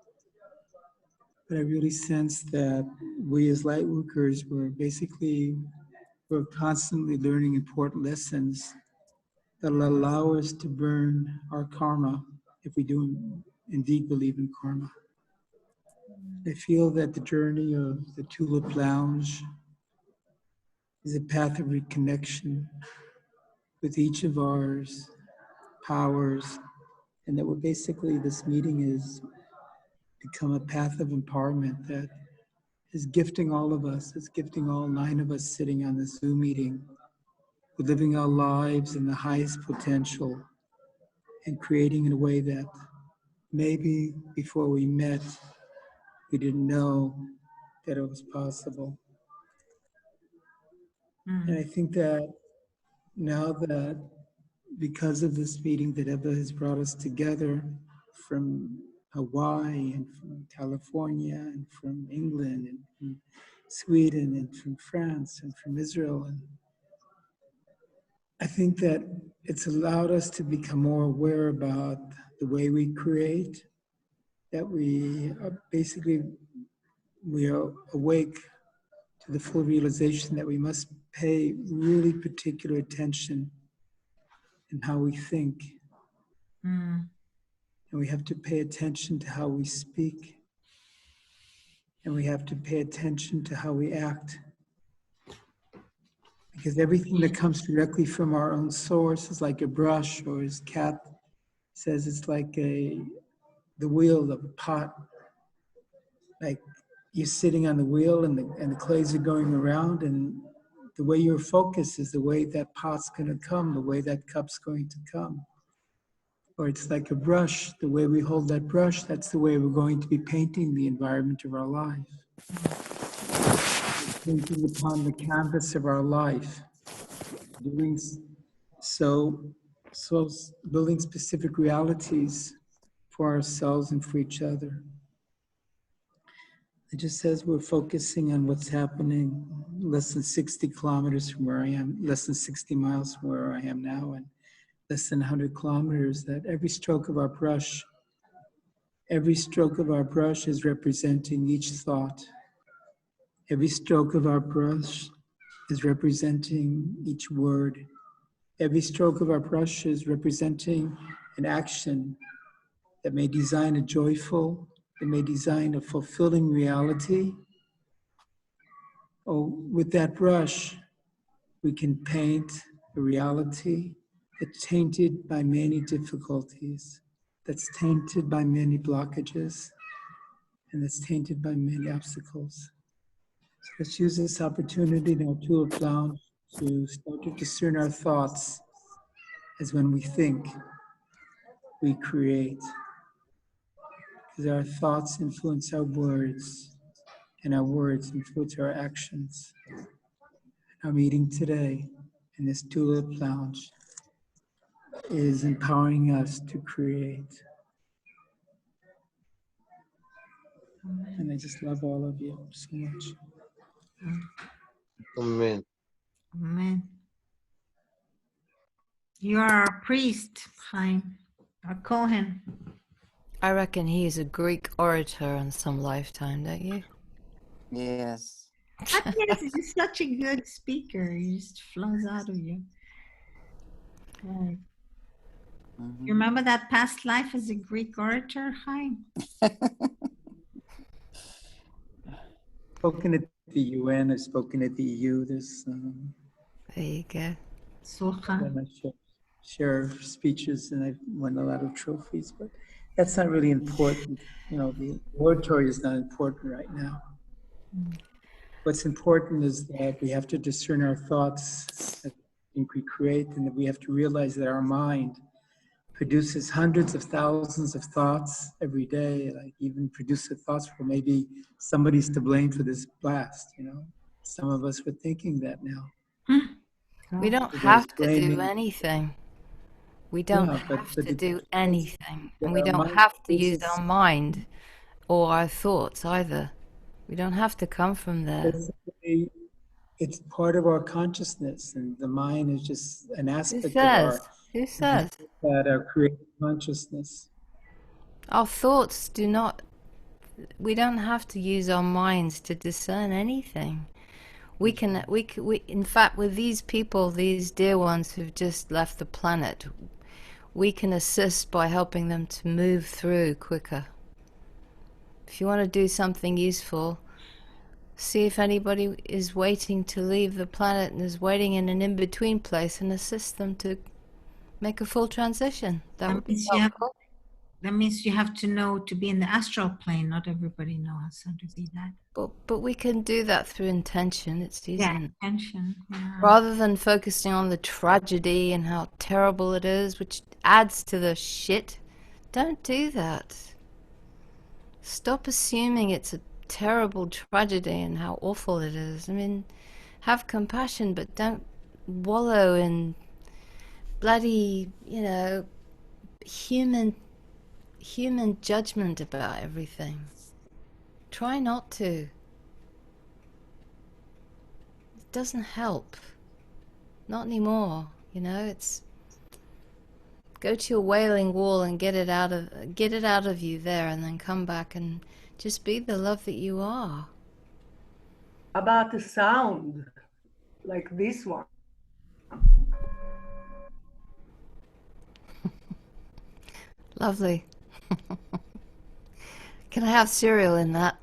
But I really sense that we as light workers, we're constantly learning important lessons that will allow us to burn our karma, if we do indeed believe in karma. I feel that the journey of the Tulip Lounge is a path of reconnection with each of our powers, and that we're basically, this meeting is become a path of empowerment that is gifting all of us, it's gifting all 9 of us sitting on this Zoom meeting, with living our lives in the highest potential and creating in a way that maybe before we met, we didn't know that it was possible. And I think that now that because of this meeting that Ebba has brought us together from Hawaii and from California and from England and from Sweden and from France and from Israel. And I think that it's allowed us to become more aware about the way we create, that we are awake to the full realization that we must pay really particular attention in how we think. And we have to pay attention to how we speak. And we have to pay attention to how we act. Because everything that comes directly from our own source is like a brush, or as Kat says, it's like the wheel of a pot. Like you're sitting on the wheel and the clays are going around, and the way you're focused is the way that pot's going to come, the way that cup's going to come. Or it's like a brush, the way we hold that brush, that's the way we're going to be painting the environment of our life. Painting upon the canvas of our life. Doing so building specific realities for ourselves and for each other. It just says we're focusing on what's happening less than 60 kilometers from where I am, less than 60 miles from where I am now, and less than 100 kilometers, that every stroke of our brush is representing each thought. Every stroke of our brush is representing each word. Every stroke of our brush is representing an action that may design a joyful, that may design a fulfilling reality. Oh, with that brush, we can paint a reality that's tainted by many difficulties, that's tainted by many blockages, and that's tainted by many obstacles. So let's use this opportunity in our Tulip Lounge to start to discern our thoughts, as when we think, we create. Because our thoughts influence our words, and our words influence our actions. Our meeting today in this Tulip Lounge is empowering us to create. And I just love all of you so much. Amen. Amen. You are a priest, Chaim, a Kohen. I reckon he's a Greek orator in some lifetime, don't you? Yes. Yes, he's such a good speaker. He just flows out of you. Right. You remember that past life as a Greek orator, Chaim? Spoken at the UN, I've spoken at the EU. There's There you go. Sulchan. I share speeches, and I've won a lot of trophies, but that's not really important. You know, the oratory is not important right now. What's important is that we have to discern our thoughts that we think we create, and that we have to realize that our mind produces hundreds of thousands of thoughts every day, like even produces thoughts for maybe somebody's to blame for this blast, you know. Some of us were thinking that now. We don't There's have to do blaming. anything. We don't Yeah, have but to do anything. that And we our don't mind have to use produces- our mind or our thoughts either. We don't have to come from there. It's part of our consciousness, and the mind is just an Who aspect of says? Who says? our creative consciousness. Our thoughts do not, we don't have to use our minds to discern anything. We can, in fact, with these people, these dear ones who've just left the planet, we can assist by helping them to move through quicker. If you want to do something useful, see if anybody is waiting to leave the planet and is waiting in an in-between place, and assist them to make a full transition. That would be helpful. That means you have to know to be in the astral plane. Not everybody knows how to be that. But we can do that through intention. It's easy. Yeah, intention. Yeah. Rather than focusing on the tragedy and how terrible it is, which adds to the shit, don't do that. Stop assuming it's a terrible tragedy and how awful it is. I mean, have compassion, but don't wallow in bloody, you know, human judgment about everything. Try not to. It doesn't help. Not anymore, you know. It's go to your wailing wall and get it out of you there, and then come back and just be the love that you are. About the sound, like this one. Lovely. Can I have cereal in that?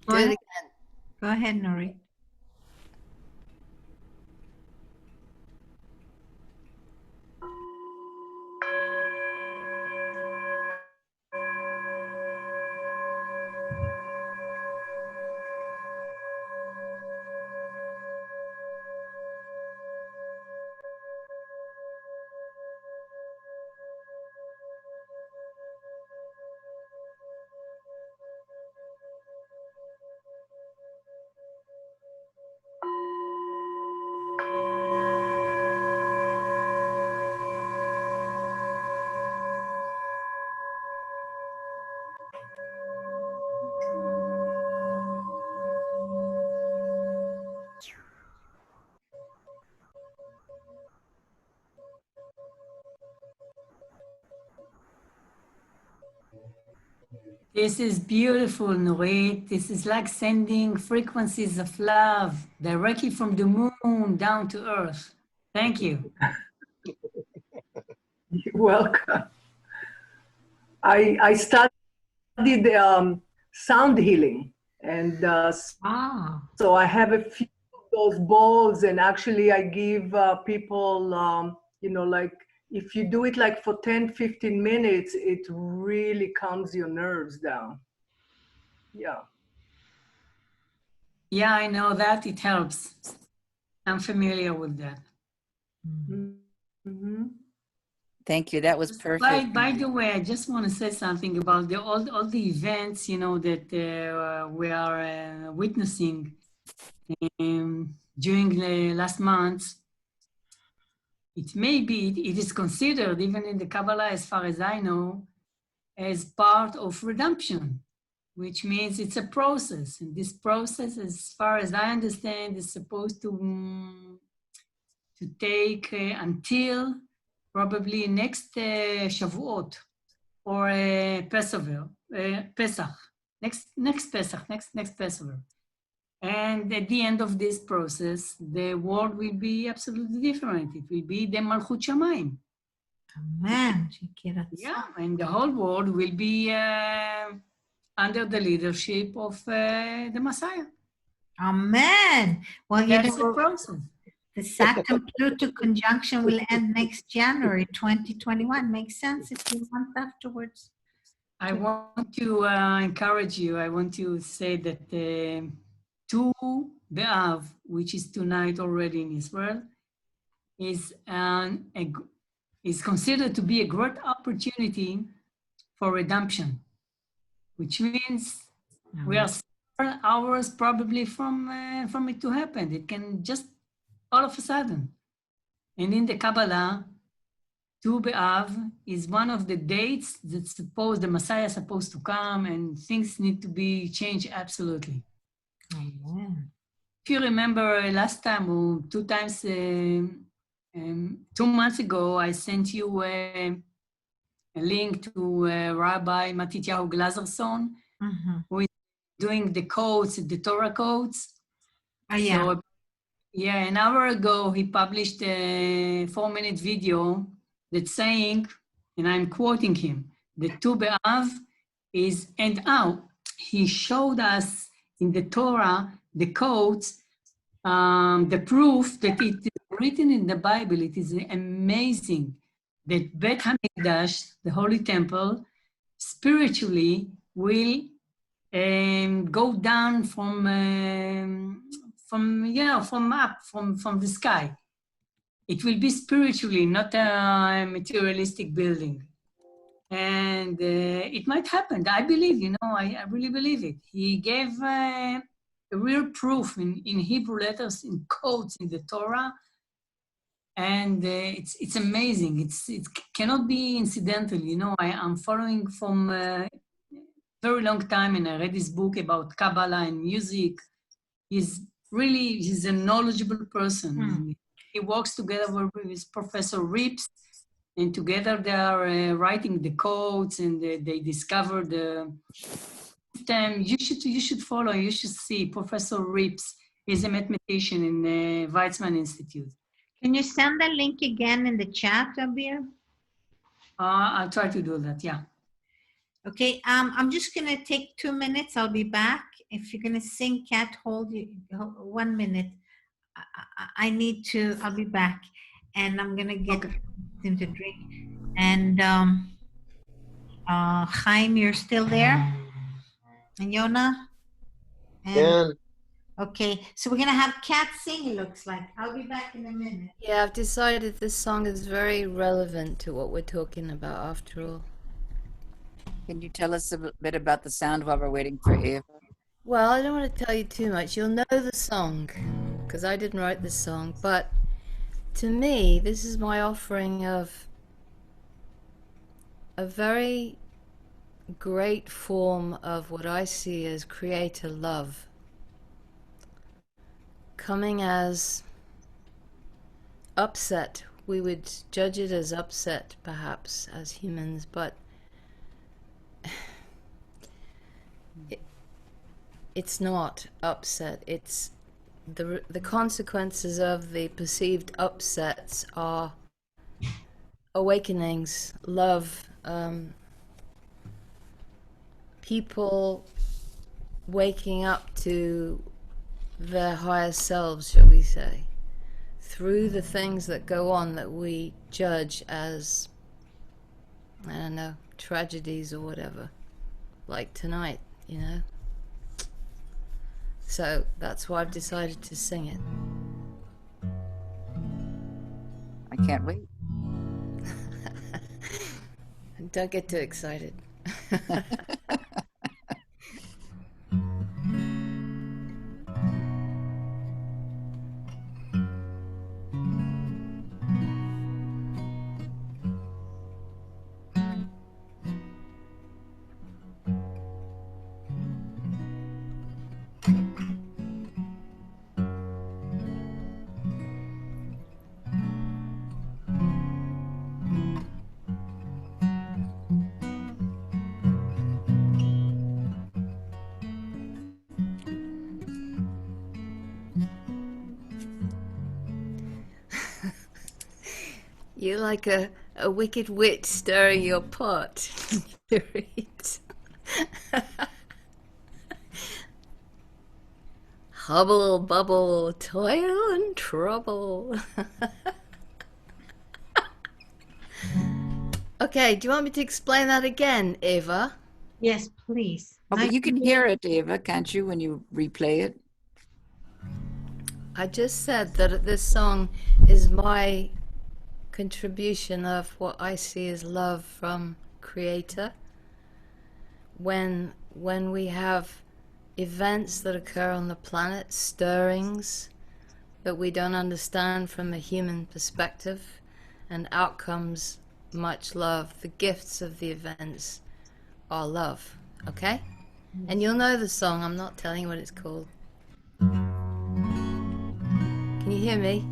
Go Do it ahead. again. Go ahead, Nuri. This is beautiful, Nurit. This is like sending frequencies of love directly from the moon down to earth. Thank you. You're welcome. I studied sound healing, and Ah. so I have a few of those balls, and actually I give people, you know, like if you do it like for 10, 15 minutes, it really calms your nerves down. Yeah. Yeah, I know that. It helps. I'm familiar with that. Mm-hmm. Thank you. That was perfect. By the way, I just want to say something about all the events, you know, that we are witnessing during the last months. It may be, it is considered, even in the Kabbalah, as far as I know, as part of redemption, which means it's a process. And this process, as far as I understand, is supposed to take until probably next Shavuot or Pesach, next Pesach. And at the end of this process, the world will be absolutely different. It will be the Malchut Shamayim. Amen. Yeah, and the whole world will be under the leadership of the Messiah. Amen. Well, you That's the know, process. the Saturn Pluto conjunction will end next January 2021. Makes sense if you want afterwards. I want to encourage you. I want to say that Tu B'Av, which is tonight already in Israel, is considered to be a great opportunity for redemption, which means we are several hours probably from it to happen. It can just all of a sudden. And in the Kabbalah, Tu B'Av is one of the dates that the Messiah is supposed to come, and things need to be changed absolutely. Amen. If you remember last time or 2 times, 2 months ago, I sent you a link to Rabbi Matityahu Glazerson, who is doing the codes, the Torah codes. Oh, yeah. So, yeah, an hour ago, he published a 4-minute video that's saying, and I'm quoting him, the Tu B'Av is, and he showed us in the Torah, the codes, the proof that it is written in the Bible. It is amazing that Bet HaMikdash, the Holy Temple, spiritually will go down from the sky. It will be spiritually, not a materialistic building. And it might happen. I believe, I really believe it. He gave a real proof in Hebrew letters, in codes in the Torah. And it's amazing. It cannot be incidental. I'm following from a very long time, and I read this book about Kabbalah and music. He's a knowledgeable person. He works together with Professor Rips, and together they are writing the codes, and they discover the system. You should follow. You should see Professor Rips. He's a mathematician in the Weizmann Institute. Can you send the link again in the chat, Abir? I'll try to do that. Yeah. Okay, I'm just gonna take 2 minutes. I'll be back. If you're gonna sing, Cat, hold 1 minute. I need to. I'll be back, and I'm gonna get him to drink. And Chaim, you're still there, and Yona. And okay, so we're gonna have Cat sing. It looks like. I'll be back in a minute. Yeah, I've decided this song is very relevant to what we're talking about after all. Can you tell us a bit about the sound while we're waiting for Eva? Well, I don't want to tell you too much. You'll know the song, because I didn't write this song. But to me, this is my offering of a very great form of what I see as creator love, coming as upset. We would judge it as upset, perhaps, as humans, but it's not upset. It's the consequences of the perceived upsets are awakenings, love, people waking up to their higher selves, shall we say, through the things that go on that we judge as, I don't know, tragedies or whatever, like tonight, you know. So that's why I've decided to sing it. I can't wait. Don't get too excited. You're like a wicked witch stirring your pot. Hubble, bubble, toil and trouble. Okay, do you want me to explain that again, Eva? Yes, please. Oh, but you can hear it, Eva, can't you, when you replay it? I just said that this song is my contribution of what I see as love from Creator. When we have events that occur on the planet, stirrings that we don't understand from a human perspective, and outcomes, much love. The gifts of the events are love, okay? And you'll know the song. I'm not telling you what it's called. Can you hear me?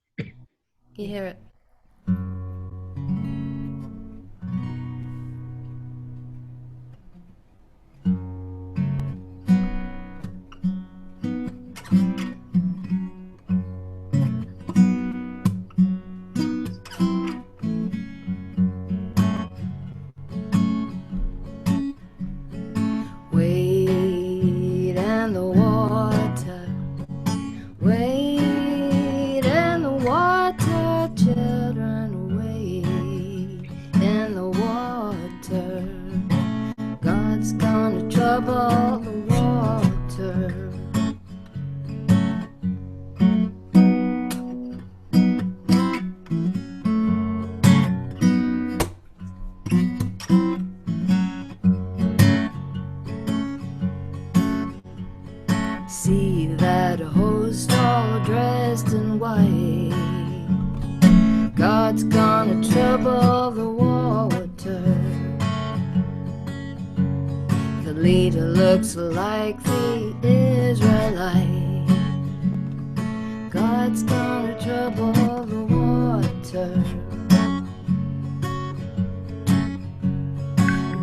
Can you hear it? Wade in the water, wade in the water, children, wade in the water. God's gonna trouble the water. See that host all dressed in white. God's gonna trouble the water. The leader looks like the Israelite. God's gonna trouble the water.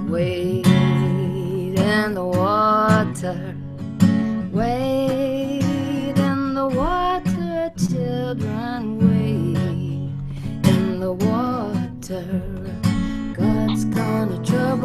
Wade in the water. Wade in the water, children, wade in the water. God's gonna trouble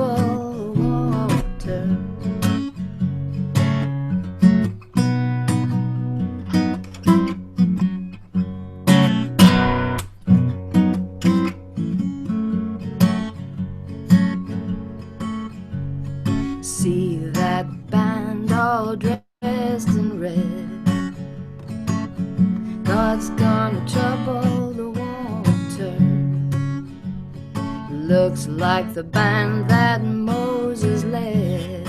looks like the band that Moses led.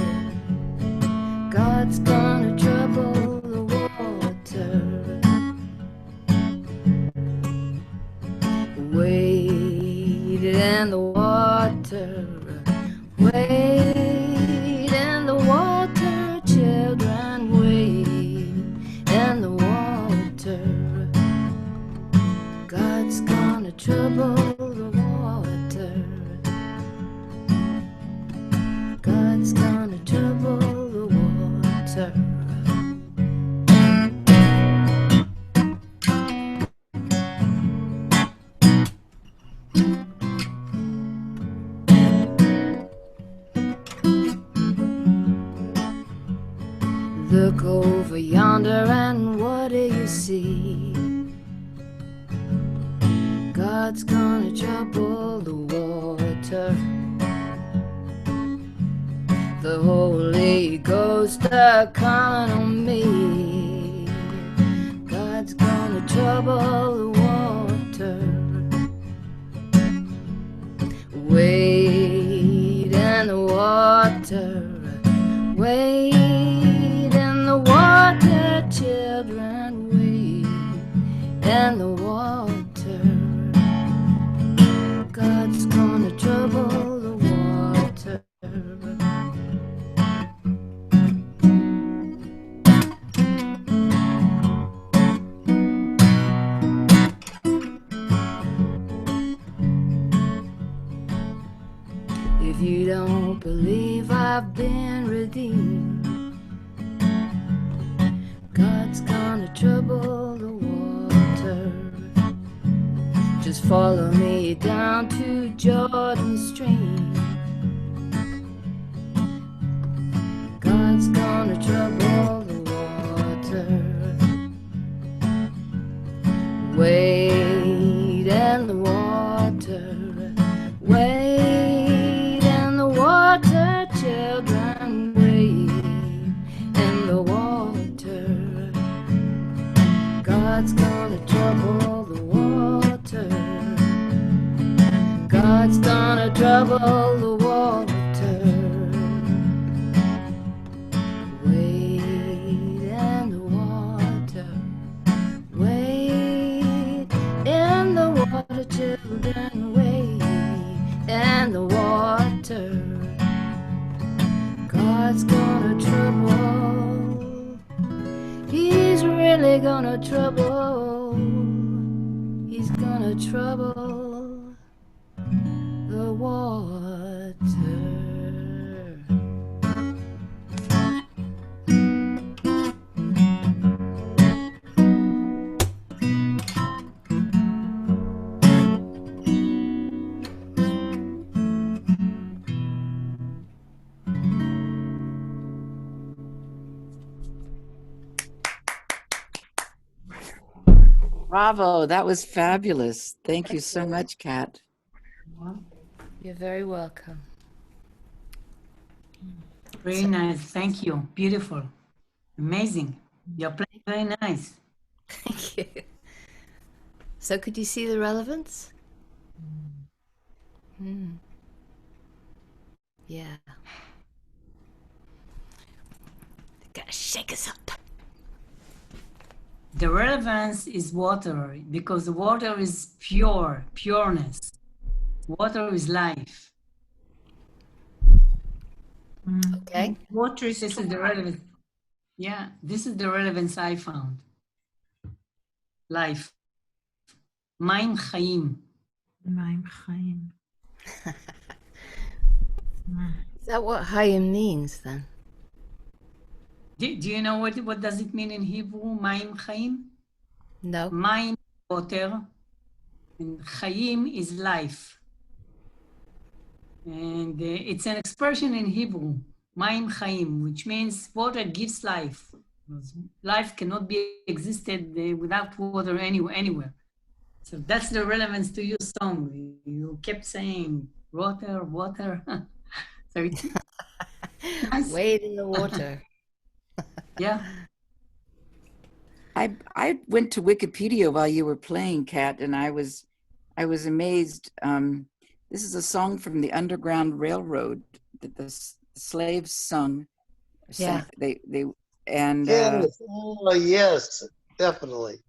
God's gonna trouble the water. Wade in the water. Wade in the water, children. Wade in the water. God's gonna trouble the water. God's gonna trouble the water. Look over yonder and what do you see? God's gonna trouble the water. The Holy Ghost coming on me. God's gonna trouble the water. Wade in the water. Wade in the water, children. Wade in the water. God's gonna trouble the water. If you don't believe I've been redeemed, God's gonna trouble the water. Just follow me down to Jordan stream. God's gonna trouble the water. Wade in the water. Wade in the water, children. Wade in the water. God's gonna trouble the water. God's gonna trouble the water. Wade in the water. Wade in the water, children. Wade in the water. God's gonna trouble. He's really gonna trouble. He's gonna trouble the water. Bravo, that was fabulous. Thank you so much, Kat. You're very welcome. Very nice. Thank you. Beautiful. Amazing. You're playing very nice. Thank you. So could you see the relevance? Yeah. Gotta shake us up. The relevance is water because water is pure, pureness. Water is life. Okay. Water is This is the relevance. Yeah, this is the relevance I found. Life. Maim Chaim. Maim Chaim. Is that what Hayim means then? Do you know what does it mean in Hebrew? Maim Chaim? No. Maim, water, and Chaim is life. And it's an expression in Hebrew, Maim Chaim, which means water gives life. Life cannot be existed without water anywhere. So that's the relevance to your song. You kept saying water, water. So it's nice. Wade in the water. Yeah. I went to Wikipedia while you were playing, Kat, and I was amazed. This is a song from the Underground Railroad that the slaves sung. Yeah. They and Yes. Oh, yes, definitely.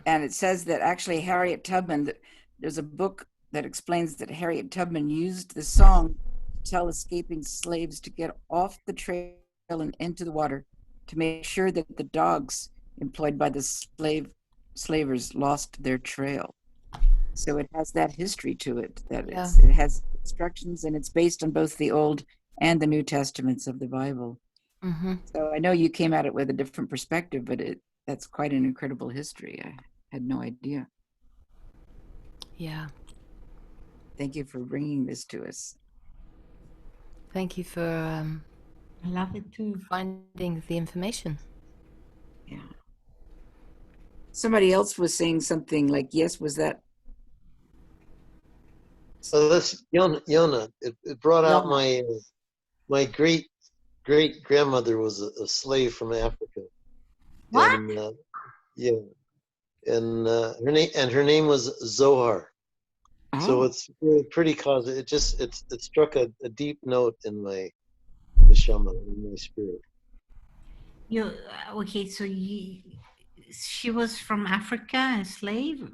and it says that actually Harriet Tubman, there's a book that explains that Harriet Tubman used the song to tell escaping slaves to get off the trail and into the water to make sure that the dogs employed by the slavers lost their trail. So it has that history to it, that Yeah. it has instructions, and it's based on both the Old and the New Testaments of the Bible. Mm-hmm. So I know you came at it with a different perspective, but that's quite an incredible history. I had no idea. Yeah. Thank you for bringing this to us. Thank you for I love it too. finding the information. Yeah. Somebody else was saying something like, yes, was that? Oh, that's Yona. It brought out Yona. my great grandmother was a slave from Africa. What? And, yeah, and her name was Zohar. So Oh, it's really pretty cause it struck a deep note in my neshama, in my spirit. You okay? So she was from Africa, a slave.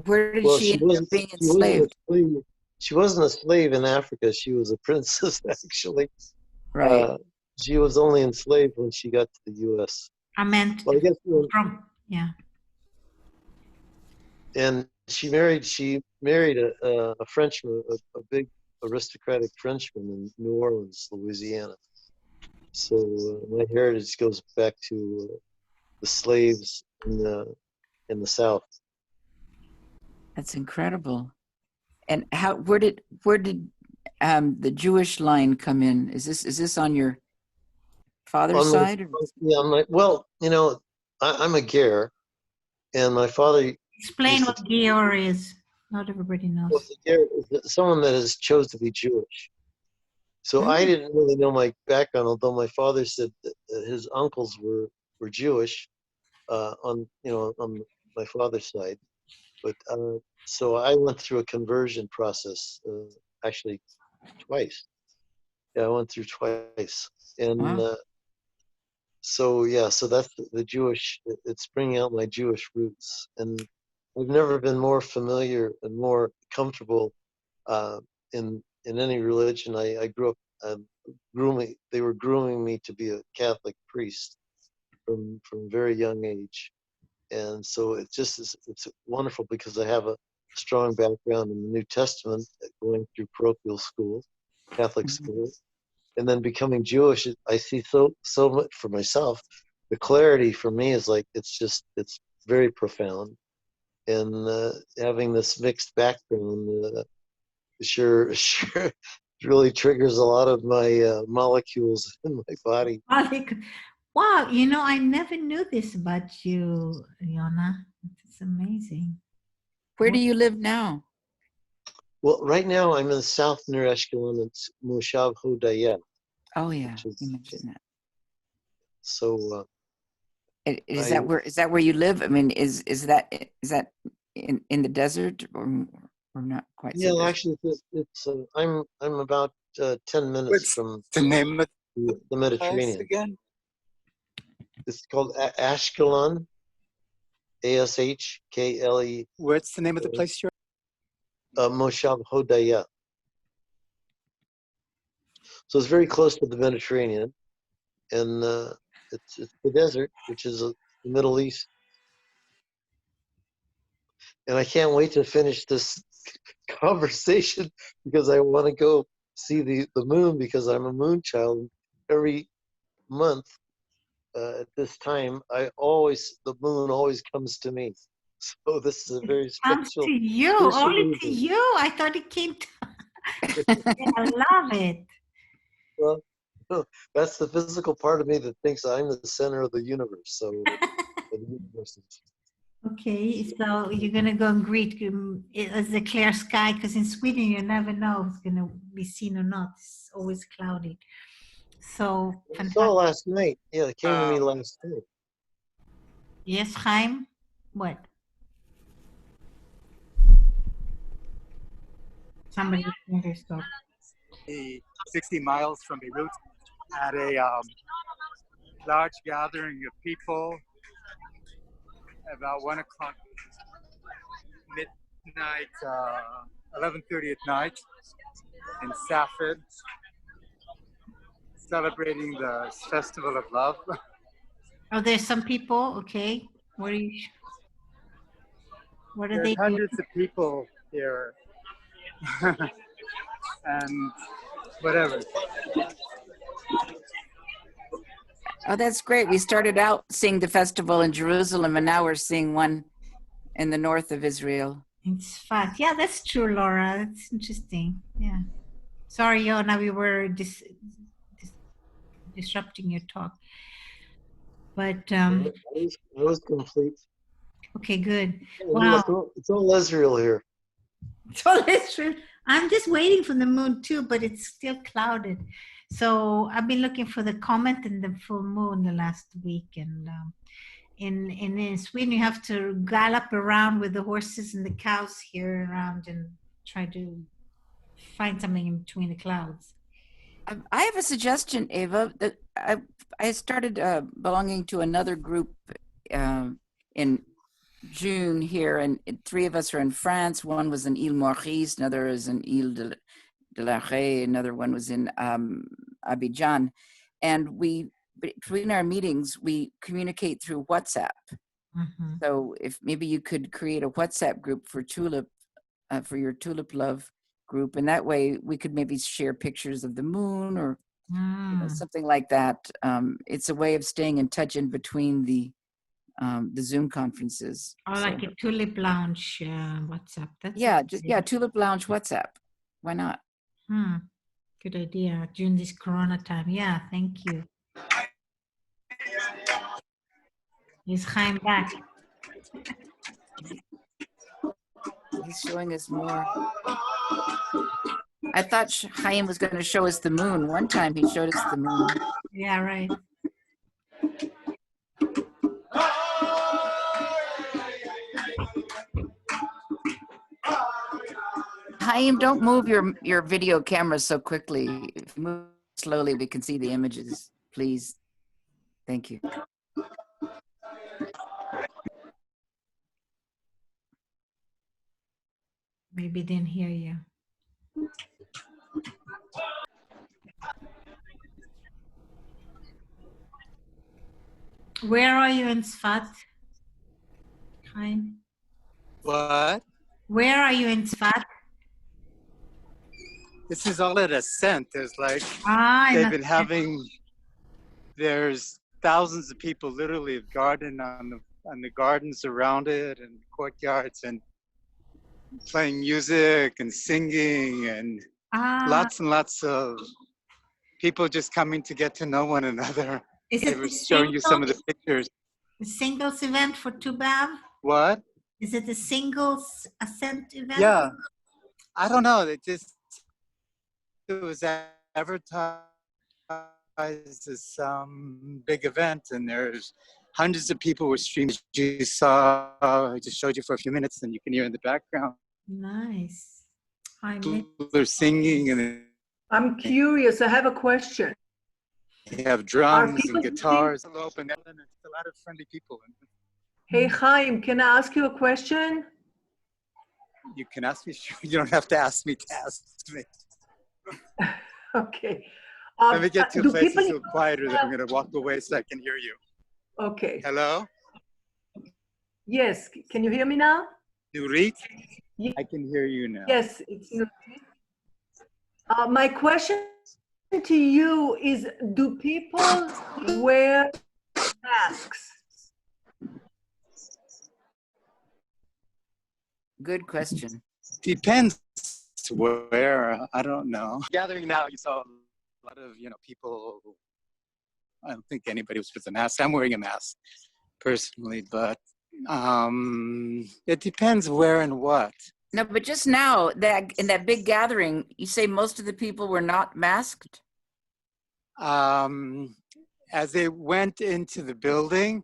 where did Well, she end up being enslaved? She wasn't a slave in Africa. She was a princess, actually. Right. She was only enslaved when she got to the U.S. I meant Well, I guess from and she married a Frenchman, a big aristocratic Frenchman in New Orleans, Louisiana. So my heritage goes back to the slaves in the South. That's incredible. And where did the Jewish line come in? Is this on your father's side? Well, I'm a Ger, and my father explain what Gior is. Not everybody knows. was a Ger, someone that has chose to be Jewish. So I didn't really know my background, although my father said that his uncles were Jewish on my father's side. But so I went through a conversion process, actually twice. Yeah, I went through twice, and Wow. so that's the Jewish. It's bringing out my Jewish roots, and I've never been more familiar and more comfortable in any religion. I grew up grooming. They were grooming me to be a Catholic priest from a very young age, and so it's wonderful because I have a strong background in the New Testament, going through parochial school, Catholic school, and then becoming Jewish. I see so much for myself. The clarity for me is like it's very profound, and having this mixed background sure really triggers a lot of my molecules in my body. Wow, I never knew this about you, Yona. It's amazing. Where do you live now? Well, right now I'm in the south near Ashkelon. It's Moshav Hodaya. Oh yeah, you mentioned that. So is that where you live? I mean, is that in the desert or not quite? Yeah, so desert? actually, it's I'm about 10 minutes from the name of the place Mediterranean. again? It's called Ashkelon, Ashkle. What's the name of the place you're? Moshav Hodaya. So it's very close to the Mediterranean, and it's the desert, which is the Middle East. And I can't wait to finish this conversation because I want to go see the moon because I'm a moon child. Every month at this time, the moon always comes to me. So this is a very Comes special. to you, only to you. I thought it came to. I love it. Well, no, that's the physical part of me that thinks I'm the center of the universe. So, the universe is. Okay, so you're gonna go and greet as a clear sky, because in Sweden you never know if it's gonna be seen or not. It's always cloudy. So I saw last night. Yeah, it came to me last night. Yes, Chaim. What? Somebody finger stop. 60 miles from Beirut at a large gathering of people about 1 o'clock midnight, 11:30 at night in Safed, celebrating the Festival of Love. Oh, there's some people. Okay. What are you? What are There's they doing? hundreds of people here, and whatever. Oh, that's great. We started out seeing the festival in Jerusalem, and now we're seeing one in the north of Israel. It's fast. Yeah, that's true, Laura. That's interesting. Yeah. Sorry, Yona, we were disrupting your talk. But It was complete. okay, good. Wow. Wow. It's all Israel here. So that's true. I'm just waiting for the moon too, but it's still clouded. So I've been looking for the comet and the full moon the last week, and in Sweden you have to gallop around with the horses and the cows here around and try to find something in between the clouds. I have a suggestion, Ava. That I started belonging to another group in June here, and 3 of us are in France. One was in Ile Maurice, another is in Ile de la Ré, another one was in Abidjan. And we, between our meetings, we communicate through WhatsApp. Mm-hmm. So if maybe you could create a WhatsApp group for Tulip, for your Tulip Love group, and that way we could maybe share pictures of the moon or something like that. It's a way of staying in touch in between the Zoom conferences. Or like a Tulip Lounge WhatsApp. That's Tulip Lounge WhatsApp. Why not? Good idea during this Corona time. Yeah, thank you. Is Chaim back? He's showing us more. I thought Chaim was going to show us the moon. One time he showed us the moon. Yeah, right. Chaim, don't move your video camera so quickly. If you move slowly, we can see the images, please. Thank you. Maybe didn't hear you. Where are you in Sfat? Chaim? What? Where are you in Sfat? This is all at Ascent. There's like, they've been having, there's thousands of people literally have garden on the gardens around it and courtyards and playing music and singing and lots and lots of people just coming to get to know one another. They were showing you some of the pictures. The singles event for Tu B'Av? What? Is it the singles Ascent event? Yeah. I don't know. It was advertised as some big event, and there's hundreds of people were streaming. You saw, I just showed you for a few minutes, and you can hear in the background. Nice. They're singing, and I'm curious. I have a question. they have drums and guitars. Open, and it's a lot of friendly people. Hey, Chaim, can I ask you a question? You can ask me. You don't have to ask me to ask me. Okay. Let me get to a place that's a little quieter that I'm going to walk away so I can hear you. Okay. Hello? Yes. Can you hear me now? Nurit? I can hear you now. Yes, it's Nurit. My question to you is, do people wear masks? Good question. Depends where. I don't know. Gathering now, you saw a lot of people. I don't think anybody was with a mask. I'm wearing a mask personally, but it depends where and what. No, but just now, that in that big gathering, you say most of the people were not masked? As they went into the building,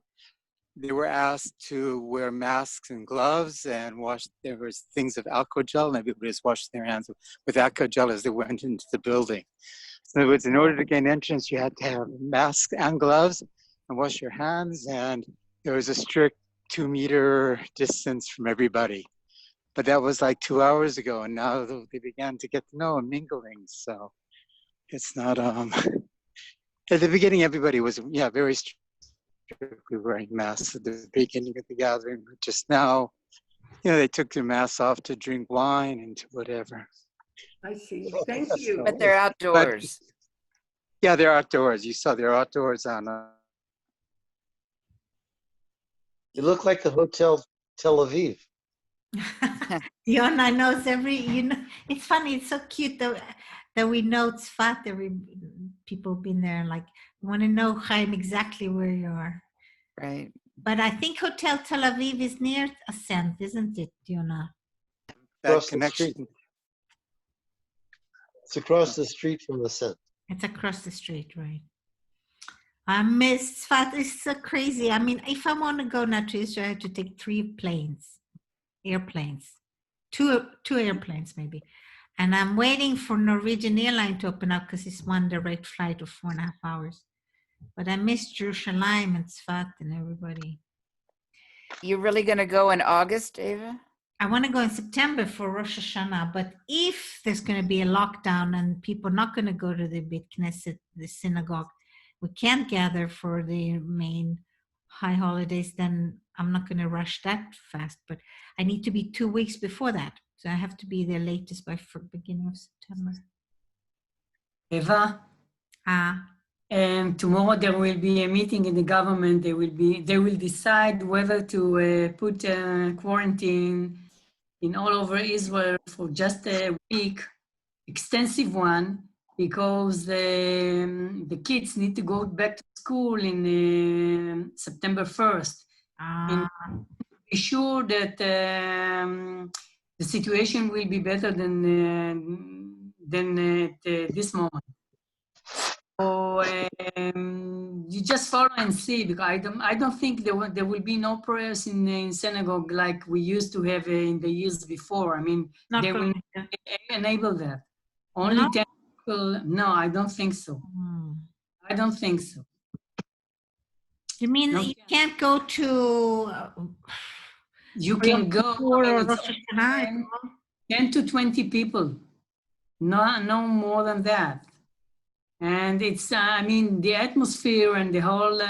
they were asked to wear masks and gloves and wash. There was things of alcohol gel, and everybody was washing their hands with alcohol gel as they went into the building. So in other words, in order to gain entrance, you had to have masks and gloves and wash your hands, and there was a strict 2-meter distance from everybody. But that was like 2 hours ago, and now they began to get to know and mingling. So it's not, at the beginning, everybody was, very strictly wearing masks at the beginning of the gathering. But just now, they took their masks off to drink wine and to whatever. I see. Thank you. But they're outdoors. Yeah, they're outdoors. You saw they're outdoors on. You look like the Hotel Tel Aviv. Yona knows it's funny, it's so cute that we know Tzfat, people have been there, like, want to know, Chaim, exactly where you are. Right. But I think Hotel Tel Aviv is near Ascent, isn't it, Yona? That connection. It's across the street from Ascent. It's across the street, right? I miss Tzfat. It's so crazy. I mean, if I want to go now to Israel, I have to take 3 airplanes, two airplanes maybe. And I'm waiting for Norwegian airline to open up because it's one direct flight of 4.5 hours. But I miss Jerusalem and Tzfat and everybody. You're really going to go in August, Ava? I want to go in September for Rosh Hashanah, but if there's going to be a lockdown and people are not going to go to the Beit Knesset, the synagogue, we can't gather for the main high holidays, then I'm not going to rush that fast. But I need to be 2 weeks before that. So I have to be there latest by beginning of September. Eva? Tomorrow there will be a meeting in the government. They will decide whether to put quarantine in all over Israel for just a week, extensive one, because the kids need to go back to school in September 1st. And be sure that the situation will be better than at this moment. So you just follow and see, because I don't think there will be no prayers in synagogue like we used to have in the years before. I mean, they will enable that. Only 10 people. No, I don't think so. I don't think so. You mean you can't go to? You can go. I mean, 10 to 20 people. No more than that. And it's, I mean, the atmosphere and the whole,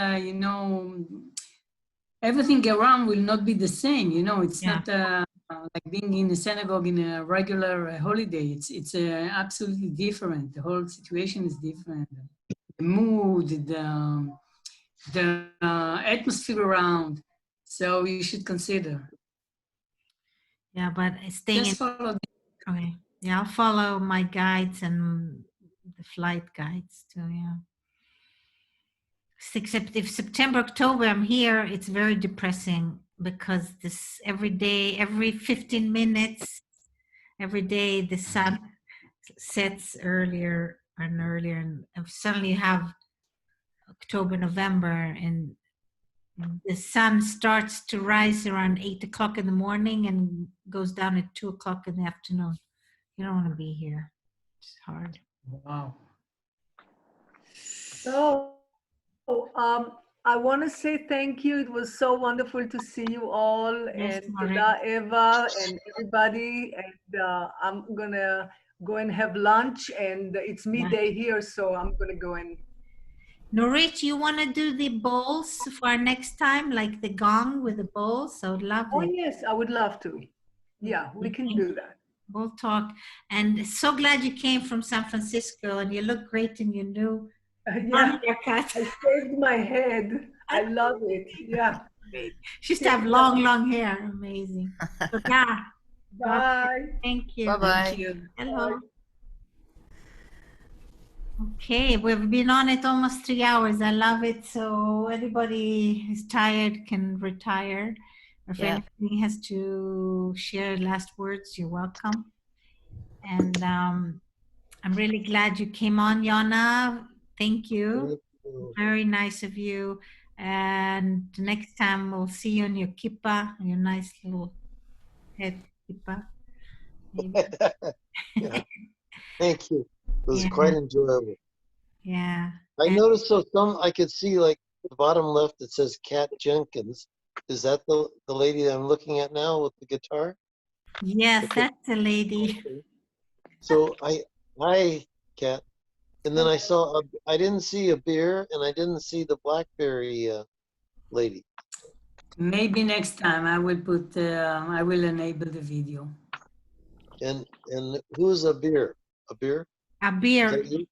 everything around will not be the same. It's not like being in a synagogue in a regular holiday. It's absolutely different. The whole situation is different. The mood, the atmosphere around. So you should consider. Yeah, but staying Just follow. Okay. Yeah, I'll follow my guides and the flight guides too, yeah. Except if September, October I'm here, it's very depressing because this every day, every 15 minutes, every day the sun sets earlier and earlier, and suddenly you have October, November, and the sun starts to rise around 8 o'clock in the morning and goes down at 2 o'clock in the afternoon. You don't want to be here. It's hard. Wow. So, I want to say thank you. It was so wonderful to see you all, Yes, and Maureen. Toda, Eva, and everybody. And I'm gonna go and have lunch, and it's midday here, so I'm gonna go and. Norit, you want to do the bowls for our next time, like the gong with the bowls? I would love it. Oh yes, I would love to. Yeah, we can do that. We'll talk. And so glad you came from San Francisco, and you look great in your new haircut. I shaved my head. I love it. Yeah. She used to have long hair. Amazing. So, yeah. Bye. Thank you. Bye-bye. Thank you. Hello. Okay, we've been on it almost 3 hours. I love it. So anybody who's tired can retire. If anything has to share last words, you're welcome. And I'm really glad you came on, Yona. Thank you. Very nice of you. And next time we'll see you in your kippah, your nice little head kippah. Maybe. Yeah. Thank you. It was Yeah. quite enjoyable. Yeah. I And noticed I could see like the bottom left, it says Kat Jenkins. Is that the lady that I'm looking at now with the guitar? yes, Okay. that's the lady. So hi, Kat. And then I saw, I didn't see a beer and I didn't see the Blackberry lady. Maybe next time I will put, I will enable the video. And who's a beer? A beer? Is Abir, that you?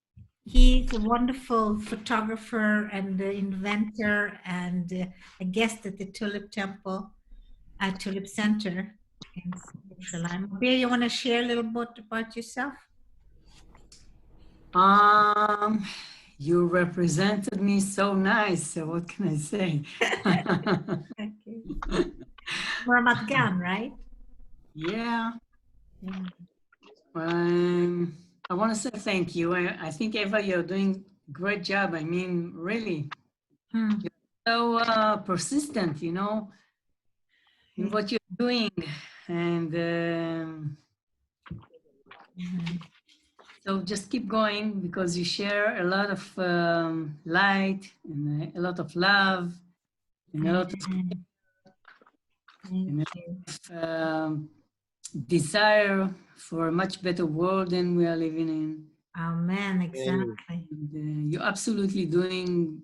he's a wonderful photographer and inventor and a guest at the Tulip Temple at Tulip Center in Jerusalem. Abir, you want to share a little bit about yourself? You represented me so nice. So what can I say? Okay. Ramat Gan, right? Yeah. Yeah. I want to say thank you. I think Eva, you're doing a great job. I mean, really, you're so persistent, you know, in what you're doing, and so just keep going because you share a lot of light and a lot of love and a lot of, Thank you. desire for a much better world than we are living in. Amen, exactly. And, you're absolutely doing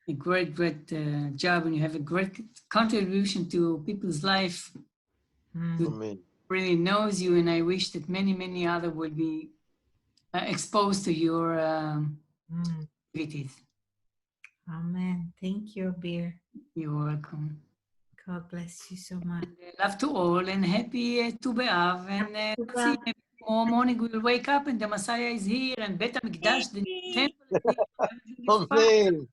a great job, and you have a great contribution to people's life who really knows you, and I wish that many other would be exposed to your activities. Amen. Thank you, Abir. You're welcome. God bless you so much. Love to all, and happy Tu B'Av, and see, maybe tomorrow morning we'll wake up and the Messiah is here, and Bet HaMikdash, the temple is here. Amen.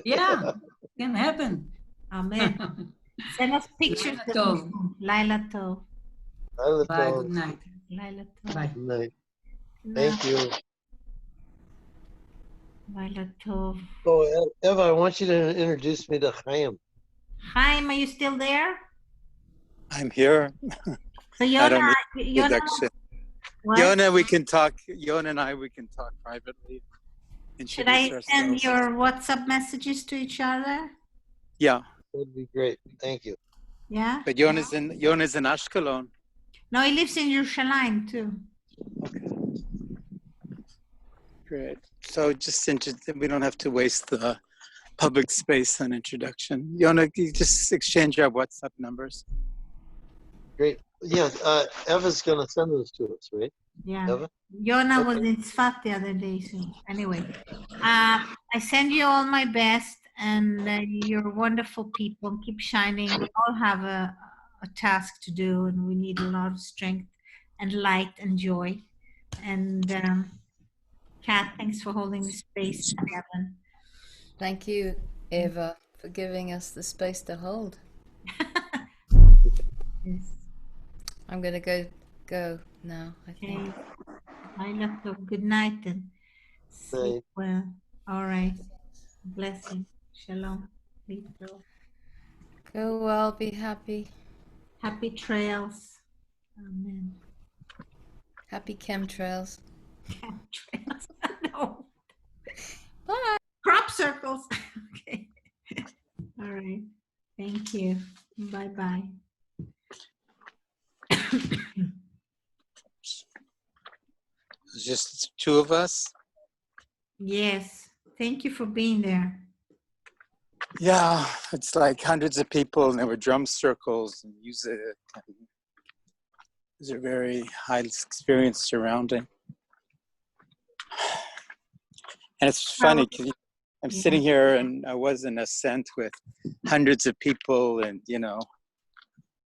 Yeah, it can happen. Amen. Send us pictures. Laila Tov. Bye, good night. Laila Tov. Bye. Good night. Thank you. Laila Tov. Oh, Eva, I want you to introduce me to Chaim. Chaim, are you still there? I'm here. So I Yona, don't need introduction. Yona, we can talk. Yona and I, we can talk privately. Should I send your WhatsApp messages to each other? Yeah. That'd be great. Thank you. Yeah. But Yona's in Ashkelon. No, he lives in Yerushalayim too. Okay. Great. So just we don't have to waste the public space on introduction. Yona, you just exchange our WhatsApp numbers. Great. Yeah, Eva's going to send those to us, right? Yeah. Eva? Yona was in Tzfat the other day. So anyway, I send you all my best, and you're wonderful people. Keep shining. We all have a task to do, and we need a lot of strength and light and joy. And Kat, thanks for holding the space in heaven. Thank you, Eva, for giving us the space to hold. Yes. I'm going to go now, I think. Okay. I love you. Good night and sleep well. All right. Blessing. Shalom. Go well, be happy. Happy trails. Amen. Happy chemtrails. Chemtrails. No. Bye. Crop circles. Okay. All right. Thank you. Bye-bye. It's just two of us. Yes. Thank you for being there. Yeah, it's like hundreds of people, and there were drum circles and music. And it was a very high experience surrounding. And it's funny because I'm sitting here, and I was in a scent with hundreds of people, and